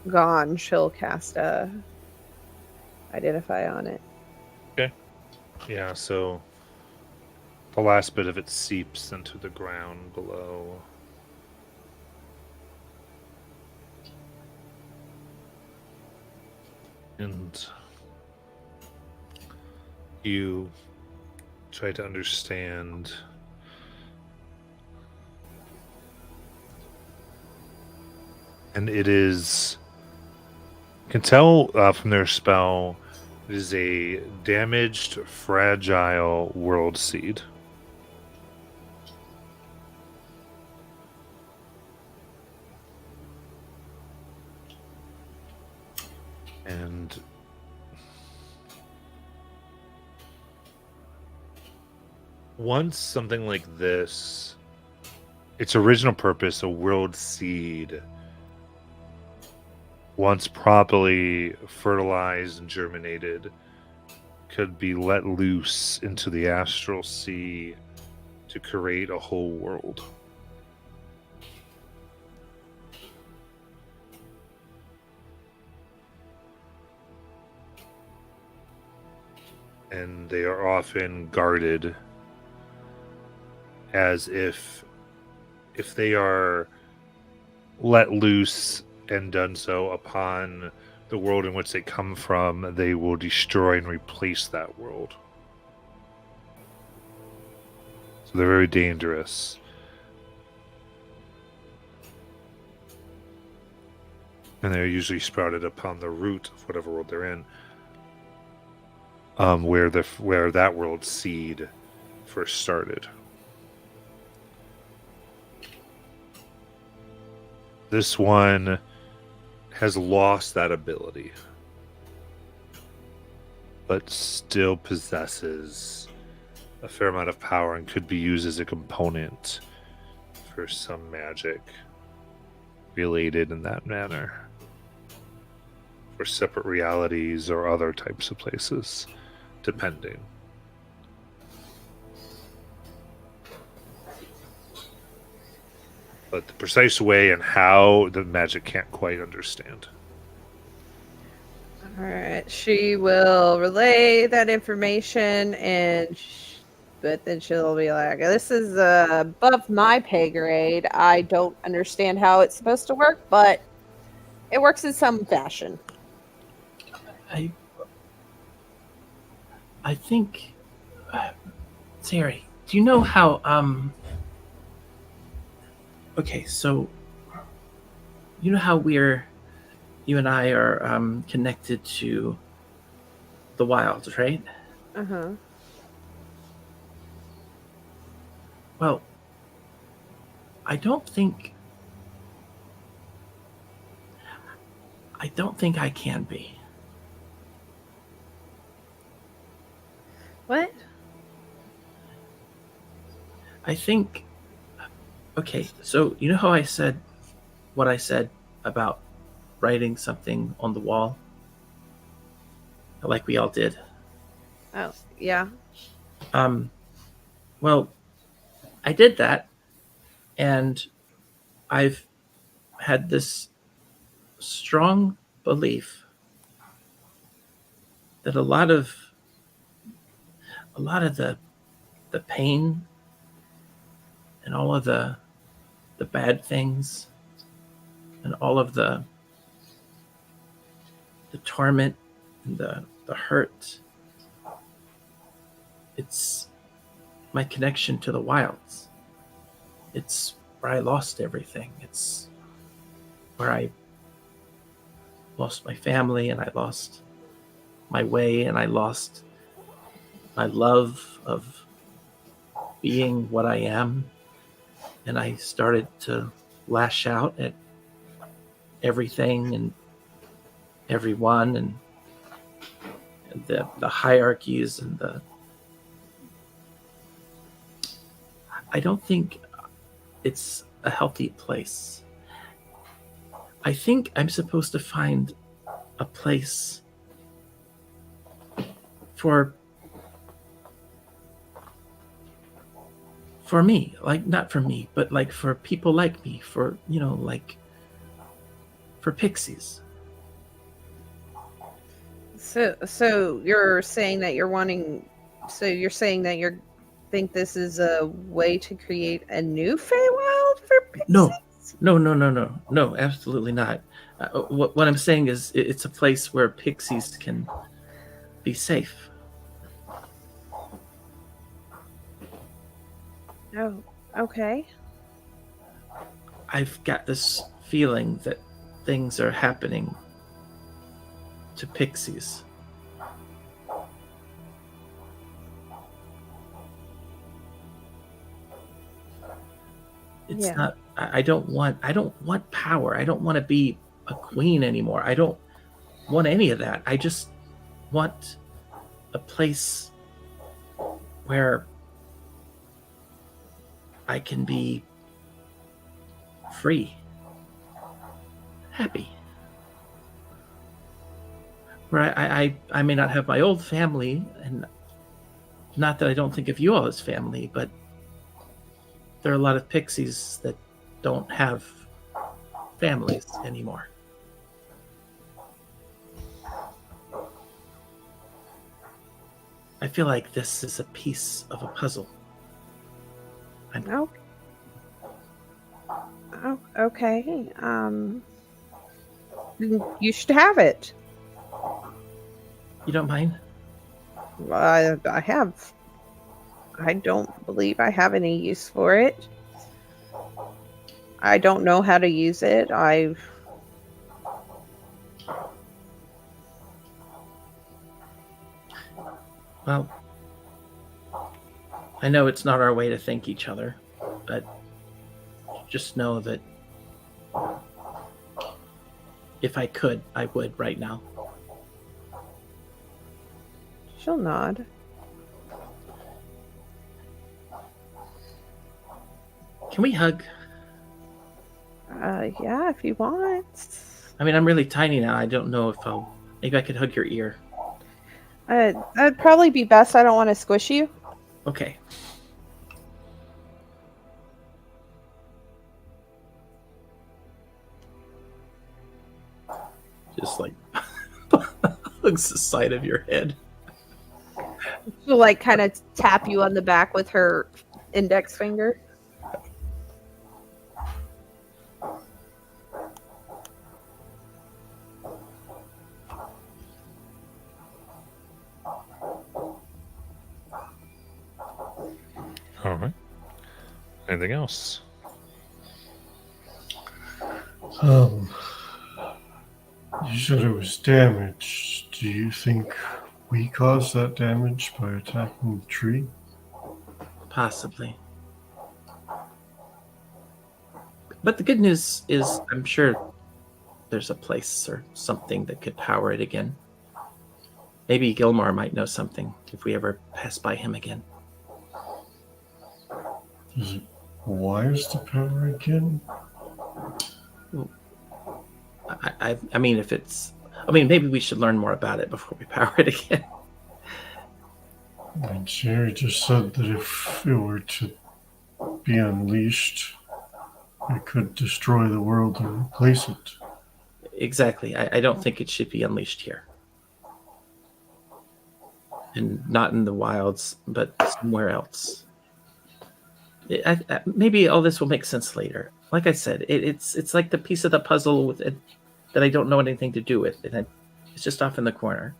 gone, she'll cast a identify on it. Yeah, so the last bit of it seeps into the ground below. And you try to understand and it is you can tell from their spell it is a damaged, fragile world seed. And once something like this, its original purpose, a world seed, once properly fertilized and germinated, could be let loose into the astral sea to create a whole world. And they are often guarded as if they are let loose and done so upon the world in which they come from, they will destroy and replace that world. So they're very dangerous. And they're usually sprouted upon the root of whatever world they're in. Where that world seed first started. This one has lost that ability, but still possesses a fair amount of power and could be used as a component for some magic related in that manner, for separate realities or other types of places, depending. But the precise way and how, the magic can't quite understand. All right, she will relay that information, but then she'll be like, "This is above my pay grade. I don't understand how it's supposed to work, but it works in some fashion." I think, Sari, do you know how? Okay, so you know how you and I are connected to the wilds, right? Uh-huh. Well, I don't think I can be. What? I think, okay, so you know how I said what I said about writing something on the wall? Like we all did. Oh, yeah. Well, I did that, and I've had this strong belief that a lot of the pain and all of the bad things and all of the torment and the hurt, it's my connection to the wilds. It's where I lost everything. It's where I lost my family, and I lost my way, and I lost my love of being what I am. And I started to lash out at everything and everyone, and the hierarchies and I don't think it's a healthy place. I think I'm supposed to find a place for me, like not for me, but like for people like me, for, like for pixies. So you're saying that you're wanting. So you're saying that you think this is a way to create a new Feywild for pixies? No, absolutely not. What I'm saying is it's a place where pixies can be safe. Oh, okay. I've got this feeling that things are happening to pixies. It's Yeah. not. I don't want power. I don't want to be a queen anymore. I don't want any of that. I just want a place where I can be free, happy. Where I may not have my old family, and not that I don't think of you all as family, but there are a lot of pixies that don't have families anymore. I feel like this is a piece of a puzzle. Oh. Oh, okay. You should have it. You don't mind? I have. I don't believe I have any use for it. I don't know how to use it. Well, I know it's not our way to thank each other, but just know that if I could, I would right now. She'll nod. Can we hug? Yeah, if you want. I mean, I'm really tiny now. I don't know if maybe I could hug your ear. That'd probably be best. I don't want to squish you. Okay. Just like hugs the side of your head. She'll like kind of tap you on the back with her index finger. All right. Anything else? You said it was damaged. Do you think we caused that damage by attacking the tree? Possibly. But the good news is I'm sure there's a place or something that could power it again. Maybe Gilmar might know something if we ever pass by him again. Is it wise to power again? I mean, if it's... I mean, maybe we should learn more about it before we power it again. And Jerry just said that if it were to be unleashed, it could destroy the world and replace it. Exactly. I don't think it should be unleashed here. And not in the wilds, but somewhere else. Maybe all this will make sense later. Like I said, it's like the piece of the puzzle with it that I don't know anything to do with. And it's just off in the corner.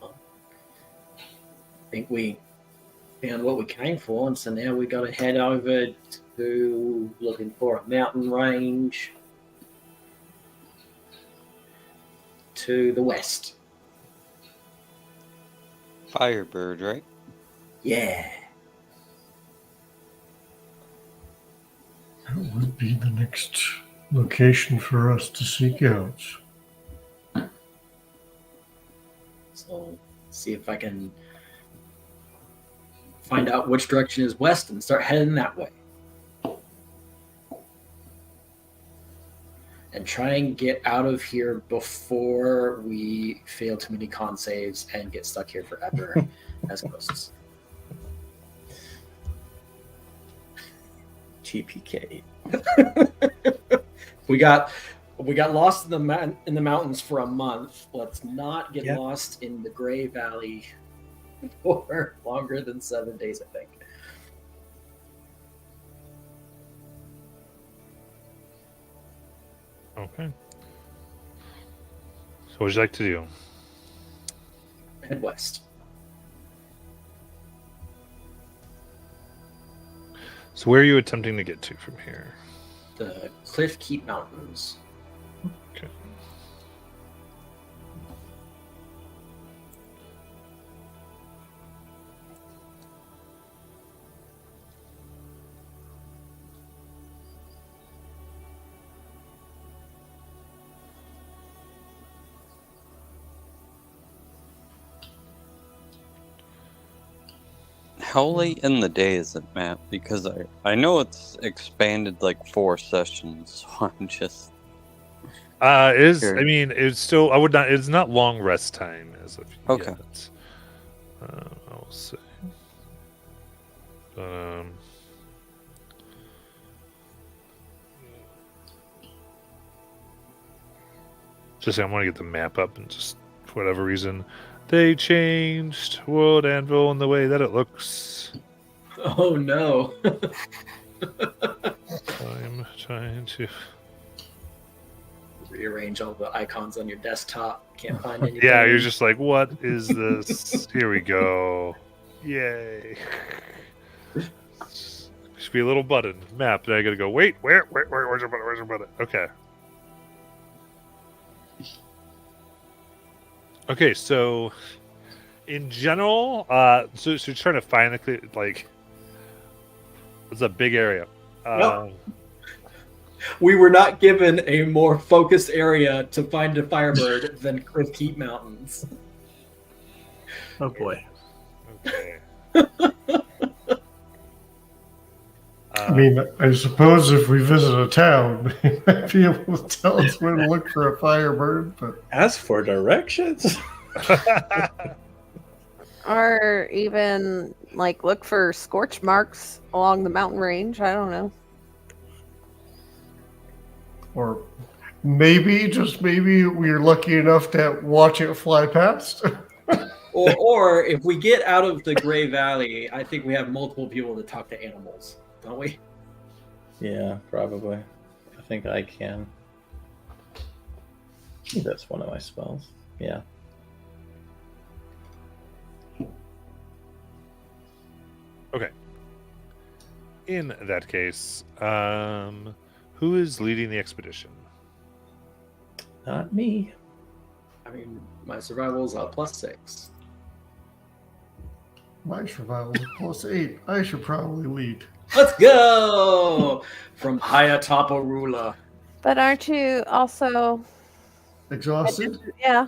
I think we found what we came for, and so now we got to head over to looking for a mountain range to the west. Firebird, right? Yeah. That would be the next location for us to seek out. So see if I can find out which direction is west and start heading that way. And try and get out of here before we fail too many con saves and get stuck here forever as ghosts. We got lost in the mountains for a month. Let's not get lost in the Gray Valley for longer than 7 days, I think. Okay. So what would you like to do? Head west. So where are you attempting to get to from here? The Cliff Keep Mountains. Okay. How late in the day is it, Matt? Because I know it's expanded like 4 sessions, so I'm just... Is Sure. I mean it's still I would not it's not long rest time as of Okay. yet. I'll say. Just I want to get the map up and just for whatever reason they changed World Anvil in the way that it looks. Oh no. I'm trying to Rearrange all the icons on your desktop. Can't find anything. Yeah, you're just like, what is this? Here we go. Yay. Should be a little button. Map. Then I gotta go, wait, where's your button? Where's your button? Okay. Okay, so in general, so you're trying to find the like it's a big area. Nope. We were not given a more focused area to find a Firebird than Cliff Keep Mountains. Oh boy. Okay. I mean, I suppose if we visit a town, they might be able to tell us where to look for a Firebird, but Ask for directions. Or even like look for scorch marks along the mountain range. I don't know. or maybe, just maybe, we're lucky enough to watch it fly past. Or if we get out of the Gray Valley, I think we have multiple people to talk to animals, don't we? Yeah, probably. I think I can. That's one of my spells. Yeah. Okay. In that case, who is leading the expedition? Not me. I mean, my survival is a +6. My survival is +8. I should probably lead. Let's go! From Hayatapa Rula. But aren't you also Exhausted? Yeah.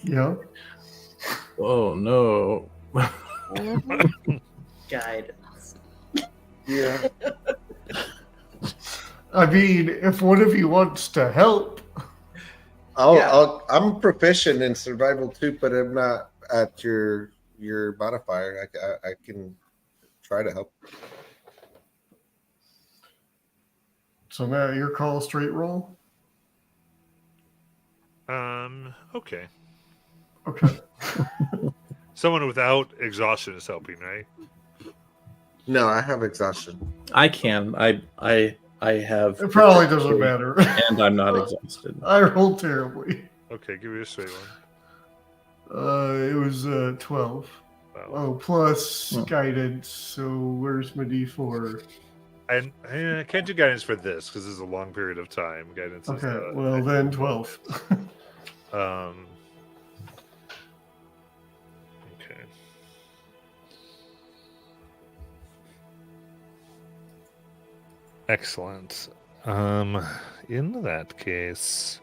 Yeah. Oh no. Guidance. Yeah. I mean, if one of you wants to help. I'm proficient in survival too, but I'm not at your modifier. I can try to help. So now your call straight roll? Okay. Okay. Someone without exhaustion is helping, right? No, I have exhaustion. I can. I have. It probably doesn't matter. And I'm not exhausted. I rolled terribly. Okay, give me a straight one. It was 12. Wow. Oh, plus guidance. So where's my D4? I can't do guidance for this because this is a long period of time. Guidance is Okay, well then 12. Okay. Excellent. In that case,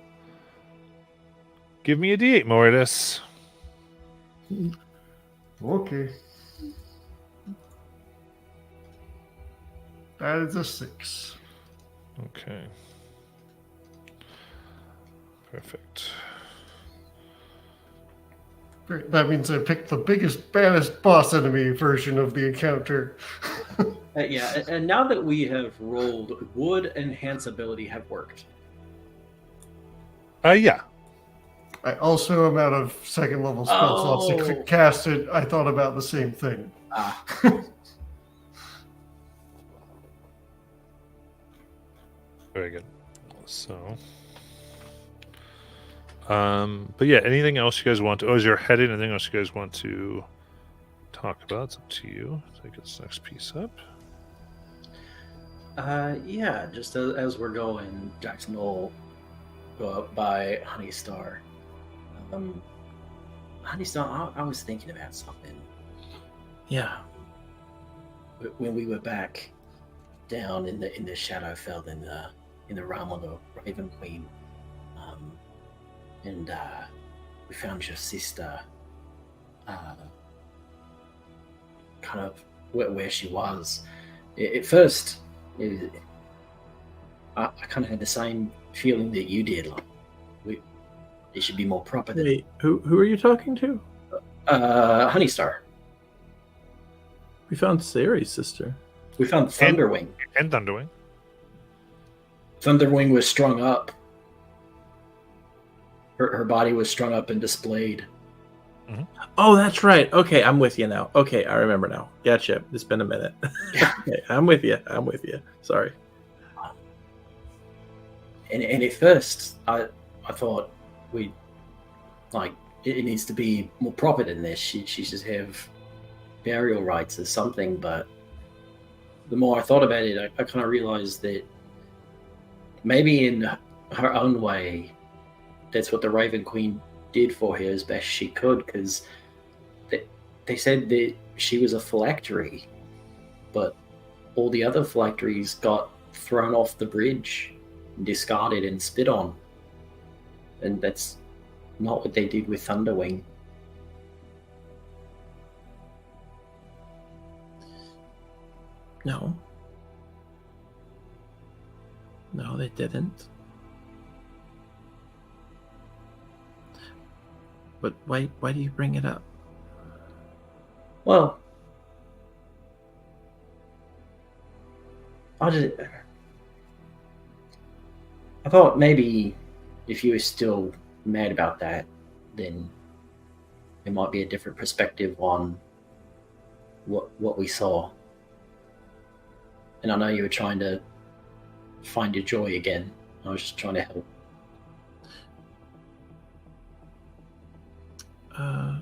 give me a D8, Moritus. Okay. That is a 6. Okay. Perfect. That means I picked the biggest, baddest boss enemy version of the encounter. Yeah, and now that we have rolled, would enhance ability have worked? Yeah. I also am out of second level spell slots to cast it. I thought about the same thing. Very good. So, but yeah, anything else you guys want to? Oh, is your heading? Anything else you guys want to talk about? It's up to you. Take this next piece up. Yeah, just as we're going, Jackson will go up by Honeystar. Honeystar, I was thinking about something. Yeah. When we were back down in the Shadowfell in the realm of the Raven Queen, and we found your sister, kind of where she was. At first, I kind of had the same feeling that you did. Like, it should be more proper. Wait, who are you talking to? Honeystar. We found Sari's sister. We found Thunderwing. And Thunderwing. Thunderwing was strung up. Her body was strung up and displayed. Mm-hmm. Oh, that's right. Okay, I'm with you now. Okay, I remember now. Gotcha. It's been a minute. Okay, I'm with you. Sorry. And at first, I thought it needs to be more proper than this. She should have burial rites or something. But the more I thought about it, I kind of realized that maybe in her own way, that's what the Raven Queen did for her as best she could, because they said that she was a phylactery, but all the other phylacteries got thrown off the bridge, discarded and spit on. And that's not what they did with Thunderwing. No, they didn't. But why do you bring it up? Well, I thought maybe if you were still mad about that, then there might be a different perspective on what we saw. And I know you were trying to find your joy again. I was just trying to help. A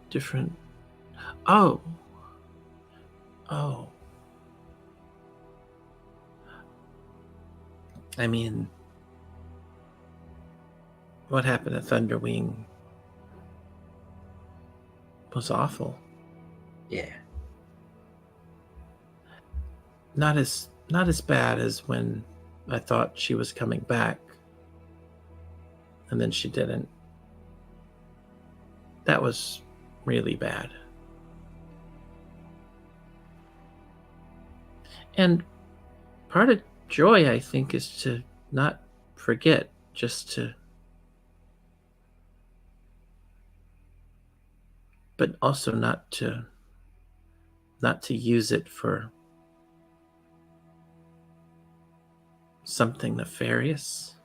different. Oh. I mean, what happened at Thunderwing was awful. Yeah. Not as bad as when I thought she was coming back, and then she didn't. That was really bad. And part of joy, I think, is to not forget, just to, but also not to use it for something nefarious.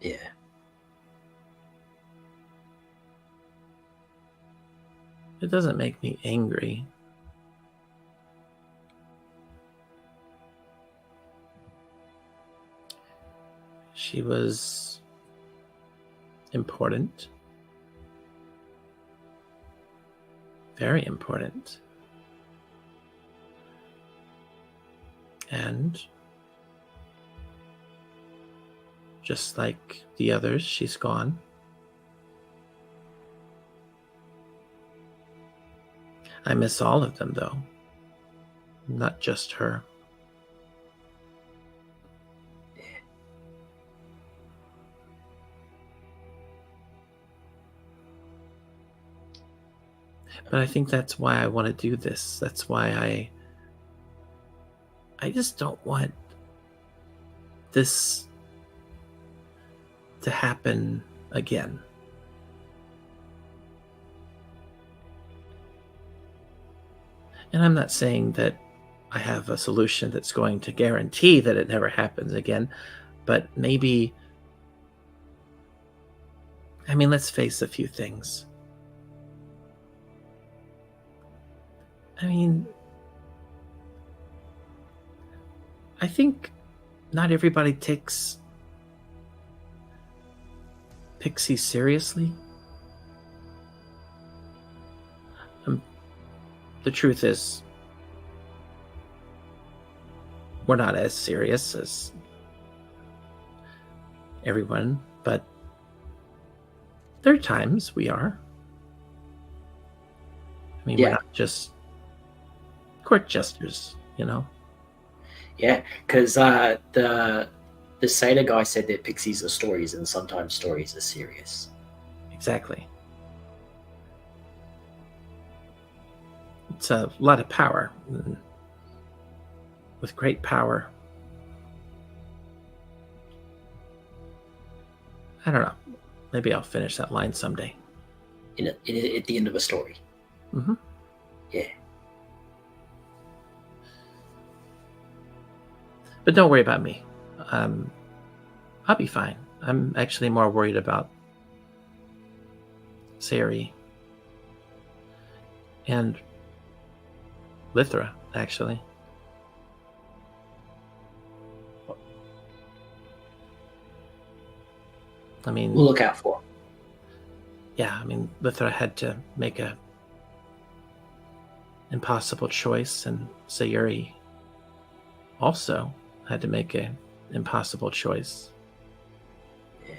Yeah. It doesn't make me angry. She was important. Very important. And just like the others, she's gone. I miss all of them, though. Not just her. But I think that's why I want to do this. That's why I just don't want this to happen again. And I'm not saying that I have a solution that's going to guarantee that it never happens again, but maybe, I mean, let's face a few things. I mean, I think not everybody takes pixies seriously. The truth is, we're not as serious as everyone, but there are times we are. I mean, we're not just court jesters, you know? Yeah, because the Sailor guy said that pixies are stories, and sometimes stories are serious. Exactly. It's a lot of power. With great power, I don't know. Maybe I'll finish that line someday. At the end of a story. Mm-hmm. Yeah. But don't worry about me. I'll be fine. I'm actually more worried about Sari and Lythra, actually. I mean, We'll look out for him. Yeah, I mean, Lythra had to make a impossible choice, and Sayuri also had to make an impossible choice. Yeah.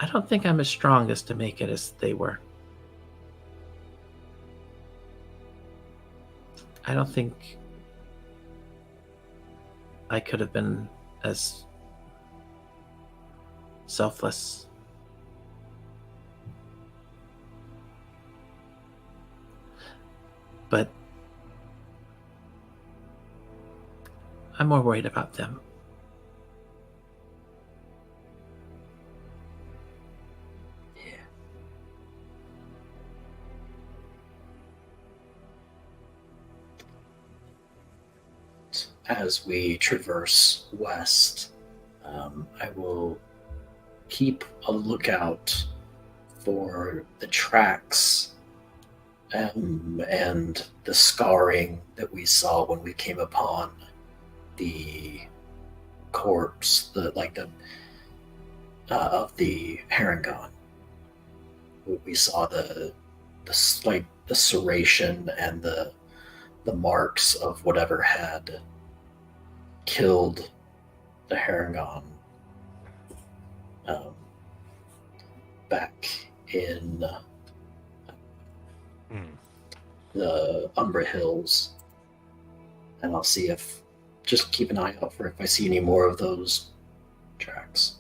I don't think I'm as strong as to make it as they were. I don't think I could have been as selfless. But I'm more worried about them. Yeah. As we traverse west, I will keep a lookout for the tracks and the scarring that we saw when we came upon the corpse, of the Harengon. We saw the serration and the marks of whatever had killed the Harengon back in the Umbra Hills, and I'll see if, just keep an eye out for if I see any more of those tracks.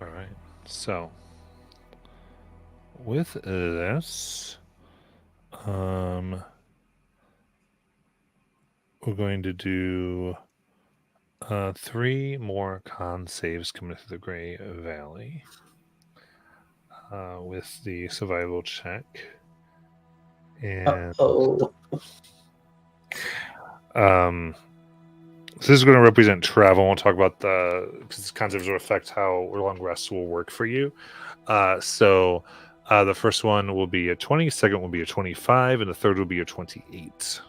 All right. So with this, we're going to do 3 more con saves coming through the Gray Valley with the survival check. And so this is going to represent travel. We'll talk about because con saves will affect how long rests will work for you. So the first one will be a 20, second will be a 25, and the third will be a 28.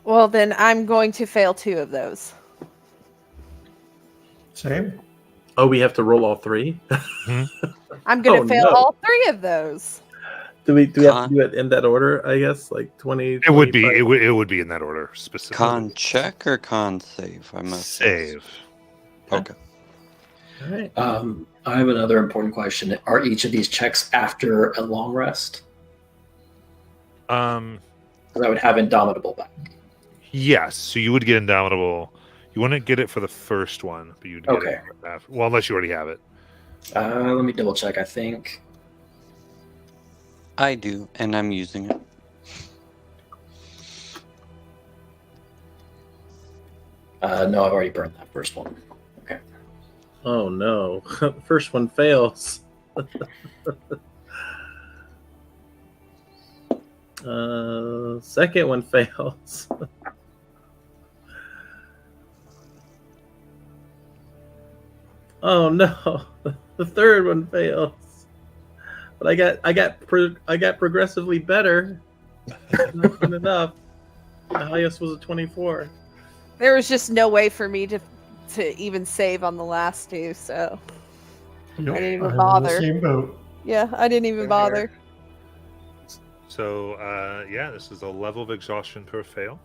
Well, then I'm going to fail 2 of those. Same. Oh, we have to roll all 3? I'm going to fail no. all 3 of those. Do we have to do it in that order, I guess? Like 20, It would be 25? it would be in that order specifically. Con check or con save? I must Save. Okay. All right. I have another important question. Are each of these checks after a long rest? Because I would have Indomitable back. Yes, so you would get Indomitable. You wouldn't get it for the first one, but you'd get it after. Well, unless you already have it. Let me double check. I think I do, and I'm using it. no, I've already burned that first one. Okay. Oh no. The first one fails. Second one fails. Oh no. The third one fails. But I got progressively better. Not good enough. The highest was a 24. There was just no way for me to even save on the last two, so Yep, I didn't even I'm in bother. the same boat. Yeah, I didn't even bother. So, yeah, this is a level of exhaustion per fail.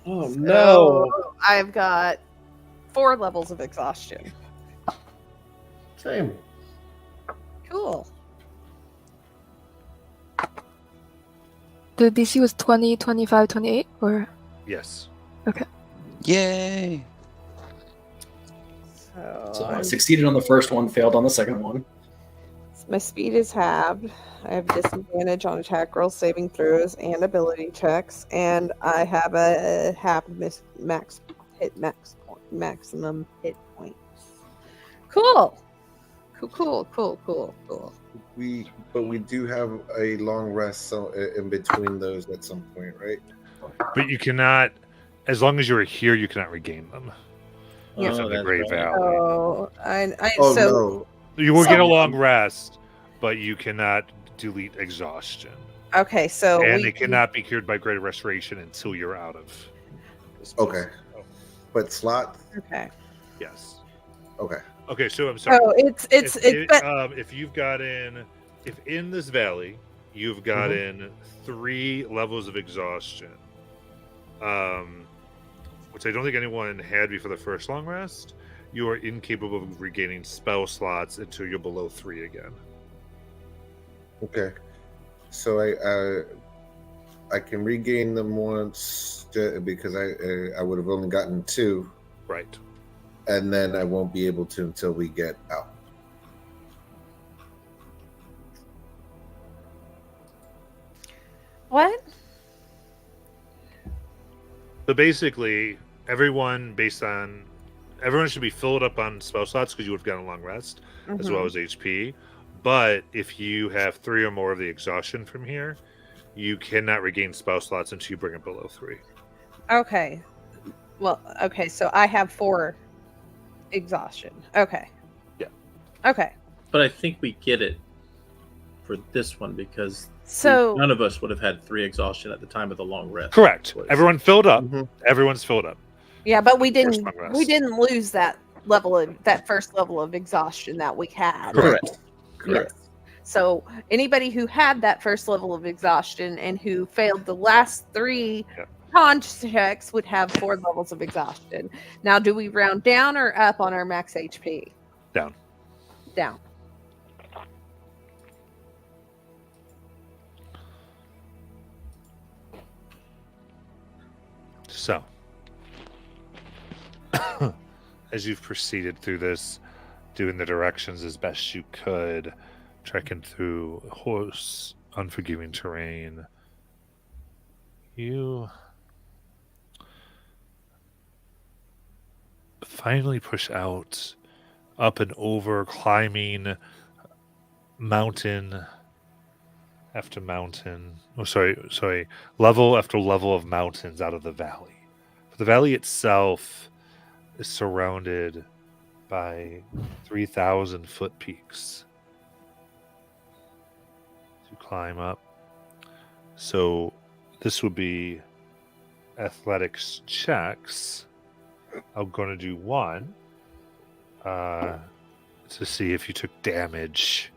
Oh So, I've got 4 levels of exhaustion. Same. Cool. The DC was 20, 25, 28, or Yes. okay. Yay! So I succeeded on the first one, failed on the second one. My speed is halved. I have disadvantage on attack rolls, saving throws, and ability checks, and I have a half maximum hit points. Cool. Cool. But we do have a long rest in between those at some point, right? But you cannot, as long as you're here, you cannot regain them. Yeah. It's in the that's Great right. Valley. Oh, Oh so no! You will get a So- long rest, but you cannot delete exhaustion. okay, so And we it cannot be cured by Greater Restoration until you're out of this Okay. place. But slot. Okay. Yes. Okay. Okay, so I'm sorry. Oh, it's if you've got if in this valley you've got in 3 levels of exhaustion, which I don't think anyone had before the first long rest, you are incapable of regaining spell slots until you're below 3 again. Okay. So I can regain them once because I would have only gotten 2, Right. and then I won't be able to until we get out. what? So basically, everyone should be filled up on spell slots because you would have gotten a long rest as well as HP. But if you have 3 or more of the exhaustion from here, you cannot regain spell slots until you bring it below 3. Okay. Well, okay, so I have 4 exhaustion. Okay. Yeah. Okay. But I think we get it for this one because So none of us would have had 3 exhaustion at the time of the long rest. Correct. Was- Everyone filled up. Mhm. Everyone's filled up. yeah, but we First didn't long rest. lose that first level of exhaustion that we had. Correct. Correct. Yes. So anybody who had that first level of exhaustion and who failed the last 3 Yeah. con checks would have 4 levels of exhaustion. Now, do we round down or up on our max HP? Down. Down. So, as you've proceeded through this, doing the directions as best you could, trekking through hoarse, unforgiving terrain, you finally push out, up and over, climbing mountain after mountain. Oh, sorry. Level after level of mountains out of the valley. The valley itself is surrounded by 3,000 foot peaks to climb up. So this would be athletics checks. I'm going to do 1 to see if you took damage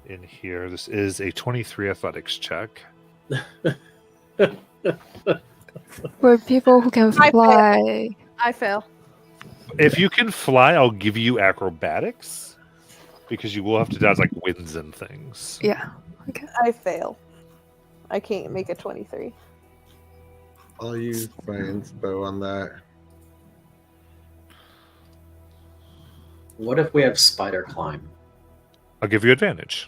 in here. This is a 23 athletics check. For people who can I fly, I fail. If you can fly, I'll give you acrobatics because you will have to dodge like winds and things. yeah. Okay. I fail. I can't make a 23. I'll use my inspo on that. What if we have spider climb? I'll give you advantage.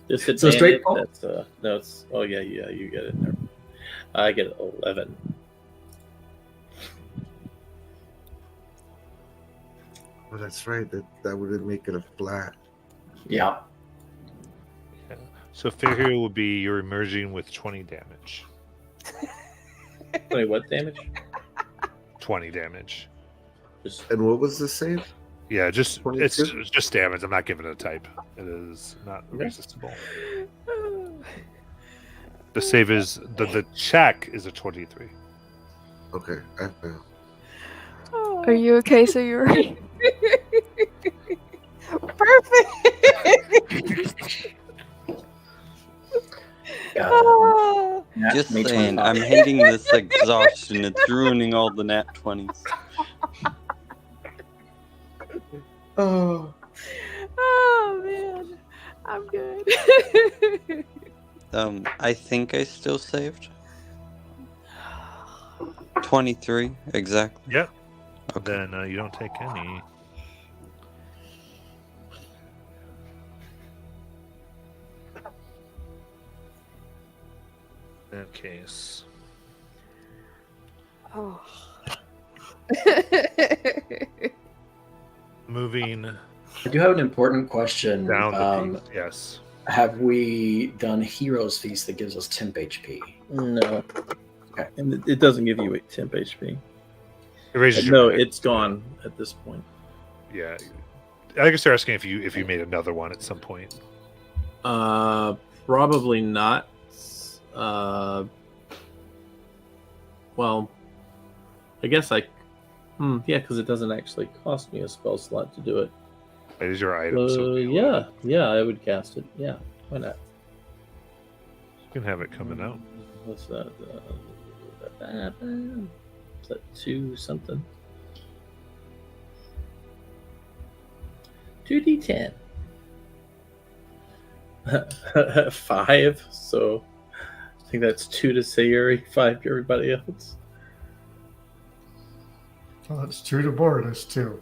Disadvantage. So straight roll? That's no. It's oh yeah, you get it. There. I get 11. Oh, that's right. That would make it a flat. Yeah. So fair here will be you're emerging with 20 damage. Wait, what damage? 20 damage. And what was the save? Yeah, it's 22? just damage. I'm not giving it a type. It is not resistible. The save is the check is a 23. Okay, I failed. Are you okay, Sayuri? Perfect. Just saying, I'm hating this exhaustion. It's ruining all the nat 20s. Oh. Oh man, I'm good. I think I still saved. 23, exactly. Yep. Okay. Then you don't take any. In that case. Oh. Moving I do have an important question. down the peak. Yes. Have we done Hero's Feast that gives us temp HP? No. Okay. And it doesn't give you temp HP. It raises No, your magic. it's gone at this point. Yeah. I guess they're asking if you made another one at some point. Probably not. Well, I guess yeah, because it doesn't actually cost me a spell slot to do it. It is your item. So you Yeah, I would cast it. Yeah, why not? can have it coming out. What's that? Is that 2 something? 2d10. 5. So I think that's 2 to Sayuri, 5 to everybody else. Well, that's 2 to Bortus, too.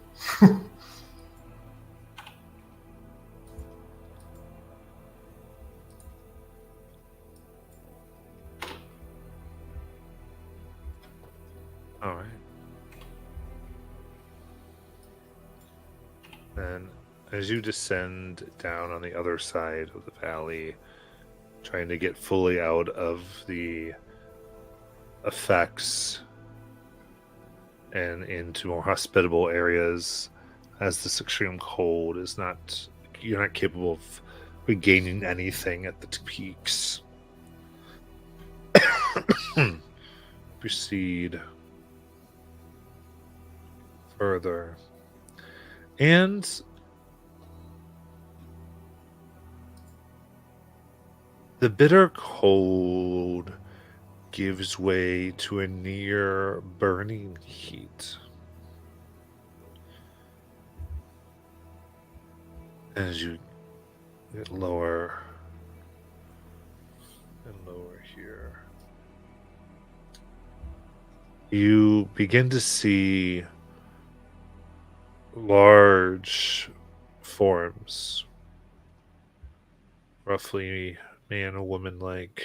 All right. Then, as you descend down on the other side of the valley, trying to get fully out of the effects and into more hospitable areas, as this extreme cold is not, you're not capable of regaining anything at the peaks. Proceed further, and the bitter cold gives way to a near burning heat as you get lower and lower here. You begin to see large forms, roughly man or woman like,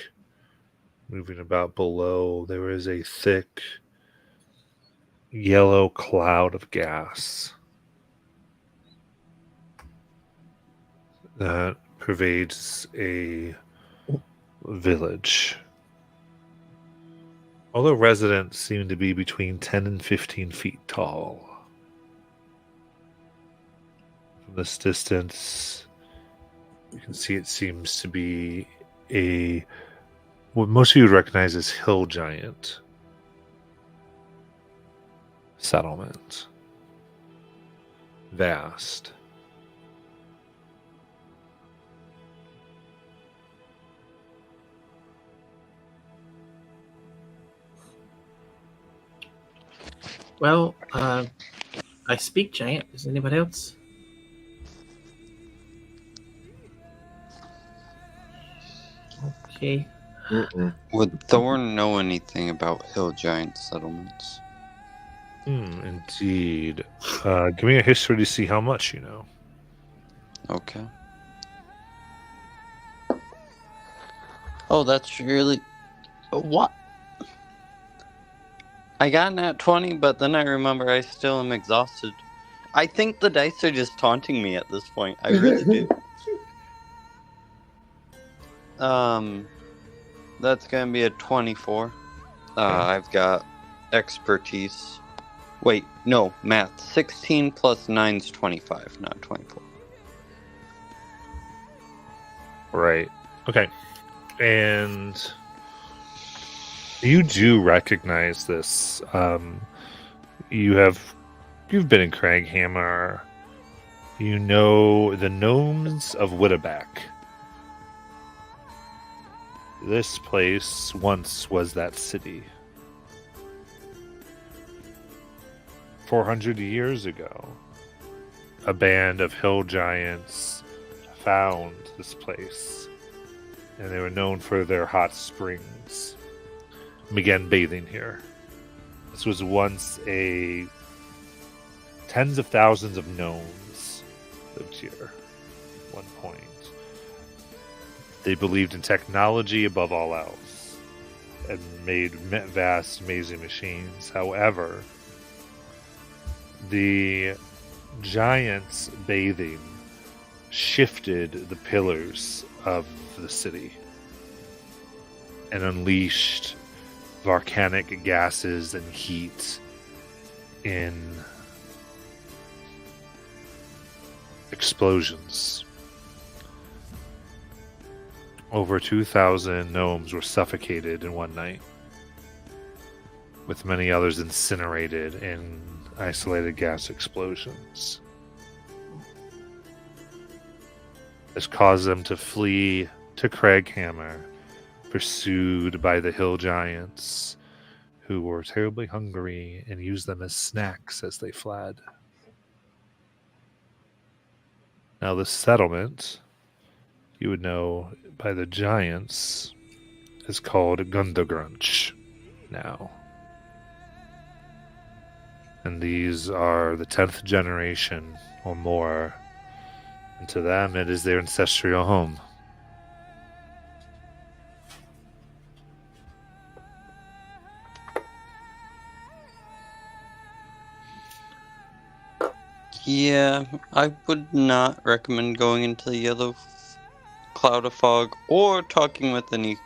moving about below. There is a thick yellow cloud of gas that pervades a village. Although residents seem to be between 10 and 15 feet tall. From this distance, you can see it seems to be what most of you would recognize as hill giant settlement. Vast. Well, I speak giant. Does anybody else? Okay. Would Thorn know anything about hill giant settlements? Indeed. Give me a history to see how much you know. Okay. Oh, that's really... What? I got nat 20, but then I remember I still am exhausted. I think the dice are just taunting me at this point. I really do. That's gonna be a 24. I've got expertise. Wait, no, math. 16 plus 9 is 25, not 24. Right. Okay. And you do recognize this. You've been in Craghammer. You know the gnomes of Witterback. This place once was that city. 400 years ago, a band of hill giants found this place, and they were known for their hot springs. And began bathing here. This was once a tens of thousands of gnomes lived here at one point. They believed in technology above all else and made vast, amazing machines. However, the giants bathing shifted the pillars of the city and unleashed volcanic gases and heat in explosions. Over 2,000 gnomes were suffocated in one night, with many others incinerated in isolated gas explosions. This caused them to flee to Craghammer, pursued by the hill giants, who were terribly hungry and used them as snacks as they fled. Now, this settlement, you would know by the giants, is called Gundagrunch now. And these are the 10th generation or more, and to them it is their ancestral home. Yeah, I would not recommend going into the yellow cloud of fog or talking with any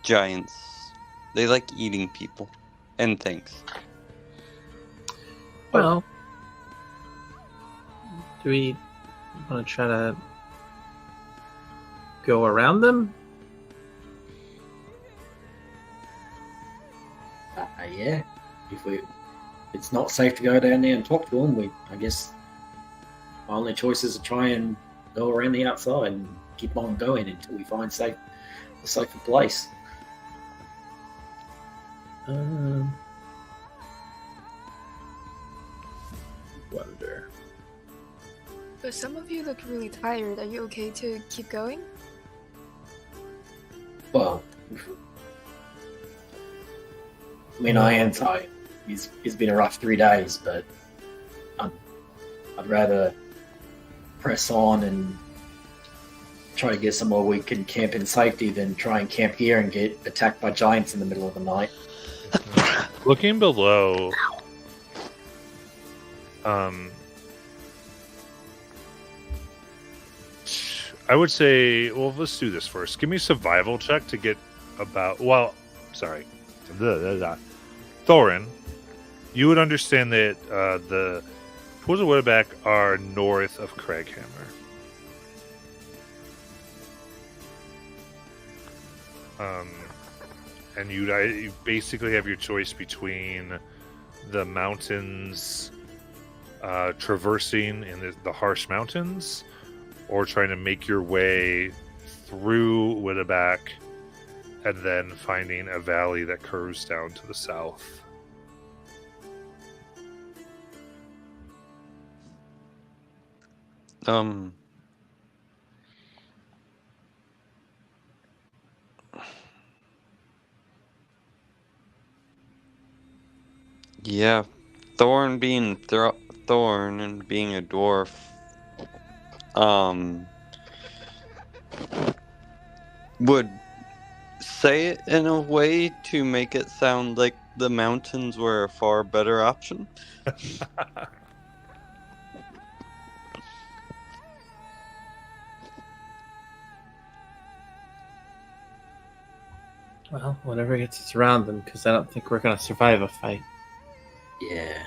giants. They like eating people and things. Well, do we want to try to go around them? Yeah. If it's not safe to go down there and talk to them, I guess my only choice is to try and go around the outside and keep on going until we find a safer place. Wonder. But some of you look really tired. Are you okay to keep going? Well, I mean, I am tired. It's been a rough 3 days, but I'd rather press on and try to get somewhere we can camp in safety than try and camp here and get attacked by giants in the middle of the night. Looking below, I would say, well, let's do this first. Give me a survival check to get about, sorry. Thorin, you would understand that the Pools of Witterback are north of Craghammer. And you basically have your choice between the mountains, traversing in the harsh mountains, or trying to make your way through Witterback and then finding a valley that curves down to the south. Yeah, Thorn being Thorn and being a dwarf, would say it in a way to make it sound like the mountains were a far better option. Well, whatever gets us around them, because I don't think we're going to survive a fight. Yeah.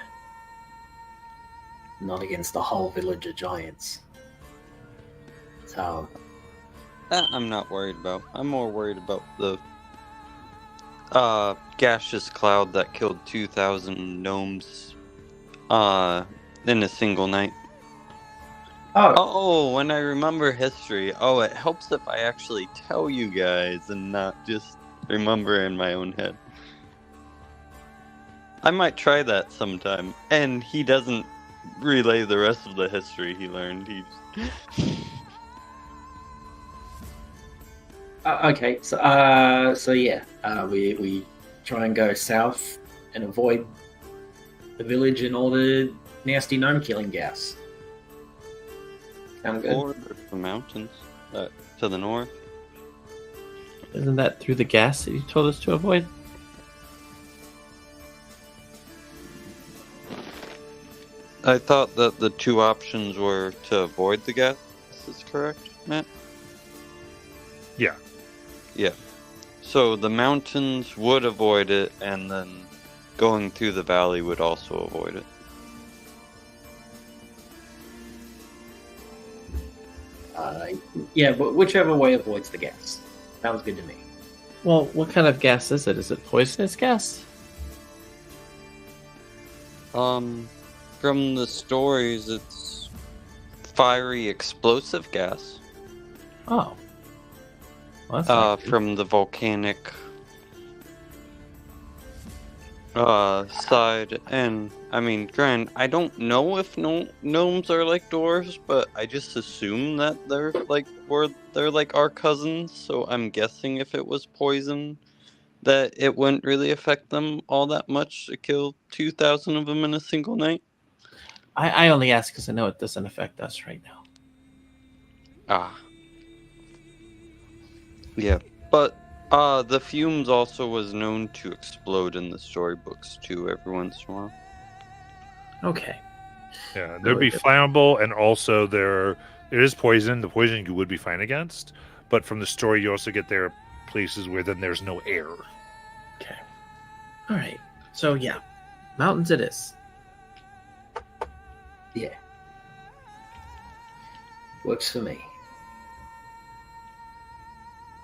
Not against the whole village of giants. So, That I'm not worried about. I'm more worried about the gaseous cloud that killed 2,000 gnomes in a single night. Oh, when I remember history, it helps if I actually tell you guys and not just remember in my own head. I might try that sometime. And he doesn't relay the rest of the history he learned. okay, so yeah, we try and go south and avoid the village and all the nasty gnome killing gas. Sound good? Or the mountains to the north. Isn't that through the gas that you told us to avoid? I thought that the two options were to avoid the gas. Is correct, Matt? Yeah. Yeah. So the mountains would avoid it, and then going through the valley would also avoid it. Yeah, but whichever way avoids the gas. Sounds good to me. Well, what kind of gas is it? Is it poisonous gas? From the stories, it's fiery explosive gas. Oh. Well, that's not good. From the volcanic side, and I mean, granted, I don't know if gnomes are like dwarves, but I just assume that they're like our cousins. So I'm guessing if it was poison, that it wouldn't really affect them all that much to kill 2,000 of them in a single night. I only ask because I know it doesn't affect us right now. Yeah, but the fumes also was known to explode in the storybooks too every once in a while. Okay. Yeah, they'd be flammable, and also it is poison. The poison you would be fine against, but from the story you also get there places where then there's no air. Okay. All right. So yeah, mountains it is. Yeah. Works for me.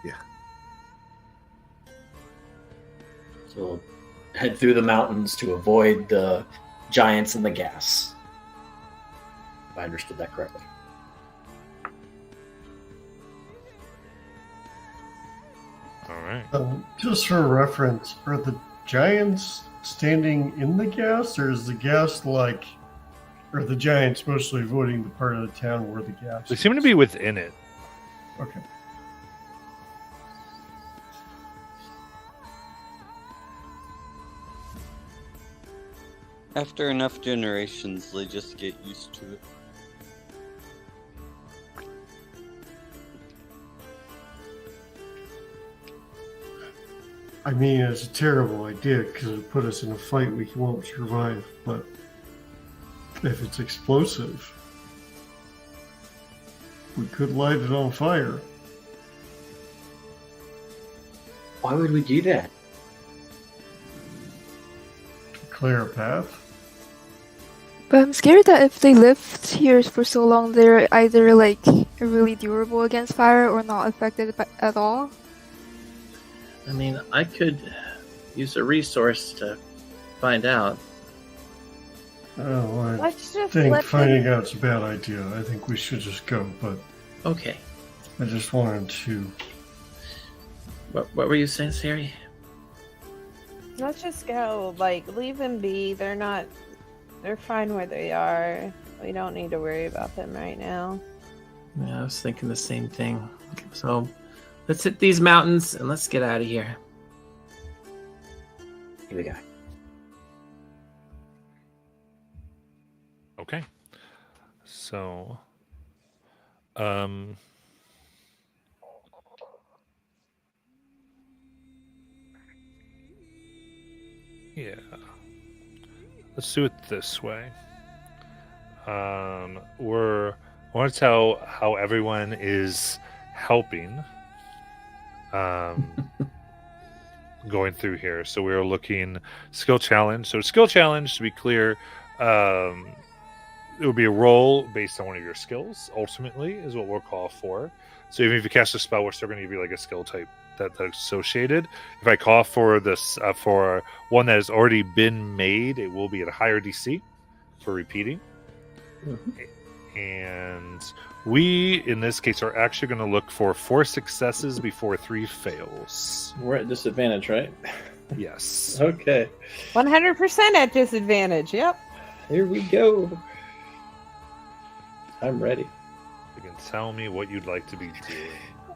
Yeah. So we'll head through the mountains to avoid the giants and the gas. If I understood that correctly. All right. Just for reference, are the giants standing in the gas, or is the gas are the giants mostly avoiding the part of the town where the gas They is? seem to be within it. Okay. After enough generations, they just get used to it. I mean, it's a terrible idea because it'll put us in a fight we won't survive, but if it's explosive, we could light it on fire. Why would we do that? To clear a path? But I'm scared that if they lived here for so long, they're either really durable against fire or not affected at all. I mean, I could use a resource to find out. Oh, I Let's just think let finding them... out's a bad idea. I think we should just go, but Okay. I just wanted to... What were you saying, Sari? Let's just go. Leave them be. They're fine where they are. We don't need to worry about them right now. Yeah, I was thinking the same thing. So, let's hit these mountains and let's get out of here. Here we go. Okay. So, yeah. Let's do it this way. I want to tell how everyone is helping. going through here. So we're looking skill challenge. So skill challenge, to be clear, it would be a roll based on one of your skills. Ultimately, is what we'll call for. So even if you cast a spell, we're still going to give you like a skill type that's associated. If I call for this for one that has already been made, it will be at a higher DC for repeating. And we, in this case, are actually going to look for 4 successes before 3 fails. We're at disadvantage, right? Yes. Okay. 100% at disadvantage. Yep. Here we go. I'm ready. You can tell me what you'd like to be doing.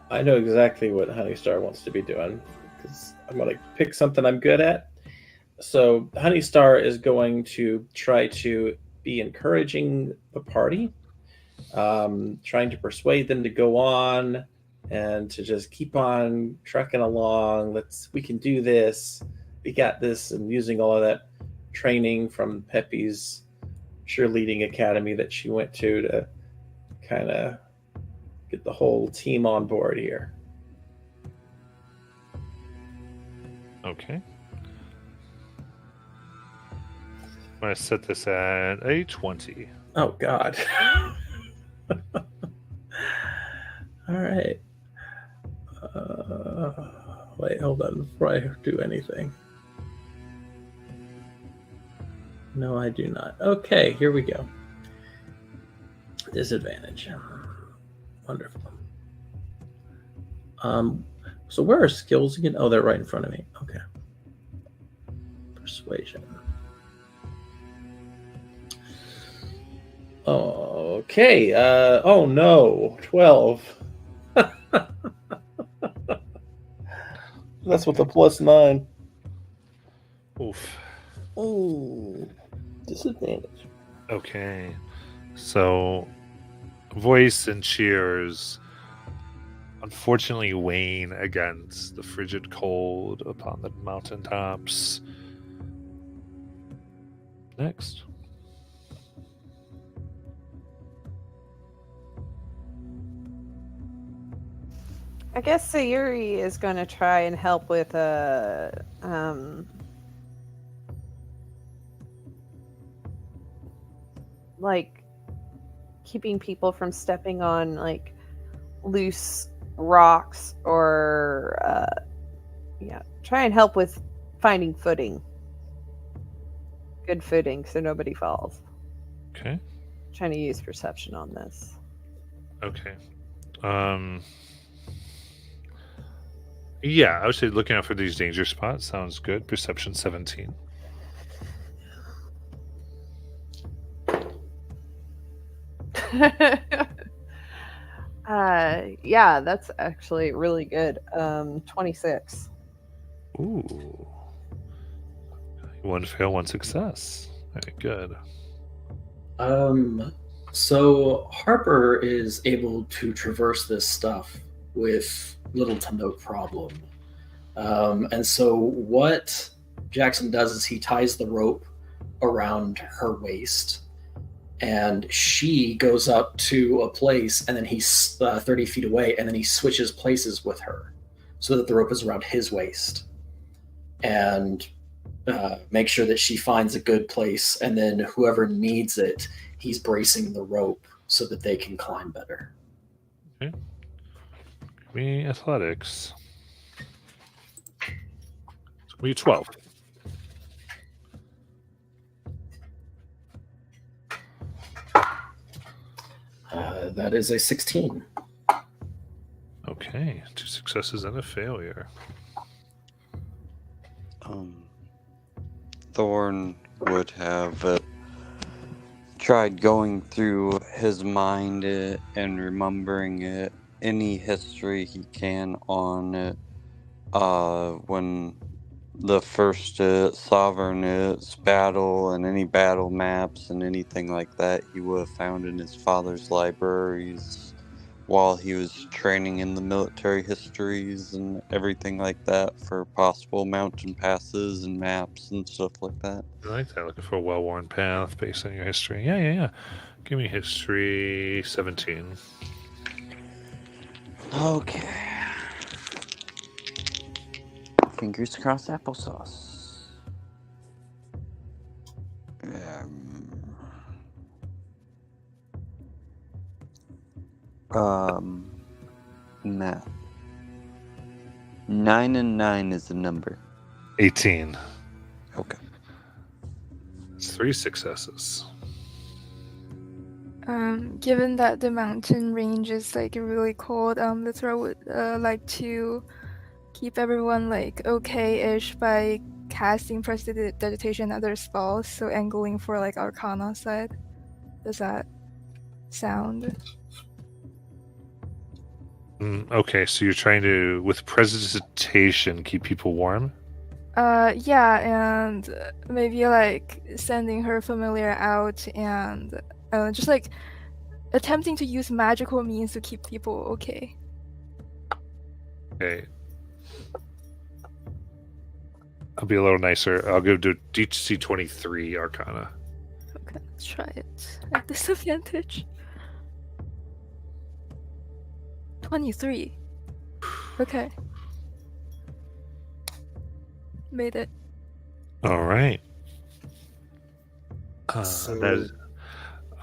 I know exactly what Honeystar wants to be doing because I'm going to pick something I'm good at. So Honeystar is going to try to be encouraging the party, trying to persuade them to go on and to just keep on trucking along. We can do this. We got this, and using all of that training from Peppy's cheerleading academy that she went to kind of get the whole team on board here. Okay. I'm going to set this at a 20. Oh, God. All right. Wait, hold on before I do anything. No, I do not. Okay, here we go. Disadvantage. Wonderful. So where are skills again? Oh, they're right in front of me. Okay. Persuasion. Okay. Oh no. 12. That's with a +9. Oof. Ooh. Disadvantage. Okay. So, voice and cheers unfortunately wane against the frigid cold upon the mountaintops. Next. I guess Sayuri is going to try and help with like keeping people from stepping on like loose rocks or try and help with finding footing. Good footing so nobody falls. Okay. Trying to use perception on this. Okay. Yeah, I would say looking out for these danger spots sounds good. Perception 17. Yeah, that's actually really good. 26. Ooh. 1 fail, 1 success. Very good. So Harper is able to traverse this stuff with little to no problem. And so what Jackson does is he ties the rope around her waist, and she goes up to a place, and then he's 30 feet away, and then he switches places with her so that the rope is around his waist, and make sure that she finds a good place, and then whoever needs it, he's bracing the rope so that they can climb better. Okay. Give me athletics. It's going to be 12. That is a 16. Okay, 2 successes and a failure. Thorn would have tried going through his mind and remembering any history he can on it when the first Sovereign's battle and any battle maps and anything like that he would have found in his father's libraries while he was training in the military histories and everything like that for possible mountain passes and maps and stuff like that. I like that. Looking for a well-worn path based on your history. Yeah. Give me history 17. Okay. Fingers crossed applesauce. Math. 9 and 9 is the number. 18. Okay. It's 3 successes. Given that the mountain range is like really cold, Lithra would like to keep everyone like okay-ish by casting prestidigitation and other spells, so angling for like Arcana side. Does that sound? Okay, so you're trying to, with prestidigitation, keep people warm? Yeah, and maybe like sending her familiar out and just like attempting to use magical means to keep people okay. Okay. I'll be a little nicer. I'll go to DC 23 Arcana. Okay, let's try it at disadvantage. 23. Okay. Made it. All right. So- that is,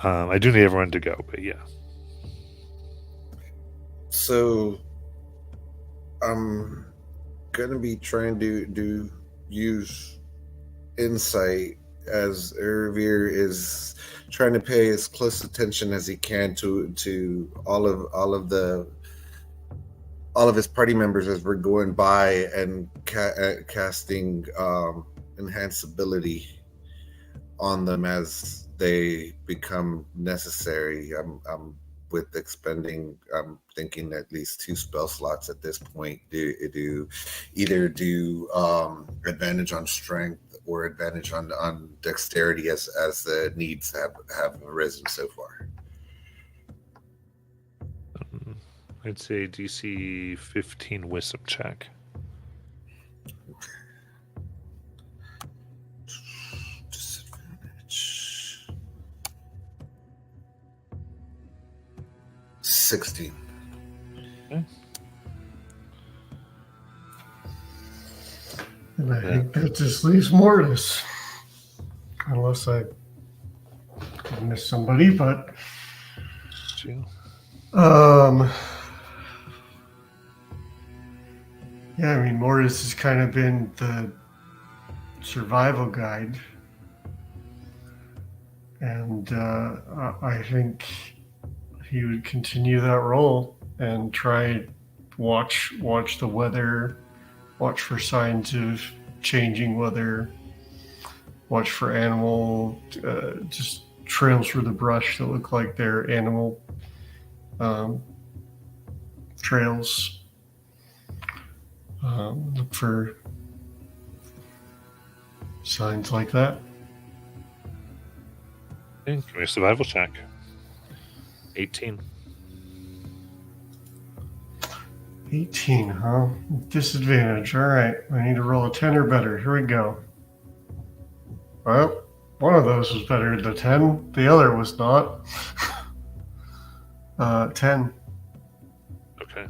I do need everyone to go, but yeah. So I'm gonna be trying to use insight as Ervir is trying to pay as close attention as he can to all of his party members as we're going by and casting enhanced ability on them as they become necessary. I'm with expending, I'm thinking at least 2 spell slots at this point. Do advantage on strength or advantage on dexterity as the needs have arisen so far. I'd say DC 15 wisdom check. Disadvantage. 16. Okay. And I think that just leaves Mortis. Unless I missed somebody, but yeah, I mean Mortis has kind of been the survival guide. And I think he would continue that role and try watch the weather, watch for signs of changing weather, watch for animal just trails through the brush that look like they're animal trails. Look for signs like that. Okay, give me a survival check. 18. 18, huh? Disadvantage. All right. I need to roll a 10 or better. Here we go. Well, one of those was better than 10. The other was not. 10. Okay.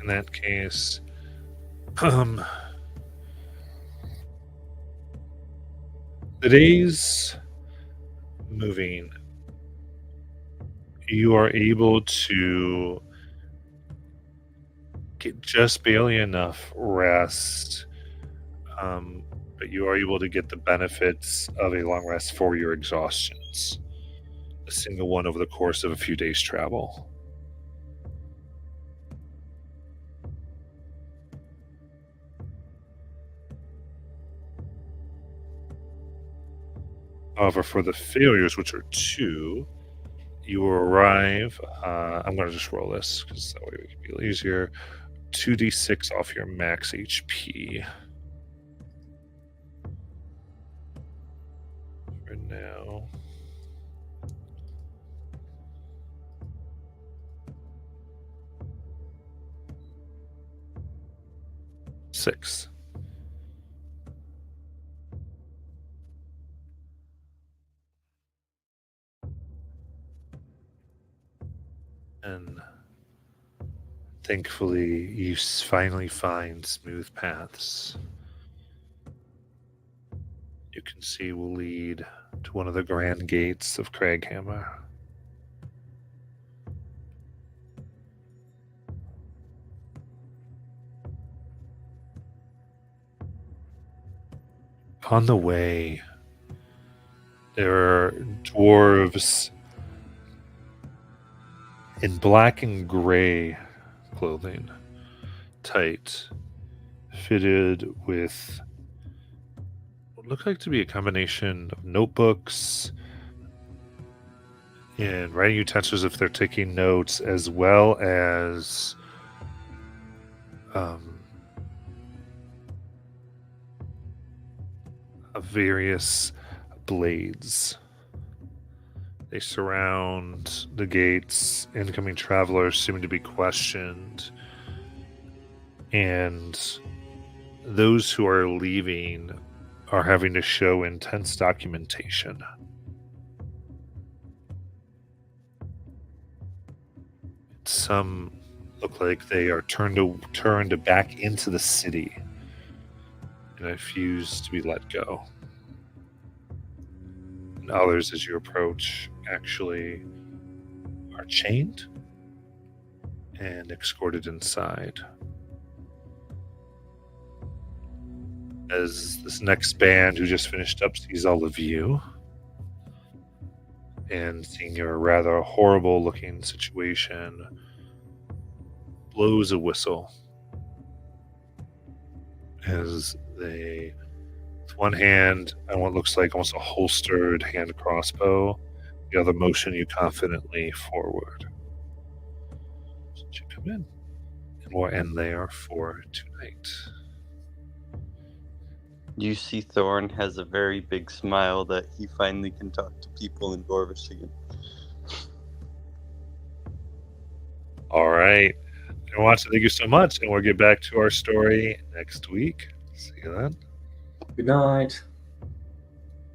In that case, the day's moving. You are able to get just barely enough rest, but you are able to get the benefits of a long rest for your exhaustions. A single one over the course of a few days' travel. However, for the failures, which are 2, you will arrive. I'm going to just roll this because that way it can be a little easier. 2d6 off your max HP. For now. Six. And thankfully, you finally find smooth paths. You can see will lead to one of the grand gates of Craghammer. On the way, there are dwarves in black and gray clothing, tight, fitted with what looked like to be a combination of notebooks and writing utensils if they're taking notes, as well as various blades. They surround the gates. Incoming travelers seem to be questioned. And those who are leaving are having to show intense documentation. Some look like they are turned back into the city and refuse to be let go. And others, as you approach, actually are chained and escorted inside. As this next band who just finished up sees all of you and seeing your rather horrible looking situation, blows a whistle as they, with one hand and what looks like almost a holstered hand crossbow, the other motion you confidently forward. So you come in, and we'll end there for tonight. You see Thorn has a very big smile that he finally can talk to people in Dwarvish again. All right. And Watson, thank you so much, and we'll get back to our story next week. See you then. Good night.